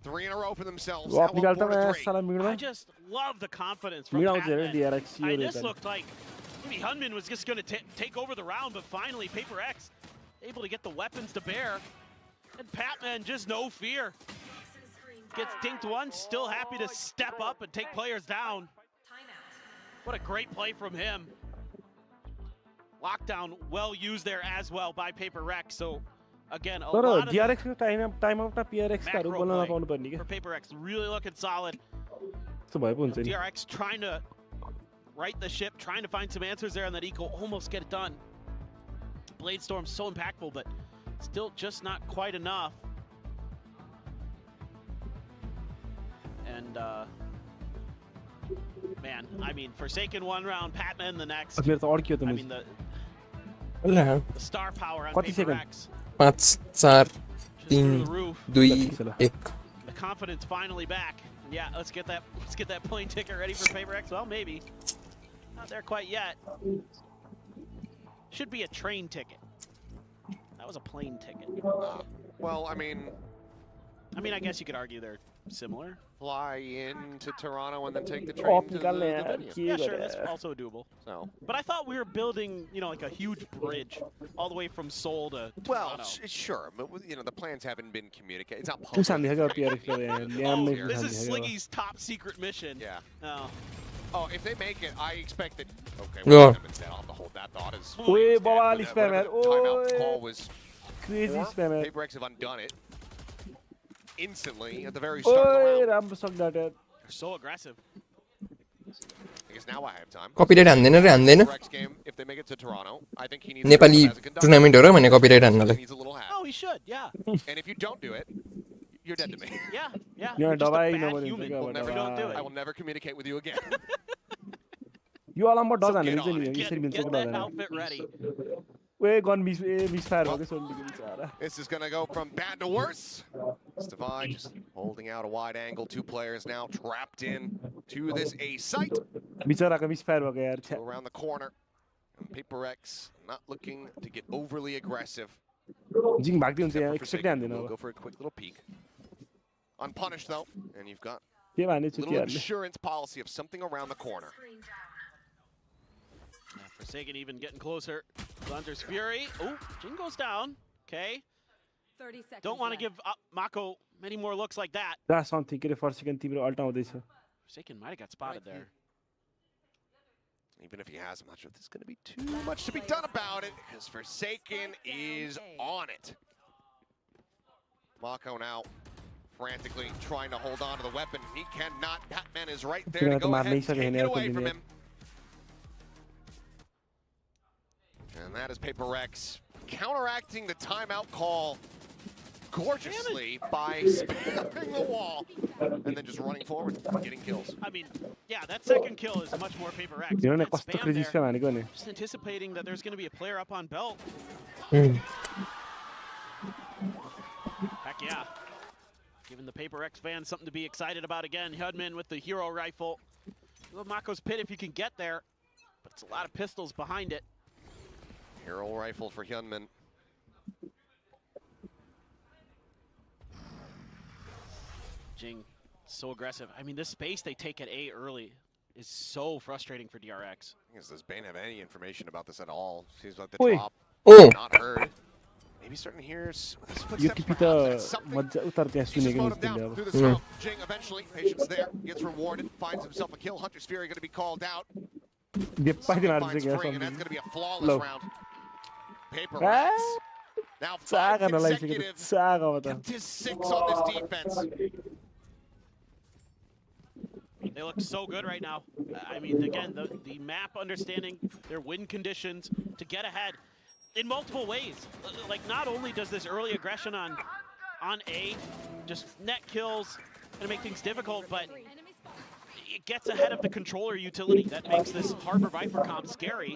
3 in a row for themselves. वाप Now निकाल्छ up 4 मैं to 3. साला मिडमा I just love the confidence from mid आउँछ हेर Patman. DRX I yo this रहेछ looked like maybe Hunman was just going to take over the round, but finally PRX able to get the weapons to bear. And Patman just no fear. Gets dinked once, still happy to step up and take players down. What a great play from him. Lockdown well used there as well by PRX. So again, a तर lot of DRX को time आउटमा PRX काहरु macro बोल्न play नपाउनु पर्ने के for PRX really looking solid. त्यस्तो भए पो हुन्छ नि DRX trying to right the ship, trying to find some answers there on that eco, almost get it done. Blade Storm's so impactful, but still just not quite enough. And man, I mean, Forsaken one round, Patman the next. मेरो त अड्कियो त I मुझे mean, ल the star power on कति second PRX. 5 4 Just 3 through the roof. 2 1 The confidence finally back. Yeah, let's get that plane ticket ready for PRX. Well, maybe not there quite yet. Should be a train ticket. That was a plane ticket. Well, I mean, I guess you could argue they're similar. fly into Toronto and then take the train to the venue. Yeah, sure, that's also doable. So, But I thought we were building, like a huge bridge all the way from Seoul to well, Toronto. sure, but the plans haven't been communicated. It's not कुन public. सान्दी खायो PRX ले lime नै Oh, this is सान्दी खायो Sliggy's top secret mission. Yeah. Oh. Oh, if they make it, I expect that. Okay, Yeah. well, I'll have to hold that thought as. ओए instead, बवाल but, spam यार whatever the timeout ओए call was. Crazy for, spam यार PRX have undone it instantly at the very start of the ओए round. राम्रो सक्दा यार They're so aggressive. I guess now I have time. Copyright हान्दैन रे हान्दैन PRX game, if if they make it to Toronto. I think he needs Nepali टुर्नामेन्टहरु भने copyright हान्नलाई needs a little hat. Oh, he should, yeah. And if you don't do it, you're dead to me. Yeah, yeah. You're You're just a dabai bad nobody human. will We'll never don't do I it. will never communicate with you again. यो अलामबाट dodge हान्ने get चाहिँ on नि it. यसरी मिल्छ Get कि that does outfit ready. Way gun misfire भयो के सोल्डीको बिचारा This is going to go from bad to worse. Stevie just holding out a wide angle. 2 players now trapped in to this A site. बिचाराको misfire भएको यार छ्या Around the corner. And PRX not looking to get overly aggressive. जिङ भाग्दै हुन्छ Except यहाँ for एक्सपेक्टै Forsaken, हान्दैन who will अब go for a quick little peek. Unpunished though, and you've got के भने a little चुतियारले insurance policy of something around the corner. Yeah, Forsaken even getting closer. Hunter's Fury. Oh, Jin goes down. Okay. 30 seconds. Don't want to left. give up Mako many more looks like that. दा something के रे फर second तिम्रो alt आउँदैछ Forsaken might have got spotted there. Even if he has, I'm not sure there's going to be too much to be done about it, because Forsaken is on it. Mako now frantically trying to hold on to the weapon. He cannot. Batman is right there to go ahead and take it away from him. And that is PRX counteracting the timeout call gorgeously by spamming the wall and then just running forward, getting kills. I mean, yeah, that second kill is much more PRX. हेर न That कस्तो spam crazy there, spam हानेको नि just anticipating that there's going to be a player up on belt. Mm. Heck yeah. Giving the PRX fans something to be excited about again. Hyunmin with the hero rifle. Little Mako's pit if you can get there, but it's a lot of pistols behind it. Hero rifle for Hyunmin. Jing, so aggressive. I mean, this space they take at A early is so frustrating for DRX. Does Bane have any information about this at all? Seems like the Oi. drop Oh. not heard. Maybe starting to hear his yo footsteps. टिपी perhaps. त That's something. मजा उतार त्यहाँ He's just सुनेको mowed नि him down तिमीले through अब the smoke. Jing eventually, patience there, gets rewarded, finds himself a kill. Hunter's Fury going to be called out. बेपाइदि मार्छ Finds क्या Free, and that's सम्झिनु going to be a flawless Low. round. PRX. Now 5 चागा नलाइसक्यो consecutive. चागा अब त Kept his 6 on this defense. They look so good right now. I mean, again, the map understanding their win conditions to get ahead in multiple ways. Like, not only does this early aggression on A just net kills and make things difficult, but it gets ahead of the controller utility that makes this Harbor Viper comp scary.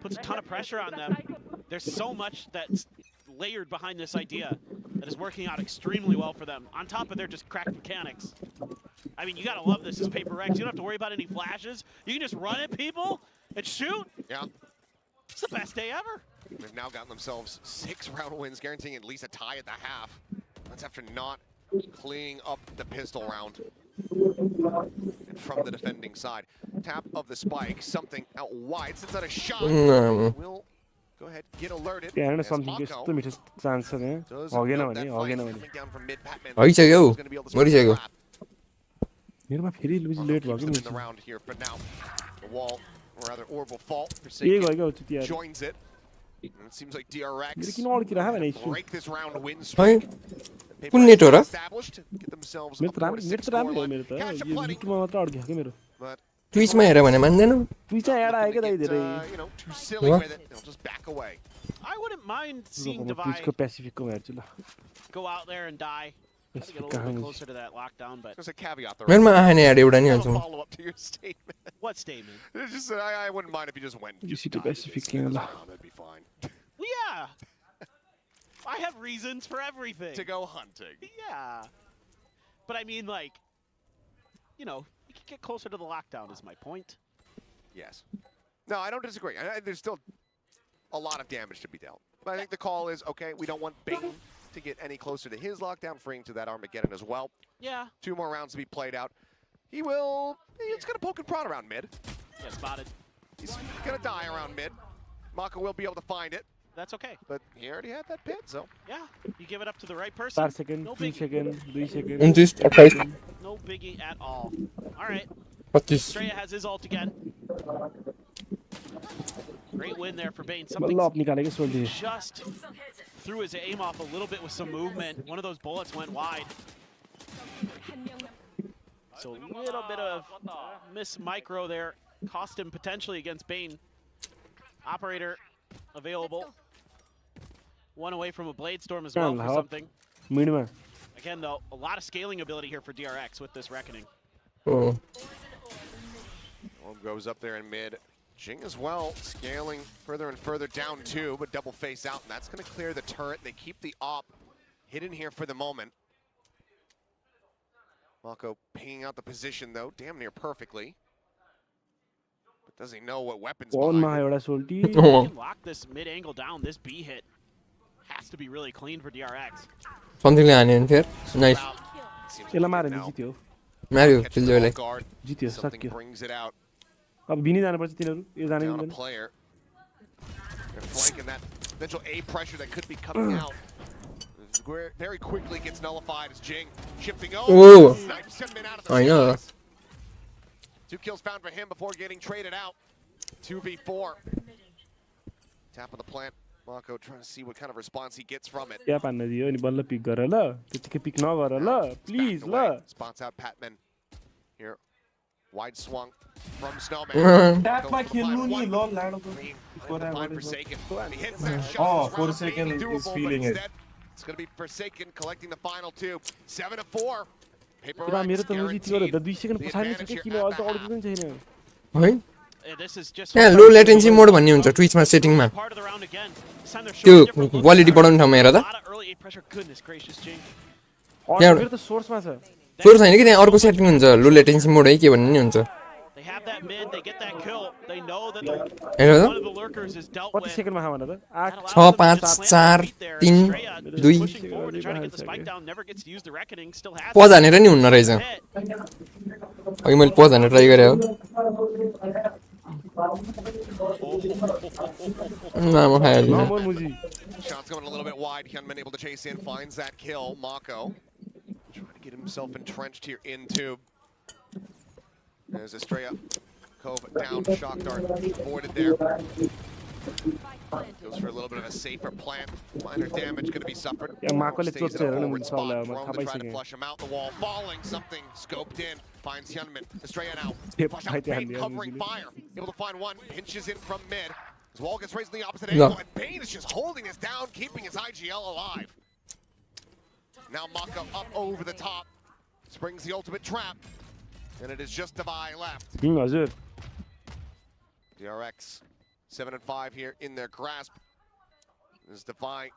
Puts a ton of pressure on them. There's so much that's layered behind this idea that is working out extremely well for them, on top of their just cracked mechanics. I mean, you gotta love this as PRX. You don't have to worry about any flashes. You can just run at people and shoot. Yeah. It's the best day ever. They've now gotten themselves 6 round wins, guaranteeing at least a tie at the half. That's after not cleaning up the pistol round. And from the defending side. Tap of the spike, something out wide, sends out a shot. Will go ahead, get alerted. त्यहाँ हेर्न as something Mako यस्तो मिठो chance छ त्यहाँ does हगेन build भने that हगेन fight भने coming down from mid. Batman हगिसक्यो how is gonna be able to मरिसक्यो trap. मेरोमा फेरि लुज Mako लेट keeps भयो them कि in the round here for now. The wall, or rather orb will fall. के Forsaken गयो क्या चुतियार joins it. And it seems like DRX मेरो किन अड्किरह भने issue break this round win है streak. कुन नेट हो र Established, get themselves मेरो a त राम्रो 4-6 नेट त राम्रो हो scoreline. मेरो त Cash यो aplenty, युट्युबमा मात्र अड्क्यो क्या मेरो but ट्विचमा हेर भने मान्दैनौ ट्विच एड आयो क्या दाइ धेरै you know, too silly What? with it. They'll just back away. I wouldn't mind seeing म Divide ट्विचको पेसिफिकको हेर्छु ल go out there and die. Try to get a Pacific little कहाँ bit हुन्छ closer to that lockdown, but There's a caveat there. मेरोमा आएन यार एउटा नि Have हाल्छु a follow-up to your statement. what statement? It's just, I wouldn't mind if you just went. You see the died. Pacific It's- King, it's lah. fine, That'd be fine. Well, yeah. I have reasons for everything. To go hunting. Yeah. But I mean, like, you know, you can get closer to the lockdown is my point. Yes. No, I don't disagree. There's still a lot of damage to be dealt. But I think the call is, okay, we don't want Bane to get any closer to his lockdown, freeing to that Armageddon as well. Yeah. 2 more rounds to be played out. He's going to poke and prod around mid. Get spotted. He's going to die around mid. Mako will be able to find it. That's okay. But he already had that pit, so. Yeah. You give it up to the right person. 4 second No 3 biggie. Second 2 second 29 28 No biggie at all. All right. 25 Estrella has his ult again. Great win there for Bane. बल्ल Something up निकालेको सोल्टी just threw his aim off a little bit with some movement. One of those bullets went wide. So a little bit of miss micro there cost him potentially against Bane. Operator available. One away from a Blade Storm as well for something. Minimum. Again, though, a lot of scaling ability here for DRX with this Reckoning. Oh. Orb goes up there in mid. Jing as well, scaling further and further down too, but double face out, and that's going to clear the turret. They keep the op hidden here for the moment. Mako pinging out the position though, damn near perfectly. But does he know what weapons behind him? He can lock this mid angle down. This B hit has to be really clean for DRX. Something like that. Nice. Mario, kill the guard. Something brings it out. Down a player. They're flanking that potential A pressure that could be coming out. Very quickly gets nullified as Jing shifting over. Snipes him out of the skies. 2 kills found for him before getting traded out. 2v4. Tap of the plant. Mako trying to see what kind of response he gets from it. Please, Spots out Patman here. Wide swung from Snowman. He hits that shot. 4-second is feeling it. It's going to be Forsaken collecting the final 2. 7-4. यहाँ लो latency mode भन्ने हुन्छ ट्विचमा सेटिङमा त्यो quality बढाउने ठाउँमा हेर त त्यहाँ source छैन कि त्यहाँ अर्को सेटिङ हुन्छ लो लेटेन्सी मोड है के भन्ने नि हुन्छ हेर त 6 5 4 3 2 पज हानेर नि हुन्न रहेछ अघि मैले पज हानेर ट्राई गरेँ हो No, Shot's going a little bit wide. Hyunmin able to chase in, finds that kill. Mako trying to get himself entrenched here into. There's Estrella. Cove down, shock dart avoided there. Goes for a little bit of a safer plant. Minor damage going to be suffered. Stays in a forward spot. Rome to try to flush him out the wall. Falling, something scoped in. Finds Hyunmin. Estrella now. Flush out Bane, covering fire. Able to find one. Pinches in from mid. His wall gets raised in the opposite angle. And Bane is just holding this down, keeping his IGL alive. Now Mako up over the top. Springs the ultimate trap. And it is just Devi left. DRX 7-5 here in their grasp. This Devi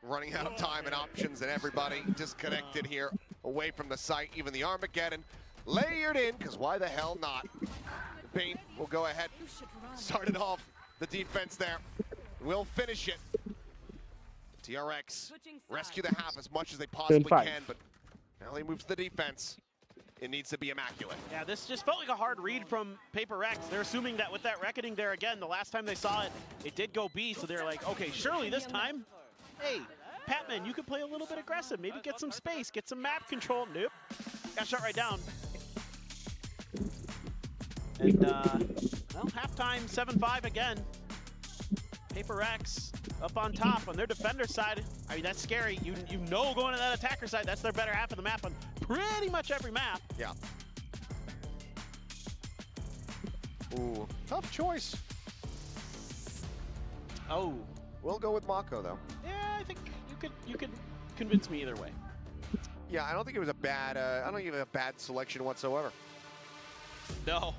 running out of time and options, and everybody disconnected here away from the site. Even the Armageddon layered in, because why the hell not? Bane will go ahead, started off the defense there. We'll finish it. DRX rescue the half as much as they possibly can, but now they move to the defense. It needs to be immaculate. Yeah, this just felt like a hard read from PRX. They're assuming that with that Reckoning there again, the last time they saw it, it did go B, so they're like, okay, surely this time, hey, Patman, you could play a little bit aggressive, maybe get some space, get some map control. Nope, got shot right down. And, well, halftime 7-5 again. PRX up on top on their defender side. I mean, that's scary. You know going to that attacker side, that's their better half of the map on pretty much every map. Yeah. Ooh, tough choice. Oh. We'll go with Mako though. Yeah, I think you could convince me either way. Yeah, I don't think it was a bad I don't think it was a bad selection whatsoever. No.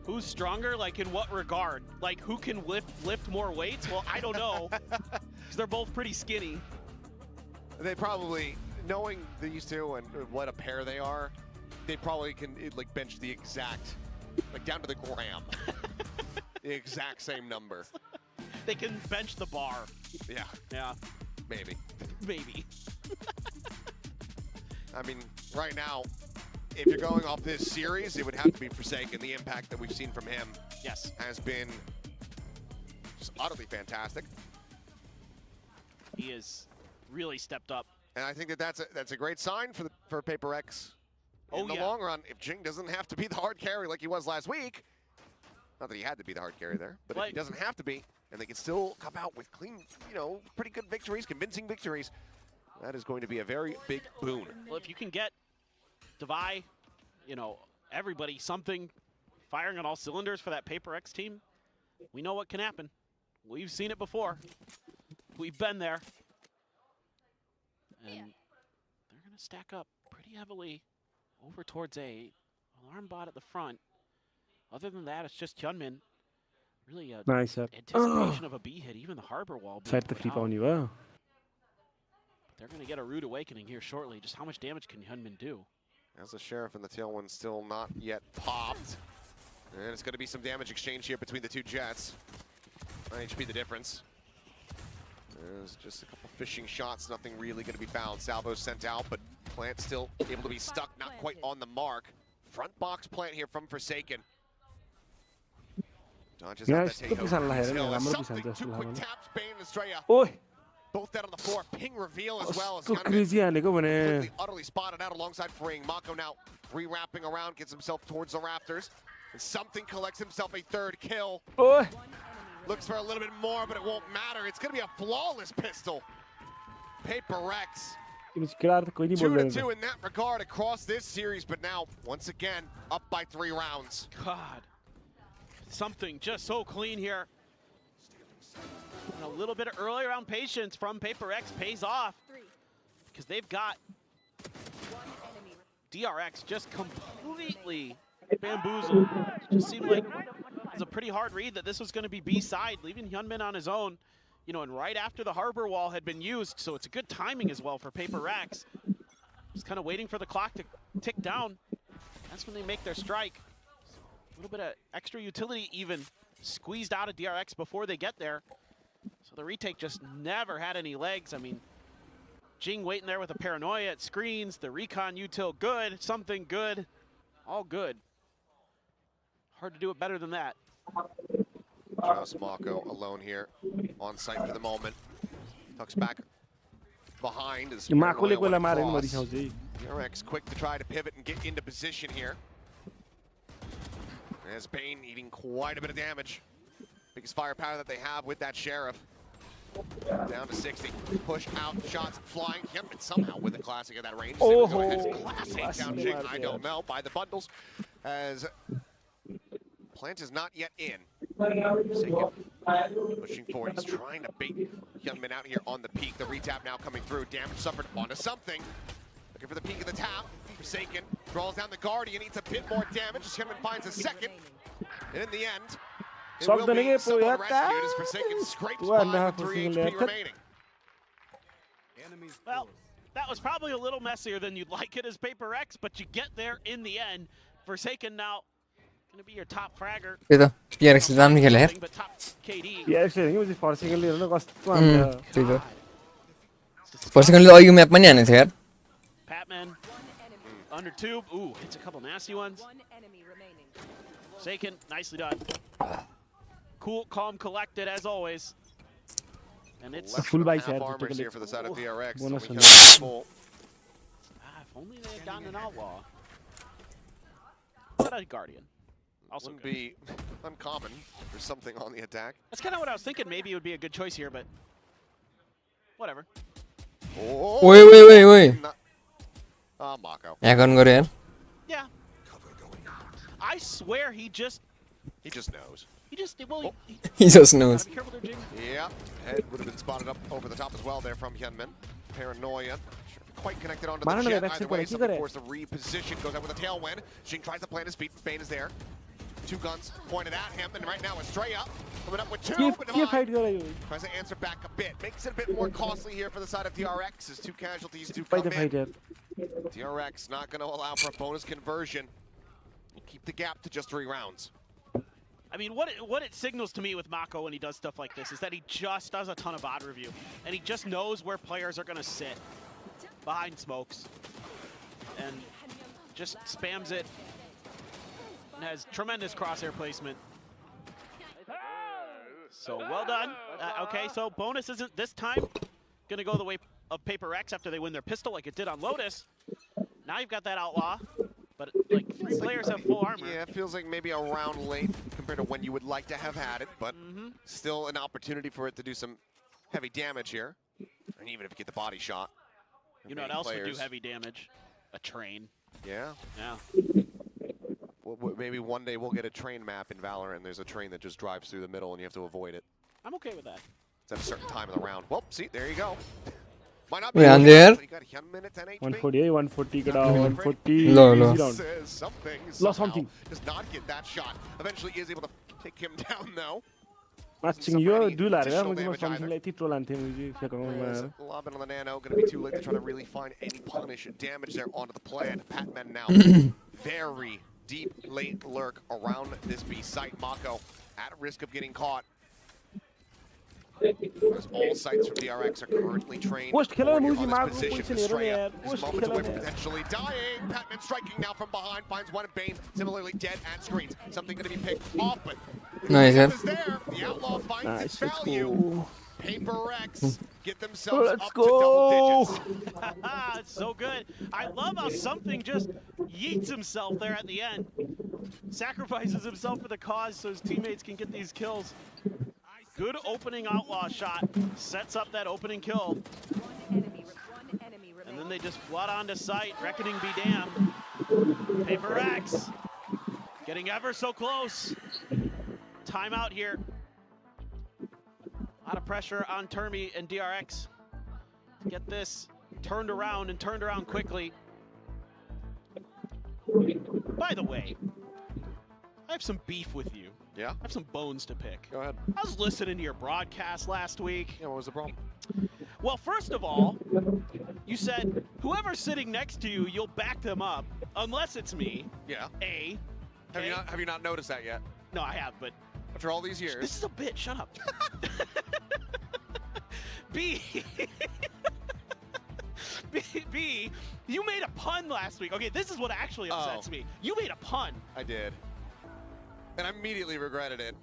Who's stronger? Like, in what regard? Like, who can lift more weights? Well, I don't know, because they're both pretty skinny. They probably, knowing these two and what a pair they are, they probably can like bench the exact, like down to the gram, the exact same number. They can bench the bar. Yeah. Maybe. I mean, right now, if you're going off this series, it would have to be Forsaken. The impact that we've seen from him has been just utterly fantastic. He has really stepped up. And I think that's a great sign for PRX in the long run. If Jing doesn't have to be the hard carry like he was last week, not that he had to be the hard carry there, but if he doesn't have to be, and they can still come out with clean, pretty good victories, convincing victories, that is going to be a very big boon. Well, if you can get Devi, everybody, something firing on all cylinders for that PRX team, We know what can happen. We've seen it before. We've been there. And they're going to stack up pretty heavily over towards A. Alarm bot at the front. Other than that, it's just Hyunmin. Really a Nice. anticipation of a B hit, even the harbor wall. Side the flip on you. Wow. They're going to get a rude awakening here shortly. Just how much damage can Hyunmin do? As the Sheriff and the Tailwind still not yet popped. And it's going to be some damage exchange here between the two Jets. 9 HP the difference. There's just a couple fishing shots, nothing really going to be found. Salvo sent out, but Plant still able to be stuck, not quite on the mark. Front box Plant here from Forsaken. Dodges out that Tejo. Something, 2 quick taps, Bane and Estrella. Both dead on the floor. Ping reveal as well as completely, utterly spotted out alongside Fring. Mako now rewrapping around, gets himself towards the rafters. And Something collects himself a 3rd kill. Looks for a little bit more, but it won't matter. It's going to be a flawless pistol. PRX. 2-2 in that regard across this series, but now, once again, up by 3 rounds. God. Something just so clean here. And a little bit of early round patience from PRX pays off. Because they've got DRX just completely bamboozled. It just seemed like it was a pretty hard read that this was going to be B-side, leaving Hyunmin on his own. You know, and right after the harbor wall had been used, so it's a good timing as well for PRX. Just kind of waiting for the clock to tick down. That's when they make their strike. A little bit of extra utility even squeezed out of DRX before they get there. So the retake just never had any legs. I mean, Jing waiting there with a paranoia at screens, the recon util good, Something good, all good. Hard to do it better than that. Just Mako alone here, on site for the moment. Tucks back behind as DRX quick to try to pivot and get into position here. As Bane eating quite a bit of damage. Biggest firepower that they have with that Sheriff. Down to 60. Push out, shots flying. Yep, and somehow with a classic at that range. Classic down Jing, I don't know, by the bundles. As Plant is not yet in. Pushing forward, he's trying to bait Hyunmin out here on the peak. The retap now coming through. Damage suffered onto Something. Looking for the peak of the tap. Forsaken draws down the Guardian, needs a bit more damage as Hyunmin finds a 2nd. And in the end, it will be someone rescued as Forsaken scrapes by with 3 HP remaining. Well, that was probably a little messier than you'd like it as PRX, but you get there in the end. Forsaken now going to be your top fragger. PRX le राम्रो खेले यार. But top KD. PRX ले नि Forsaken ले हेर्नु कस्तो त्यही त. Forsaken ले अघि म्याप पनि हानेको थियो यार. Patman under tube. Ooh, hits a couple nasty ones. Forsaken, nicely done. Cool, calm, collected as always. And it's full bike here for the side of DRX. So if only they had gotten an outlaw. But a Guardian. Also wouldn't be uncommon for Something on the attack. That's kind of what I was thinking. Maybe it would be a good choice here, but whatever. Wait. Mako. यहाँ गर्नु गर्यो यार. Yeah. I swear he just knows. He just knows. Yeah, head would have been spotted up over the top as well there from Hyunmin. Paranoia. Quite connected onto the jet either way. Something forced to reposition. Goes out with a tailwind. Jing tries to plant his feet. Bane is there. 2 guns pointed at him, and right now Estrella coming up with 2. But tries to answer back a bit. Makes it a bit more costly here for the side of DRX as 2 casualties do come in. DRX not going to allow for a bonus conversion. Keep the gap to just 3 rounds. I mean, what it signals to me with Mako when he does stuff like this is that he just does a ton of bot review, and he just knows where players are going to sit behind smokes, and just spams it, and has tremendous crosshair placement. So well done. Okay, so bonus isn't this time going to go the way of PRX after they win their pistol like it did on Lotus. Now you've got that outlaw. But like 3 players have full armor. Yeah, it feels like maybe a round late compared to when you would like to have had it, but still an opportunity for it to do some heavy damage here. And even if you get the body shot. You know what else would do heavy damage? A train. Yeah. Yeah. Maybe one day we'll get a train map in Valorant, and there's a train that just drives through the middle, and you have to avoid it. I'm okay with that. It's at a certain time of the round. Well, see, there you go. Might not Wait, and there? 148, 140 kada, 140. No. Something. Lost something. Does not get that shot. Eventually is able to take him down though. Matching you do la re mo something like it roll ante Lobbing on the nano, gonna be too late to try to really find any punish damage there onto the plan. Patman now very deep late lurk around this B site. Mako at risk of getting caught. As all sites from DRX are currently trained on this position. Estrella is moments away from potentially dying. Patman striking now from behind, finds one at Bane, similarly dead at screens. Something going to be picked off, but nice. is there. The Outlaw finds its value. PRX get themselves up to double digits. It's so good. I love how something just yeets himself there at the end. Sacrifices himself for the cause so his teammates can get these kills. Good opening Outlaw shot. Sets up that opening kill. And then they just flood onto site. Reckoning be damned. PRX getting ever so close. Timeout here. A lot of pressure on Termi and DRX to get this turned around and turned around quickly. By the way, I have some beef with you. Yeah? I have some bones to pick. Go ahead. I was listening to your broadcast last week. Yeah, what was the problem? Well, first of all, you said whoever's sitting next to you, you'll back them up, unless it's me. Yeah. A. Have you not noticed that yet? No, I have, but after all these years. This is a bit. Shut up. B. B. You made a pun last week. Okay, this is what actually upsets me. You made a pun. I did. And I immediately regretted it.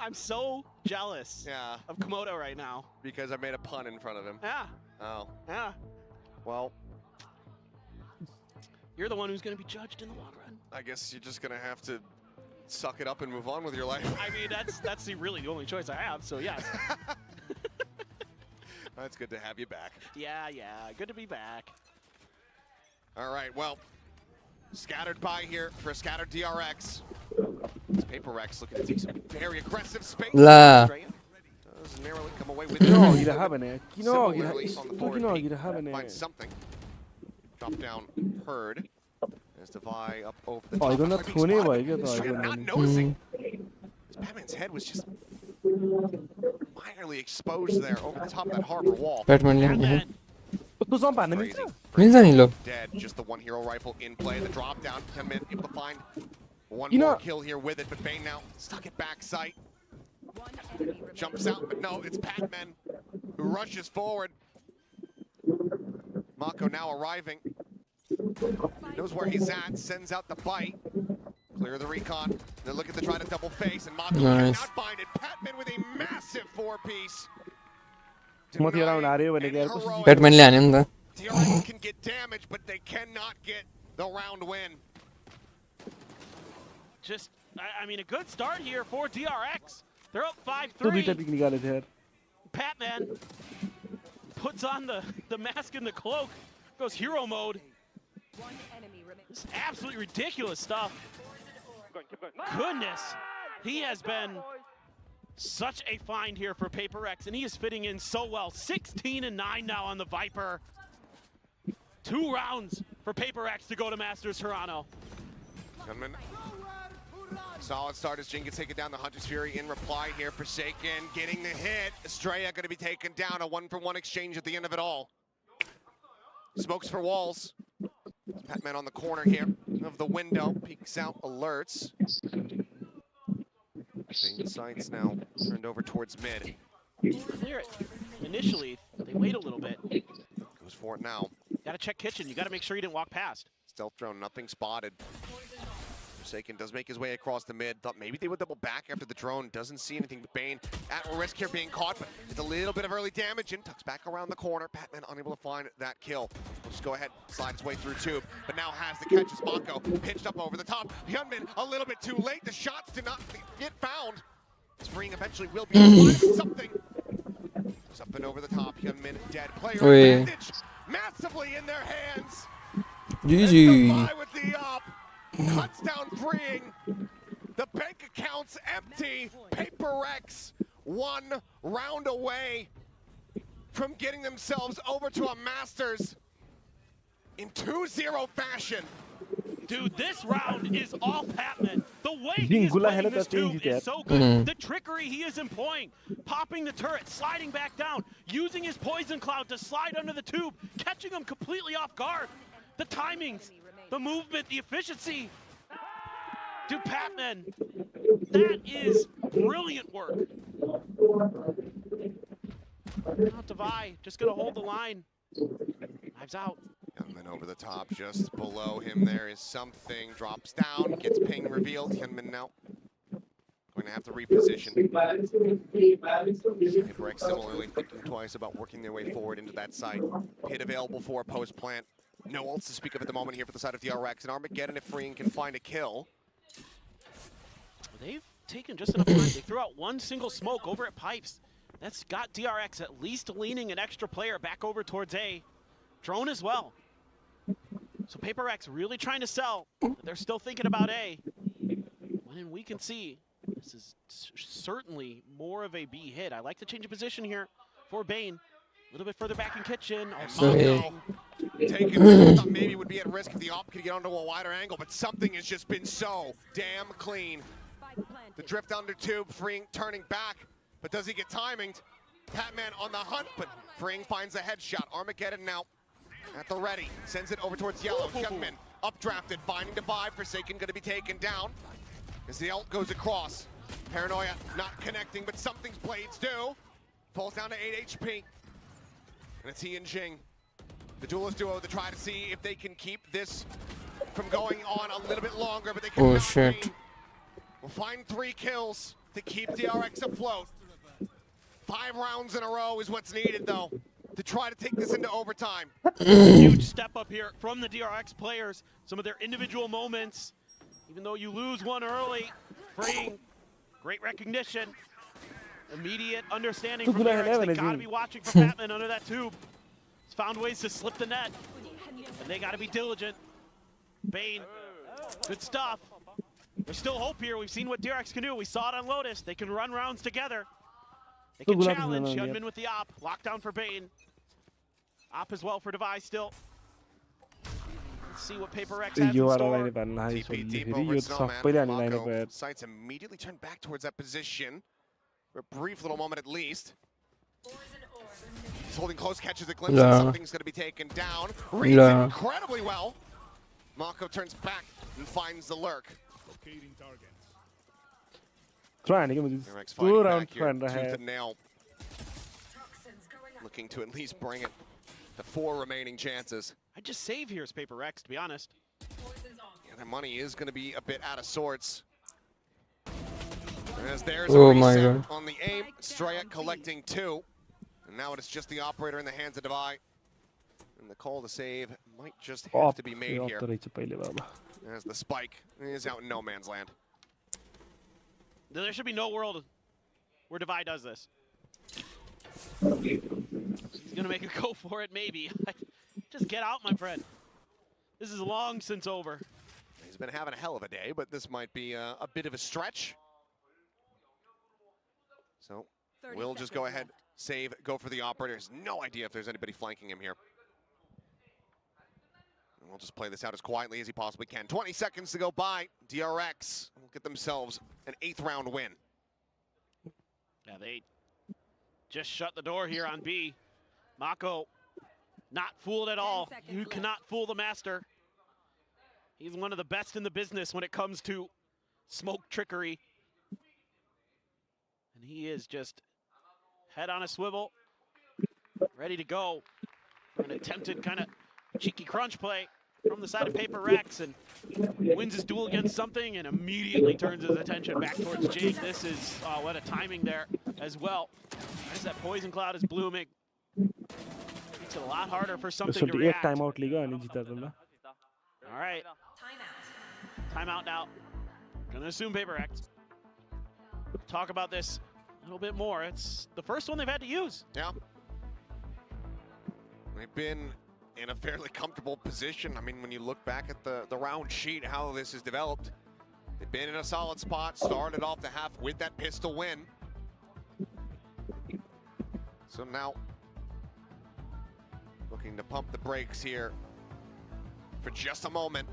I'm so jealous of Komodo right now. Because I made a pun in front of him. Yeah. Oh. Yeah. Well. You're the one who's going to be judged in the long run. I guess you're just going to have to suck it up and move on with your life. I mean, that's really the only choice I have, so yes. It's good to have you back. Yeah. Good to be back. All right, well. Scattered by here for a scattered DRX. It's PRX looking to take some very aggressive space. La. Does narrowly come away with it. No, you haven't. Similarly on the forward peak, find something. Drop down Herd. There's Devi up over the top. Not noticing. Batman's head was just minorly exposed there over the top of that harbor wall. Batman. Dead, just the one hero rifle in play. The drop down, 10 minutes, able to find one more kill here with it, but Bane now stuck at back sight. Jumps out, but no, it's Patman who rushes forward. Mako now arriving. Knows where he's at, sends out the bite. Clear the recon. They're looking to try to double face, and Mako cannot find it. Patman with a massive four-piece. Batman ले आने में DRX can get damage, but they cannot get the round win. Just, I mean, a good start here for DRX. They're up 5-3. Patman puts on the mask and the cloak, goes hero mode. It's absolutely ridiculous stuff. Goodness, he has been such a find here for PRX, and he is fitting in so well. 16-9 now on the Viper. 2 rounds for PRX to go to Masters Toronto. Gunman. Solid start as Jin gets taken down. The Hunter's Fury in reply here. Forsaken getting the hit. Estrella going to be taken down. A 1-for-1 exchange at the end of it all. Smokes for walls. Patman on the corner here of the window. Peeks out, alerts. Bane sights now turned over towards mid. Clear it. Initially, they wait a little bit. Goes for it now. Gotta check kitchen. You gotta make sure you didn't walk past. Stealth drone, nothing spotted. Forsaken does make his way across the mid. Thought maybe they would double back after the drone. Doesn't see anything but Bane at risk here being caught, but it's a little bit of early damage and tucks back around the corner. Patman unable to find that kill. We'll just go ahead, slide his way through tube, but now has the catch as Mako pitched up over the top. Hyunmin a little bit too late. The shots did not get found. Spring eventually will be able something. Something over the top. Hyunmin dead. Player advantage massively in their hands. GG. With the up. Cuts down freeing. The bank account's empty. PRX 1 round away from getting themselves over to a Masters in 2-0 fashion. Dude, this round is all Patman. The way he is playing this tube is so good. The trickery he is employing, popping the turret, sliding back down, using his poison cloud to slide under the tube, catching him completely off guard. The timings, the movement, the efficiency. Dude, Patman, that is brilliant work. Now Devi just gonna hold the line. Knives out. Hyunmin over the top, just below him there is something, drops down, gets ping revealed. Hyunmin now going to have to reposition. PRX similarly thinking twice about working their way forward into that site. Pit available for a post plant. No ults to speak of at the moment here for the side of DRX, and Armageddon if Freeing can find a kill. They've taken just enough time. They threw out one single smoke over at Pipes. That's got DRX at least leaning an extra player back over towards A. Drone as well. So PRX really trying to sell. They're still thinking about A. When we can see, this is certainly more of a B hit. I like the change of position here for Bane. A little bit further back in kitchen. Taking risks, thought maybe would be at risk if the op could get onto a wider angle, but something has just been so damn clean. The drift under tube, Freeing turning back, but does he get timinged? Patman on the hunt, but Freeing finds a headshot. Armageddon now at the ready, sends it over towards yellow. Hyunmin updrafted, finding Devi. Forsaken gonna be taken down as the ult goes across. Paranoia not connecting, but something's blades do. Falls down to 8 HP. And it's he and Jing, the duelist duo, to try to see if they can keep this from going on a little bit longer, but they cannot. Oh shit. We'll find 3 kills to keep DRX afloat. 5 rounds in a row is what's needed, though, to try to take this into overtime. Huge step up here from the DRX players. Some of their individual moments. Even though you lose one early, Freeing, great recognition. Immediate understanding from DRX. They gotta be watching for Patman under that tube. He's found ways to slip the net. And they gotta be diligent. Bane, good stuff. There's still hope here. We've seen what DRX can do. We saw it on Lotus. They can run rounds together. They can challenge. Hyunmin with the op. Lockdown for Bane. Op as well for Devi still. Let's see what PRX has in store. TP over Snowman. Sights immediately turn back towards that position. For a brief little moment at least. He's holding close, catches a glimpse, and something's going to be taken down. Reads it incredibly well. Mako turns back and finds the lurk. PRX fighting back here, tooth and nail. Looking to at least bring it to 4 remaining chances. I'd just save here as PRX, to be honest. Yeah, their money is going to be a bit out of sorts. As there's a reset on the aim, Straya collecting 2. And now it is just the operator in the hands of Devi. And the call to save might just have to be made here. As the spike is out in no man's land. There should be no world where Devi does this. He's gonna make a go for it, maybe. Just get out, my friend. This is long since over. He's been having a hell of a day, but this might be a bit of a stretch. So we'll just go ahead, save, go for the operator. Has no idea if there's anybody flanking him here. And we'll just play this out as quietly as he possibly can. 20 seconds to go by. DRX will get themselves an 8th round win. Yeah, they just shut the door here on B. Mako, not fooled at all. You cannot fool the master. He's one of the best in the business when it comes to smoke trickery. And he is just head on a swivel, ready to go for an attempted kind of cheeky crunch play from the side of PRX, and wins his duel against something and immediately turns his attention back towards Jake. This is, what a timing there as well. As that poison cloud is blooming, makes it a lot harder for something to react. All right, timeout now. Gonna assume PRX. Talk about this a little bit more. It's the first one they've had to use. Yeah. They've been in a fairly comfortable position. I mean, when you look back at the round sheet, how this is developed, they've been in a solid spot, started off the half with that pistol win. So now, looking to pump the brakes here for just a moment.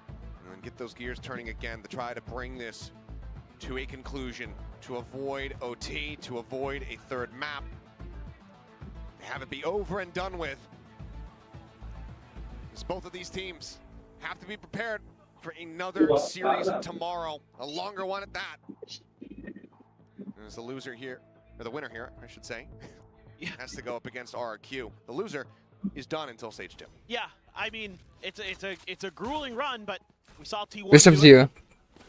And then get those gears turning again to try to bring this to a conclusion, to avoid OT, to avoid a third map. Have it be over and done with. Because both of these teams have to be prepared for another series tomorrow, a longer one at that. There's the loser here, or the winner here, I should say, has to go up against RRQ. The loser is done until stage 2. Yeah, I mean, it's a grueling run, but we saw T1 Best of do it you.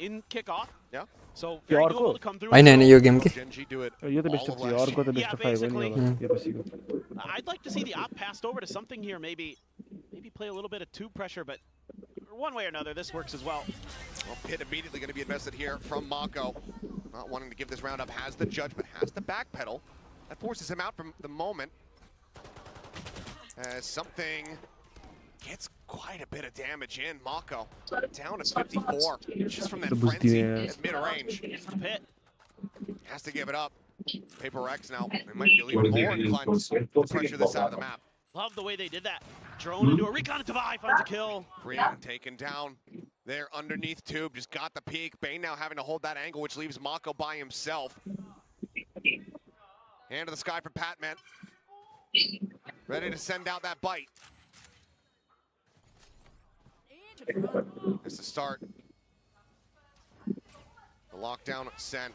in kickoff. Yeah. So very doable to come through. I know your game. Genji do it. यो त best of 3 अर्को त best of 5 हो नि अब यो पछिको I'd like to see the op passed over to something here, maybe play a little bit of tube pressure, but one way or another, this works as well. Well, Pit immediately going to be invested here from Mako. Not wanting to give this round up, has the judgment, has the backpedal. That forces him out from the moment. As something gets quite a bit of damage in. Mako down to 54, just from that frenzy at mid-range. Has to give it up. PRX now, they might feel even more inclined to pressure this side of the map. Love the way they did that. Drone into a recon, and Tavai finds a kill. Green taken down there underneath tube, just got the peak. Bane now having to hold that angle, which leaves Mako by himself. Hand to the sky for Patman. Ready to send out that bite. It's the start. The lockdown sent.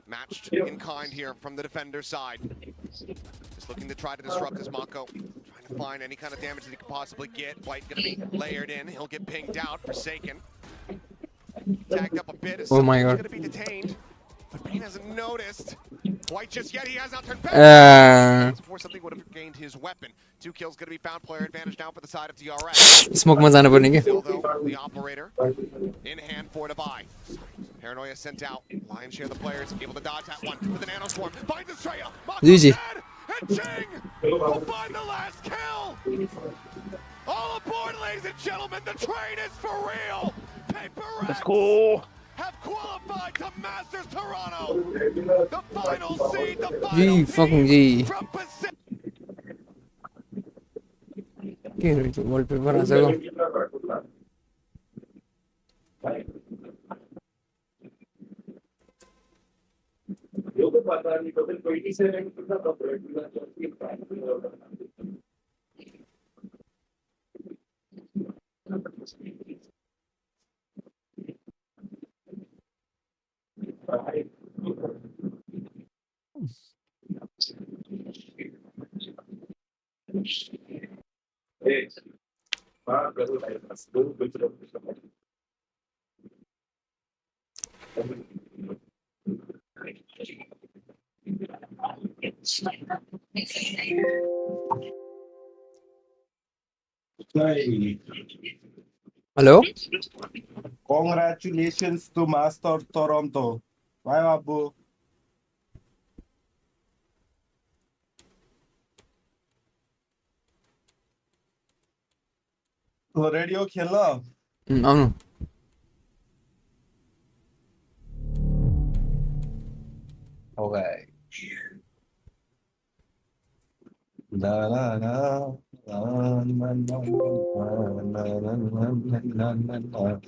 Matched in kind here from the defender side. Just looking to try to disrupt this Mako. Trying to find any kind of damage that he could possibly get. White gonna be layered in. He'll get pinged out. Forsaken. Tagged up a bit. Oh my god. Gonna be detained. But Bane hasn't noticed. White just yet. He has now turned back. Before something would have gained his weapon. 2 kills gonna be found. Player advantage now for the side of DRX. Smoke मा जानु पर्ने के Still though, the operator in hand for to buy. Paranoia sent out. Lion's share of the players able to dodge that one with an nano swarm. Finds Estrella. GG. And Ching will find the last kill. All aboard, ladies and gentlemen. The train is for real. PRX. Let's go. Have qualified to Masters Toronto. The final seed, the final G fucking G. from Pacific. के रहेछ वलपेपर आजको Hello? Congratulations to Master Toronto. Bye, Abu. Radio खेल्न आउनु Okay. La la la la la la la la.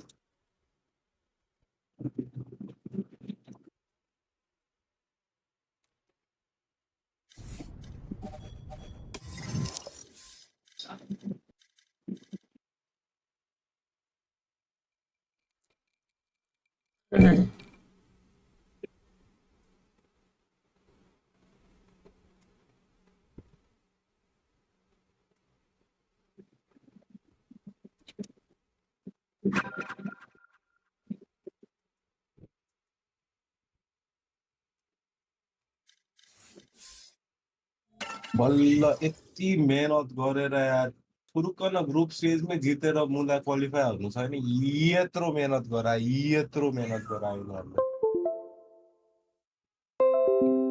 बल्ल यति मेहनत गरेर यार फुरुक्क group stage में जितेर मुला क्वालिफाई हुनु छैन यत्रो मेहनत गरायो उनीहरुले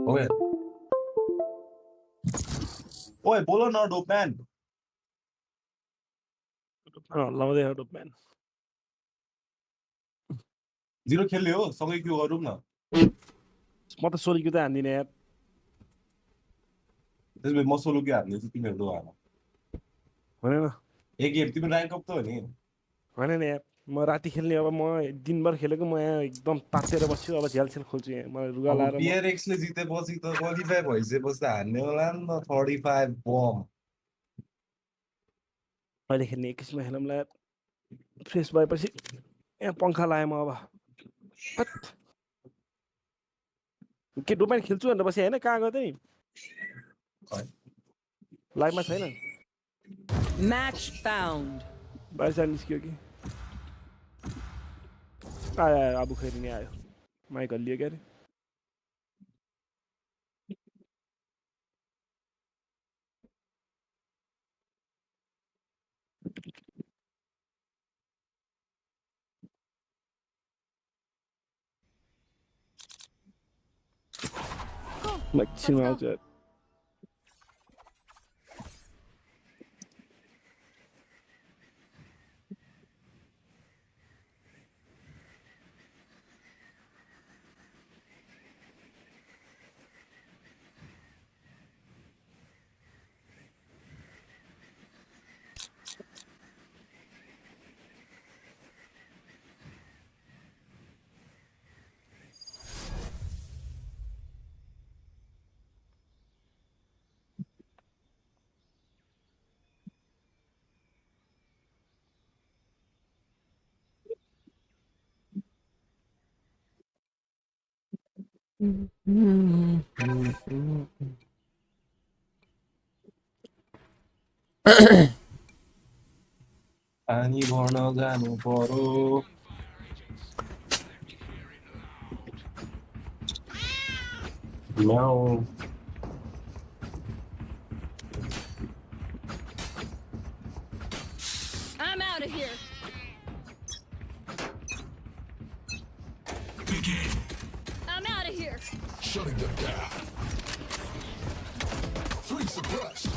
हो यार ओए बोलो न डोपम्यान लाउँदै हो डोपम्यान 0 खेल्ने हो सँगै क्यु गरौँ न म त सोलो क्यु त हान्दिनँ यार त्यसपछि म सोलो क्यु हान्दैछु तिमीहरू दो हान होइन एक गेम तिमी र्याङ्क अप त हो नि होइन नि यार म राति खेल्ने अब म दिनभर खेलेको म यहाँ एकदम तातेर बस्छु अब झ्यालसेल खोल्छु यहाँ मलाई रुगा अब लाएर म PRX ले जितेपछि त क्वालिफाई भइसकेपछि त हान्ने होला नि त 35 बम अहिले खेल्ने एकैछिनमा खेलौँला यार फ्रेस भएपछि यहाँ पङ्खा लाएँ म अब हट। के डोपम्यान खेल्छु भनेर बसेँ होइन कहाँ गयो त नि लाइभमा छैन Match found. बाहिर साइड निस्क्यो कि आयो आयो आबु खैरी नि आयो माइक हल्लियो क्या अरे एकछिनमा आउँछ यार पानी भर्न जानु पर्यो म्याउ I'm out of here. I'm out of here. Shutting them down. 3 suppressed.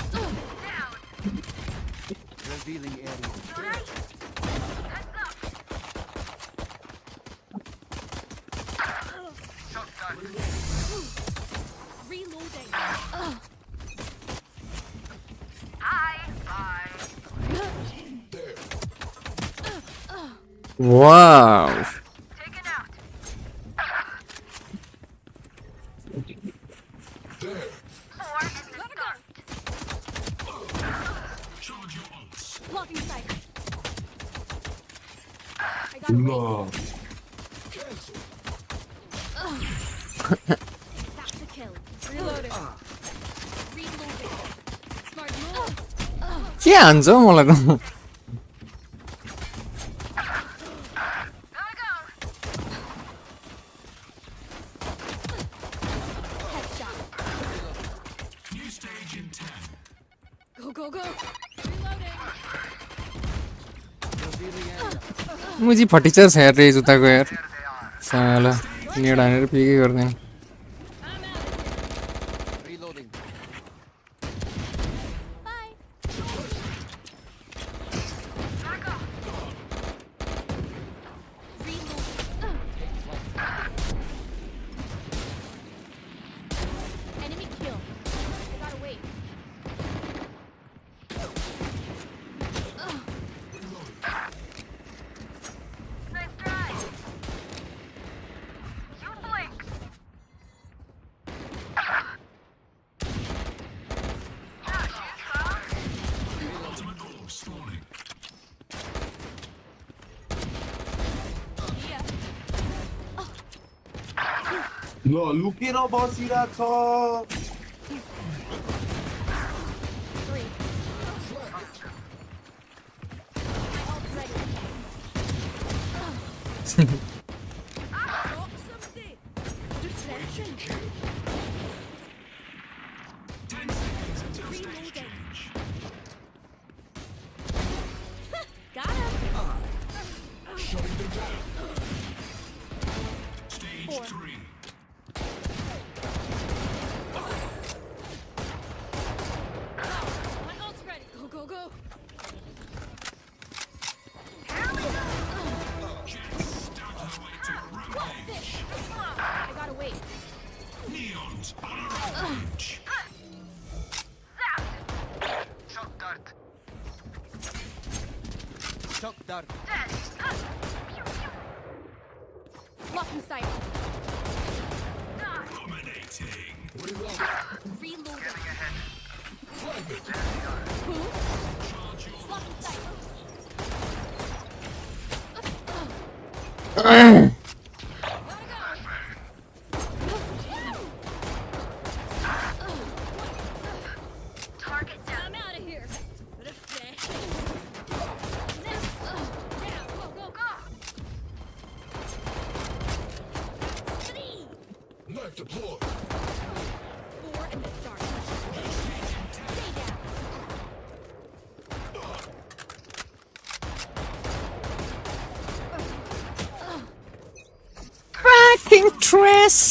Revealing area. Reloading. Wow. Blocking sight. No. That's a kill. Reloading. Reloading. Smart move. के हान्छ हौ मलाई त Headshot. New stage in 10. Go, go, go. Reloading. मुजी फटिचर छ यार रे जुत्ताको यार साला नेड हानेर पिकै गर्दैन Reloading. Enemy kill. I gotta wait. Nice try. You blink. Ultimate orb spawning. ल लुकेर बसिरहेछ Three. My ult's ready. Drop something. Distraction. 10 seconds until stage Reloading. change. Got him. Shutting them down. Stage 4. 3. Blocking sight. Dominating. Reloading. Who? Blocking sight. Target down. I'm out of here. Reflex. Down. Go, go, go. 3. Knife deployed. 4 and then start. Stay down. Fucking trash.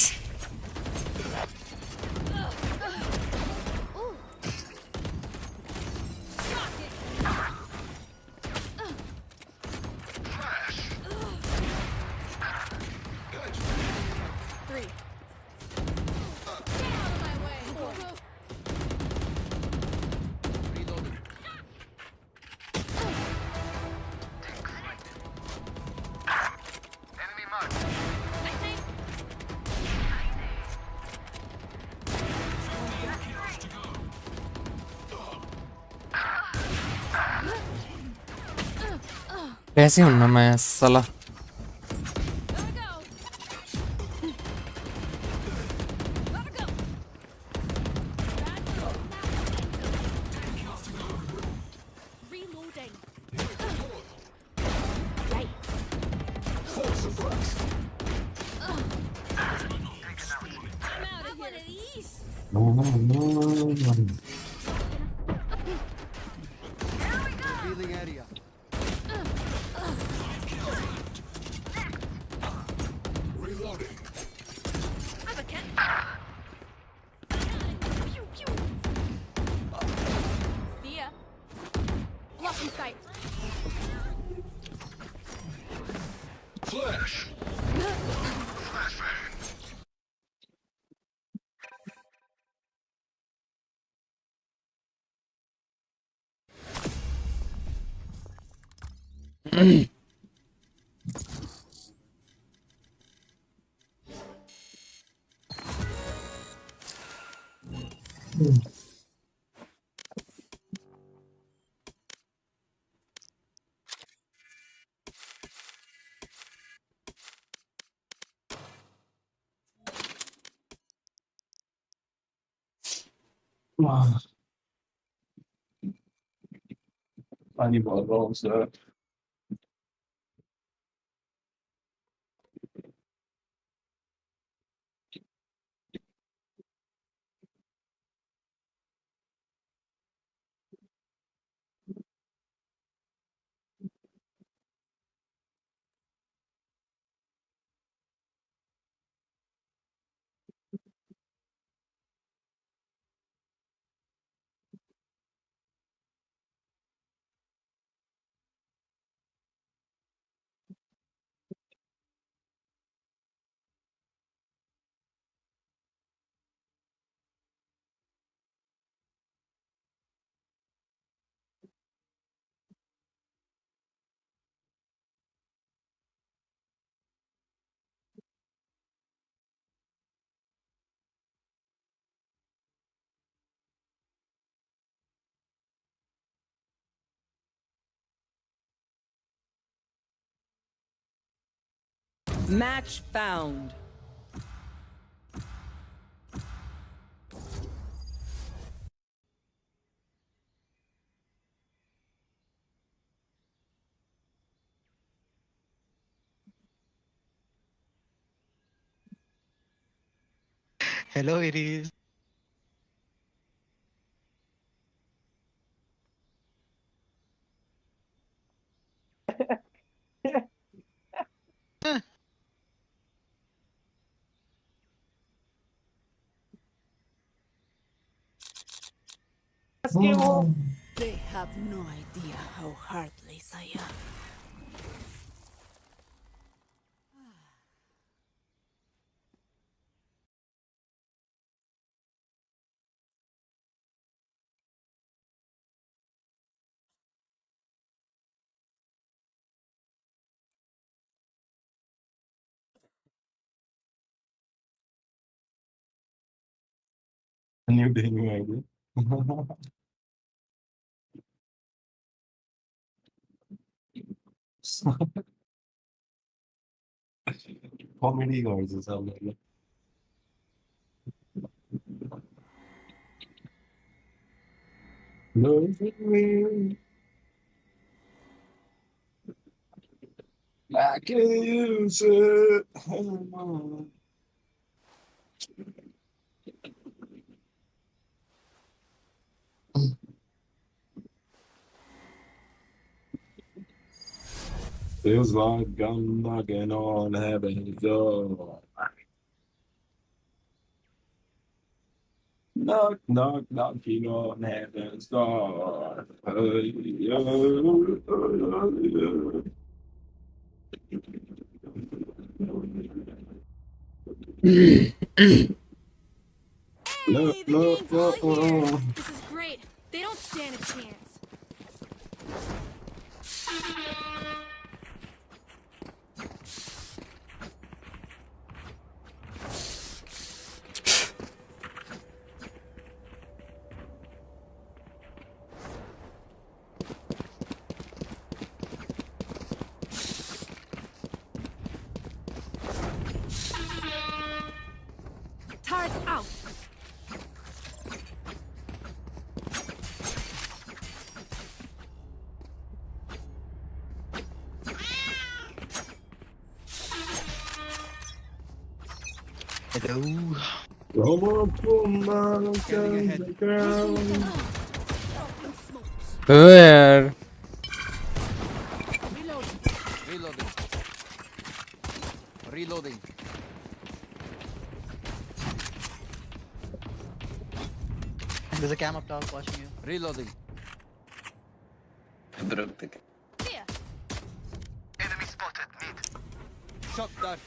Pesi hunna mässala. Reloading. I'm out of one of these. Revealing area. Reloading. I'm a cat. Pew, pew. See ya. Blocking sight. Flash. पानी भर आउँछ Match found. Hello, Iris. They have no idea how heartless I am. New day, new idea. Comedy guys is all like. No, I can use it. Feels like I'm knocking on heaven's door. Knock, knock, knocking on heaven's door. No, no, no. This is great. They don't stand a chance. Turret out. Hello. Come up to mountains, girl. यार Reloading. There's a cam up top watching you. Reloading. Enemy spotted. Mid. Shot dart.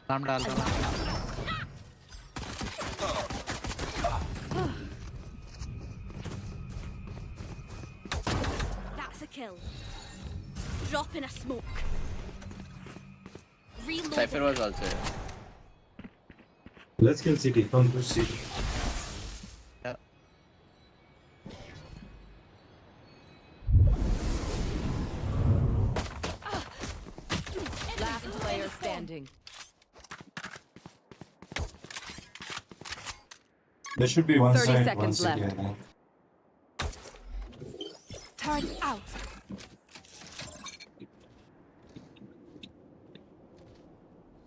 Alarm डाल रहा हूँ. That's a kill. Drop in a smoke. Reload. Cypher was also here. Let's kill city. Come to city. Last player standing. There should be one 30 side, one seconds city. left. I think. Turret out.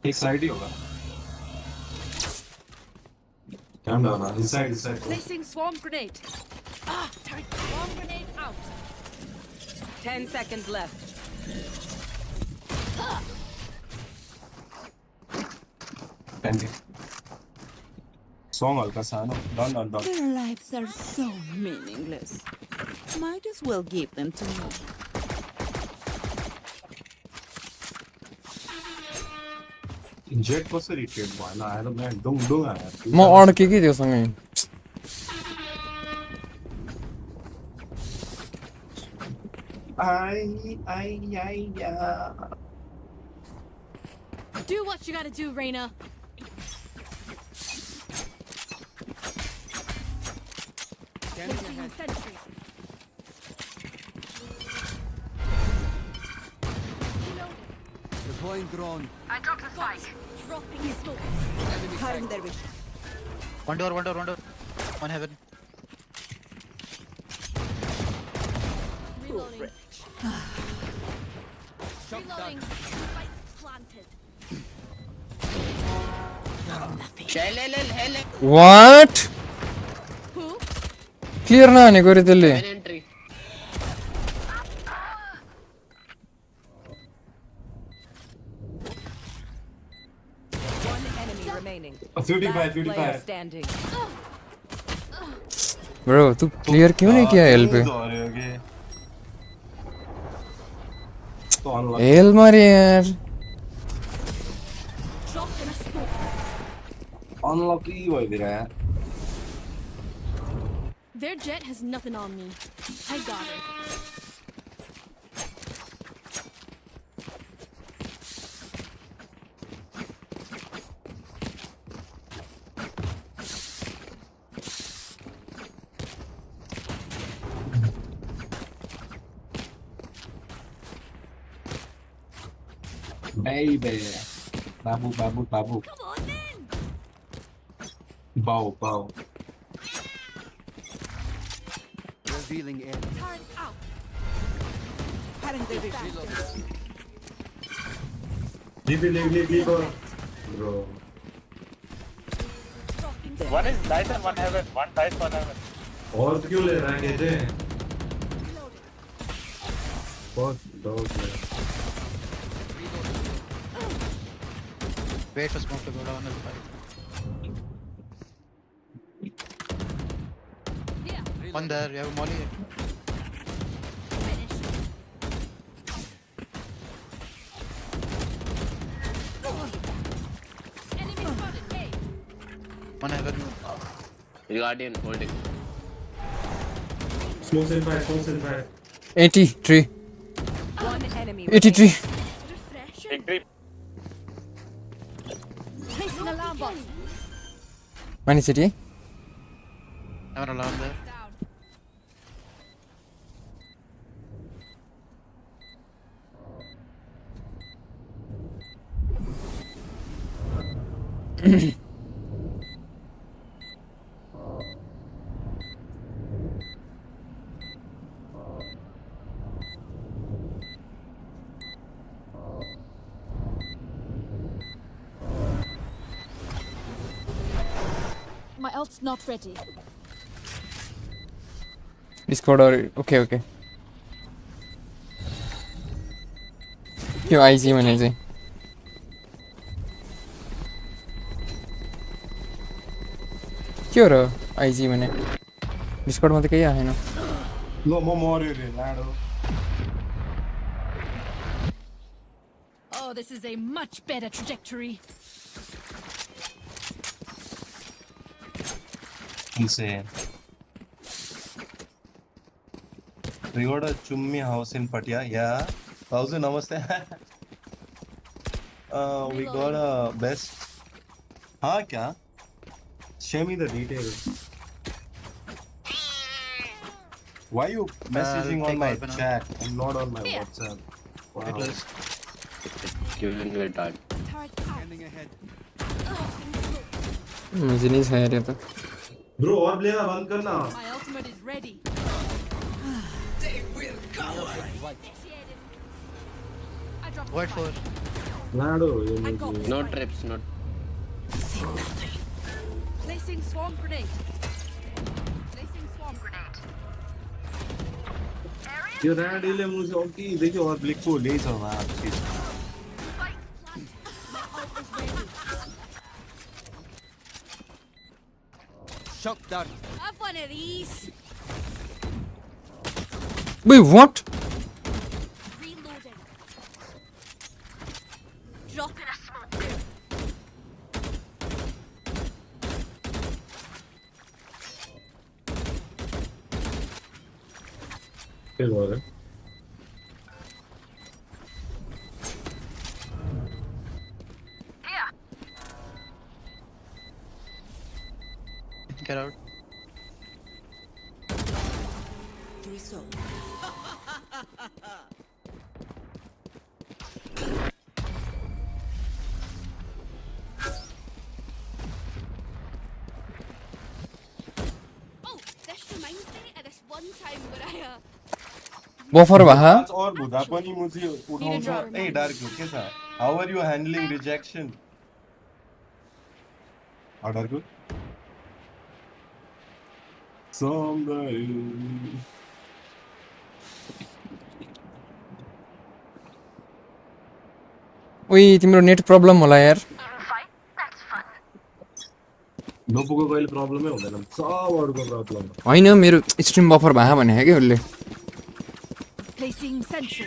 एक side ही होगा. Calm down, man. Inside, inside. Placing swarm grenade. Turret. Swarm grenade out. 10 seconds left. Pending. Song हल्का सा ना. Done. Their lives are so meaningless. Might as well give them to me. Jet कसरी retreat भयो ल आएर म्यान डुङ आयो. म अड्के कि त्योसँगै Do what you gotta do, Reyna. Placing a sentry. Deploying drone. I dropped the spike. Dropping smokes. Cutting their vision. One door. One heaven. Reloading. Reloading. Spike planted. What? Who? Clear ना हानेको रे त्यसले. Entry. One enemy remaining. 55. Standing. Bro, तू clear क्यों नहीं किया L पे? L मारे यार. Unlucky भइदिरा यार. Their jet has nothing on me. I got it. Baby. Babu. Come on then. Bow. Revealing end. Turn out. Leave, bro. One is nice and one heaven. One tight, one heaven. और क्यों ले रहा है कहते? बहुत dog है. Wait for smoke to go down and fight. One there, you have a molly. One heaven. Guardian holding. Smokes in fire. 83. One enemy. 83. Big creep. Placing alarm bot. One is city. Have an alarm there. My ult's not ready. Discord or okay. Yo, IG भने चाहिँ के हो र IG भने Discord मा त केही आएन ल म मर्यो रे लाडो. Oh, this is a much better trajectory. Insane. We got a chummi house in Pattaya. Yeah. Thousand namaste. We got a best. हाँ क्या? Show me the details. Why you messaging on my chat and not on my WhatsApp? Wow. Giving you a dart. Standing ahead. मुझे नहीं सही रहा था Bro, और लेना बंद करना. My ultimate is ready. What for? लाडो ये No trips, not. Placing swarm grenade. Placing swarm grenade. ये रैंडीले मुझे ओके देखिए और ब्लिक को ले चल रहा है आपकी. Shock dart. Have one of these. Wait, what? Reloading. Dropping a smoke. क्या हो रहा है? Get out. Oh, this reminds me of this one time where I Buffer भा और बुधा पनि मुझे उठाउँछ. ए डार्क के छ? How are you handling rejection? Dark Somebody. ओइ तिम्रो नेट प्रब्लम होला यार नपुको कहिले प्रब्लमै हुँदैन. सबहरुको प्रब्लम. हैन मेरो स्ट्रिम बफर भा भने के उले placing sentry.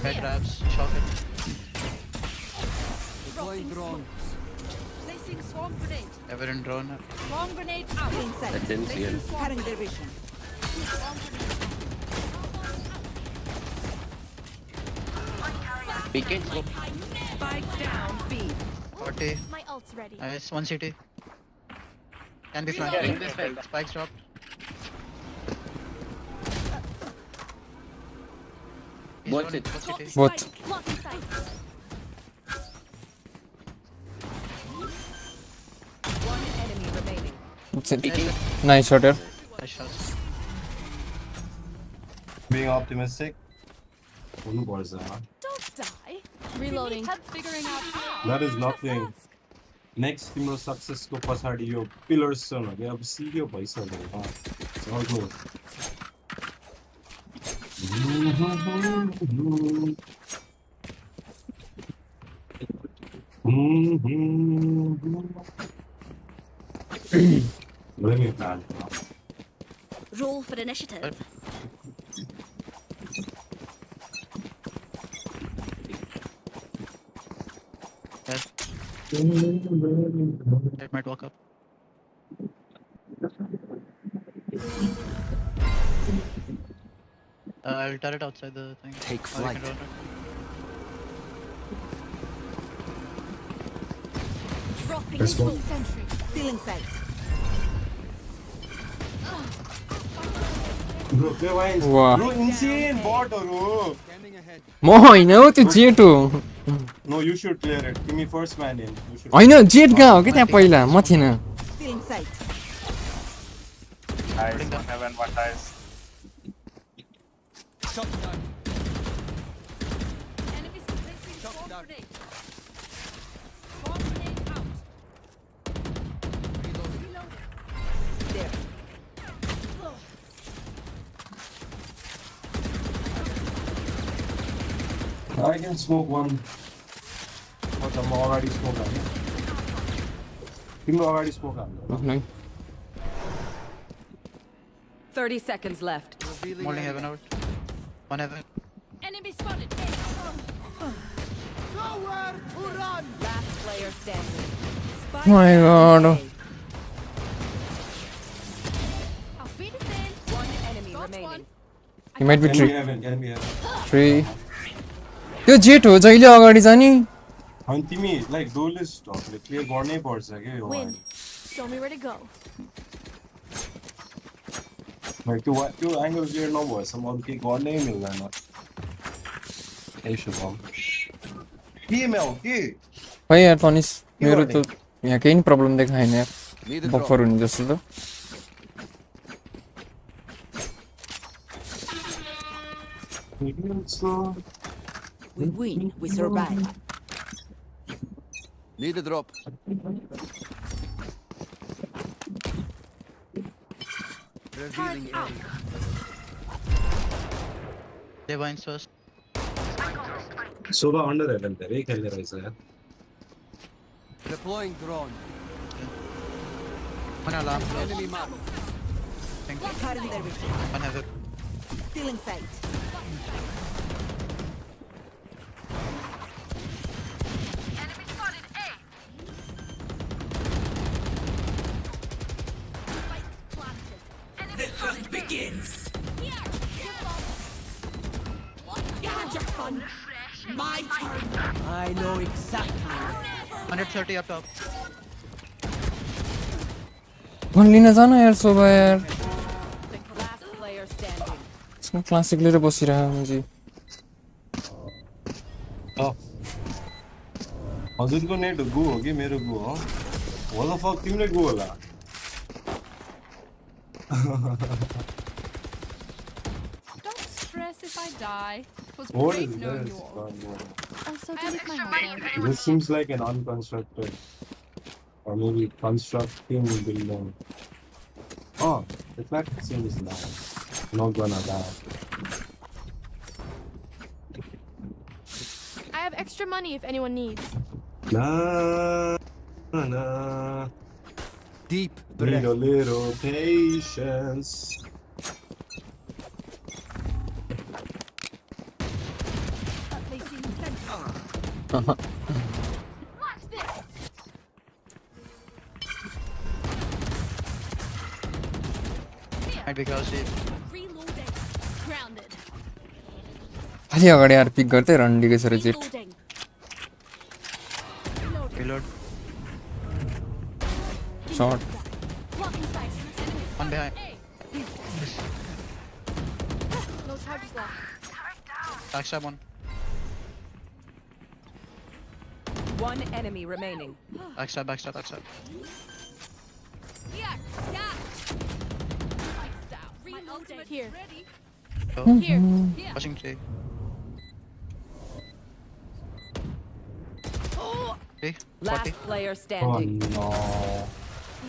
Red traps. Shock it. Deploying drone. Placing swarm grenade. Ever in drone. Swarm grenade out. Inside. I didn't see it. Cutting their vision. PK. Spike down B. 40. My ult's ready. Nice. One CT. Can be Yeah, flanked. in this side. Spikes dropped. Both it. Both. One enemy remaining. That's it. Nice shot here. Being optimistic. Don't die. Reloading. Figuring out how. That is nothing. Next तिम्रो success को पछाडि यो pillars छ न अब सिक्यो भइसक्यो अर्को Let me plan. Roll for initiative. It might walk up. I'll turn it outside the thing. Take flight. Dropping Let's go. sentry. Stealing sight. Bro, के वाइन्स Wow. Bro, insane botहरू म होइन हौ त्यो जेट हो No, you should clear it. Give me first man in. You should. होइन jet कहाँ हो कि त्यहाँ पहिला म थिइनँ Stealing sight. Nice. Heaven, what nice. Enemies placing swarm grenade. Swarm grenade out. Reloading. There. I can smoke one. But I'm already smoking. You already smoking. 30 seconds left. Holding heaven out. One heaven. Enemy spotted. Nowhere to run. Last player standing. Spike My god. I'll feed it in. One enemy remaining. He might be Can be 3 heaven, can be heaven. 3 त्यो jet हो जहिले अगाडि जाने And तिमी like duelist ले clear गर्नै पर्छ के यो Win. Show me where to go. Like त्यो angle clear नभएसम्म अरू केही गर्नै मिल्दैन ए शुभम के मेल के खै यार तनिस मेरो त यहाँ केही नि प्रब्लम देखाएन यार बफर हुने जस्तो त We win. We survive. Need a drop. Revealing area. They vines first. Soba under heaven धेरै खेल्ने रहेछ यार Deploying drone. One alarm. Enemy mark. Thank you. Cutting their vision. One heaven. Stealing sight. The hunt begins. My turn. I know exactly. 130 up top. भन लिन जान यार सोभा यार Last player standing. यसमा क्लासिक लिएर बसिरह मुजी हजुरको नेट गो हो कि मेरो गो हो होला फक तिमीले गो होला Don't stress if I die. It was What great is knowing this? you all. Also, delete my number. This seems like an unconstructed or maybe constructing building. Oh, the fact seems nice. Not gonna die. I have extra money if anyone needs. Nah. Deep Need a little patience. Placing sentry. Watch this. Might be close. Reloading. Grounded. खाली अगाडि यार pick गर्दै रन्डीको छ र Jett Reloading. Reload. Shot Blocking sight. One behind. No charges left. Backstab one. One enemy remaining. Backstab, backstab, backstab. Yeah, yeah. My ultimate here. Ready? Oh. Here. Watching J. Okay, 40. Last player standing. No.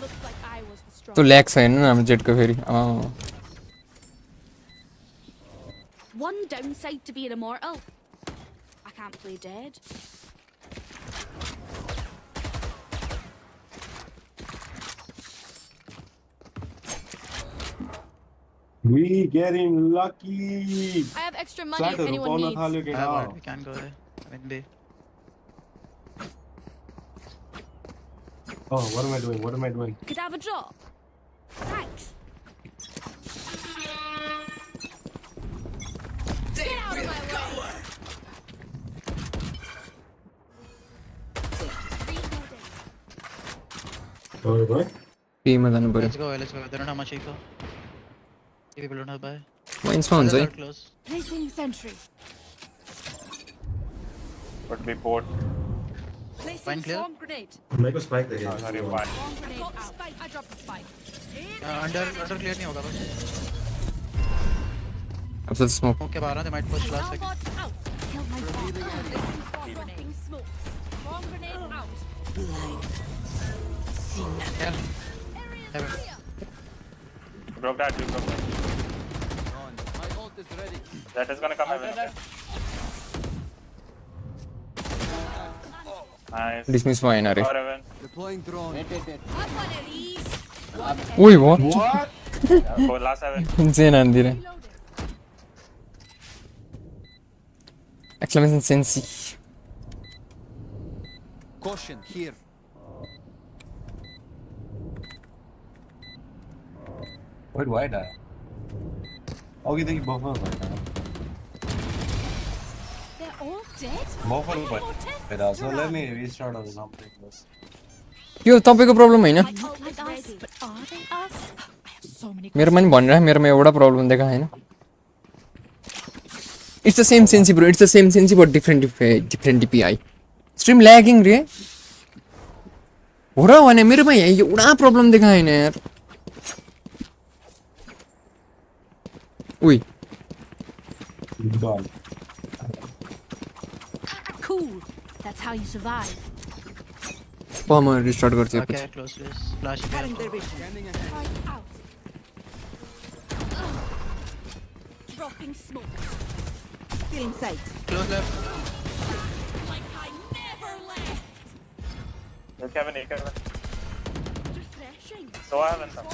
Looks like I was the strong. तो lag छैन हाम्रो जेटको फेरि One downside to being immortal. I can't play dead. We getting lucky. I have extra money if anyone needs. We can go there. I'm in B. Oh, what am I doing? What am I doing? Could I have a drop? Thanks. Get out of my way. Oh, what? टीममा जानु पर्यो Let's go, let's go. They don't have much eco. People don't have buy. माइन्समा हुन्छ है Close. Placing sentry. Would be port. Placing clear? swarm grenade. Make a spike there. Sorry, one. Swarm grenade out. Spike. I dropped the spike. Under clear नहीं होगा बस. अब से smoke Okay, बाहर they might push last second. Out. Killed my bot. Placing swarm grenade. Smokes. Swarm grenade out. Yeah. Area clear. Broke that, you broke that. My ult is ready. That is gonna come heaven. Nice. Dismiss भएन रे Or heaven. Deploying drone. Have one of these. ओइ वाट Yeah, go last heaven. जेन आन्दी रे exclamation सेन्सी Caution here. Why do I die? Oh, you think both of them? They're all dead? Both of them, but so let me restart or something. यो तपाईको problem हैन Not like us, but are they us? I have so many मेरोमा नि भनिरा मेरोमा एउटा problem देखा हैन it's the same sensi bro it's the same sensi but different DPI stream lagging रे हो र भने मेरोमा एउटा प्रब्लम देखा हैन यार उइ God. Cool. That's how you survive. म रिस्टार्ट गर्छु Okay, close this. Flash again. Right out. Dropping smoke. Still in sight. Close left. Like I never left. Look heaven, look heaven. Refreshing. So I haven't come.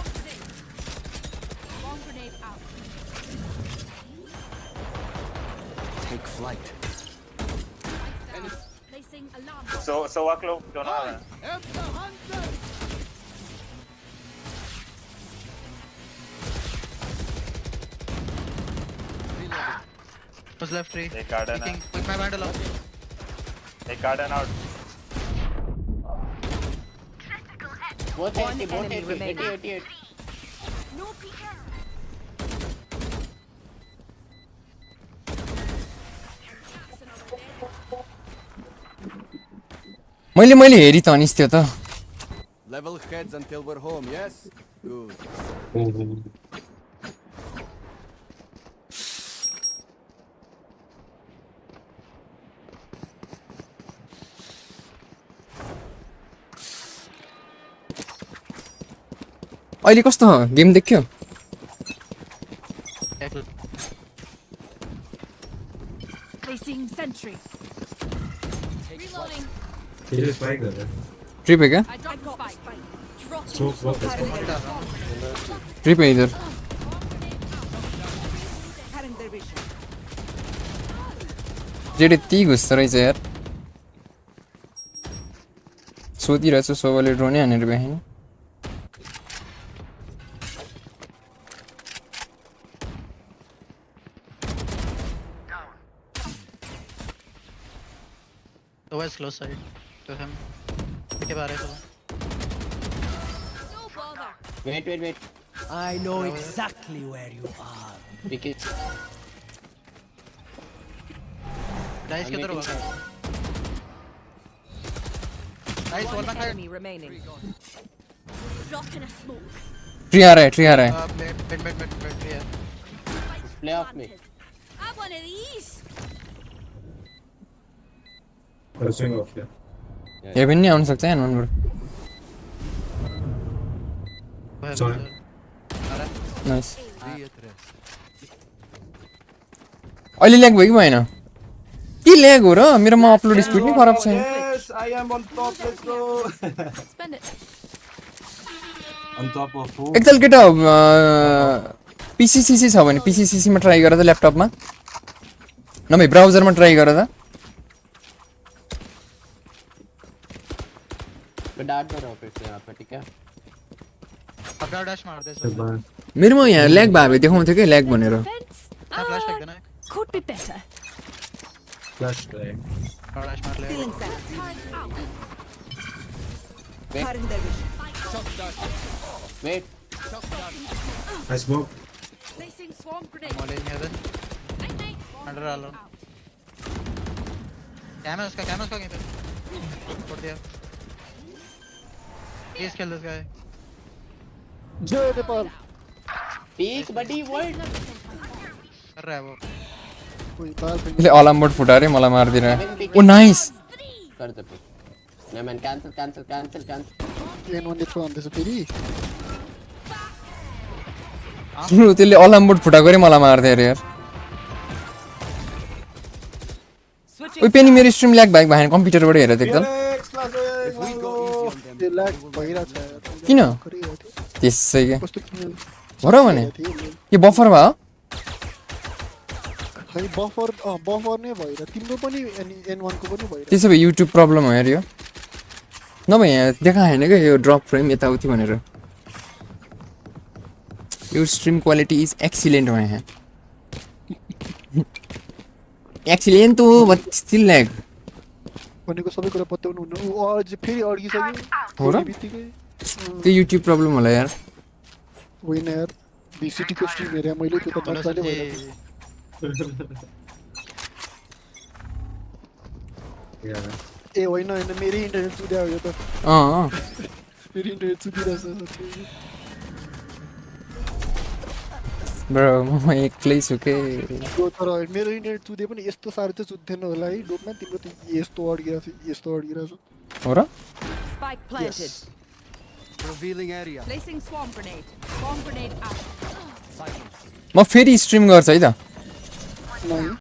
Bomb grenade out. Take flight. Placing alarm. So walk low, don't have it. Was left tree. Take garden Peeking. With my vandal out. Take garden out. One enemy remaining. No peeking. मैले हेरि त अनिस त्यो त Level heads until we're home, yes? Good. अहिले कस्तो game देख्यो Placing sentry. Reloading. He just spike there. Trip है क्या I dropped the spike. Smoke, smoke, trip है इधर जेड यति घुस्दो रहेछ यार सोधिरहेछु सोबाले ड्रोनै हानेर भ्याएन The west close side to him. Pick up RS. No bother. Wait. I know exactly where you are. Pick it. Dice किधर होगा? Dice wall में खड़ा है. Enemy remaining. Rock in a smoke. Tree आ रहा है Mid, yeah. Play off me. I have one of these. ये भी नहीं आउन सकते हैं एन वन नाइस अहिले ल्याग भयो कि भएन के ल्याग हो र मेरोमा अपलोड स्पिड नै खराब छ Yes, I am on top. Let's go. Spend it. On top of who? एकताल केटा पीसीसीसी छ भने पीसीसीसी मा ट्राई गर त ल्यापटपमा नभए ब्राउजरमा ट्राई गर त डार्ट करो फिर से यहाँ पे ठीक है अब dash मार दे मेरोमा यहाँ ल्याग भाबे देखाउँथ्यो के ल्याग भनेर फ्लैश फेंक देना Could be better. Flash try. dash मार ले Feeling set. Wait. I smoke. Placing swarm grenade. मॉलेज में है अंडर आलो कैमरा उसका कहीं पे छोड़ दिया Please kill this guy. जय नेपाल Peak buddy world. कर रहा है वो कोई बाल पे ले अलार्म बोर्ड फुटा रे मलाई मार दिरा ओ नाइस कर दे पे नहीं मैन कैंसिल एन वन देखो आउँदैछ फेरि सुन्नु त्यसले अलार्म बोर्ड फुटाको रे मलाई मार दियो रे यार ओइ पेनी मेरो स्ट्रिम ल्याग भएको भएन कम्प्युटरबाट हेर त एकदम त्यो ल्याग भइराछ किन त्यसै के कस्तो किन भर भने के बफर भयो खै बफर बफर नै भइरा तिम्रो पनि एन वन को पनि भइरा त्यसो भए युट्युब प्रब्लम हो यार यो नभए यहाँ देखाएन के यो ड्रप फ्रेम यताउति भनेर यो स्ट्रिम क्वालिटी इज एक्सिलेन्ट भयो यहाँ एक्सिलेन्ट तो बट स्टिल ल्याग भनेको सबै कुरा पत्याउनु हुन्न उ अझ फेरि अड्किसक्यो हो र बित्तिकै त्यो युट्युब प्रब्लम होला यार होइन यार बीसीटी को स्ट्रिम हेरे मैले त्यो त मजाले भयो ए होइन होइन मेरै इन्टरनेट सुध्या हो यो त फेरि इन्टरनेट सुधिरहेछ ब्रो म एक्लै छु के त्यो तर मेरो इन्टरनेट सुधे पनि यस्तो साह्रो चाहिँ सुत्थेन होला है डोपमा तिम्रो त यस्तो अड्किरहेछ हो र Spike planted. Revealing area. Placing swarm grenade. Swarm grenade out. म फेरि स्ट्रिम गर्छु है त नहीं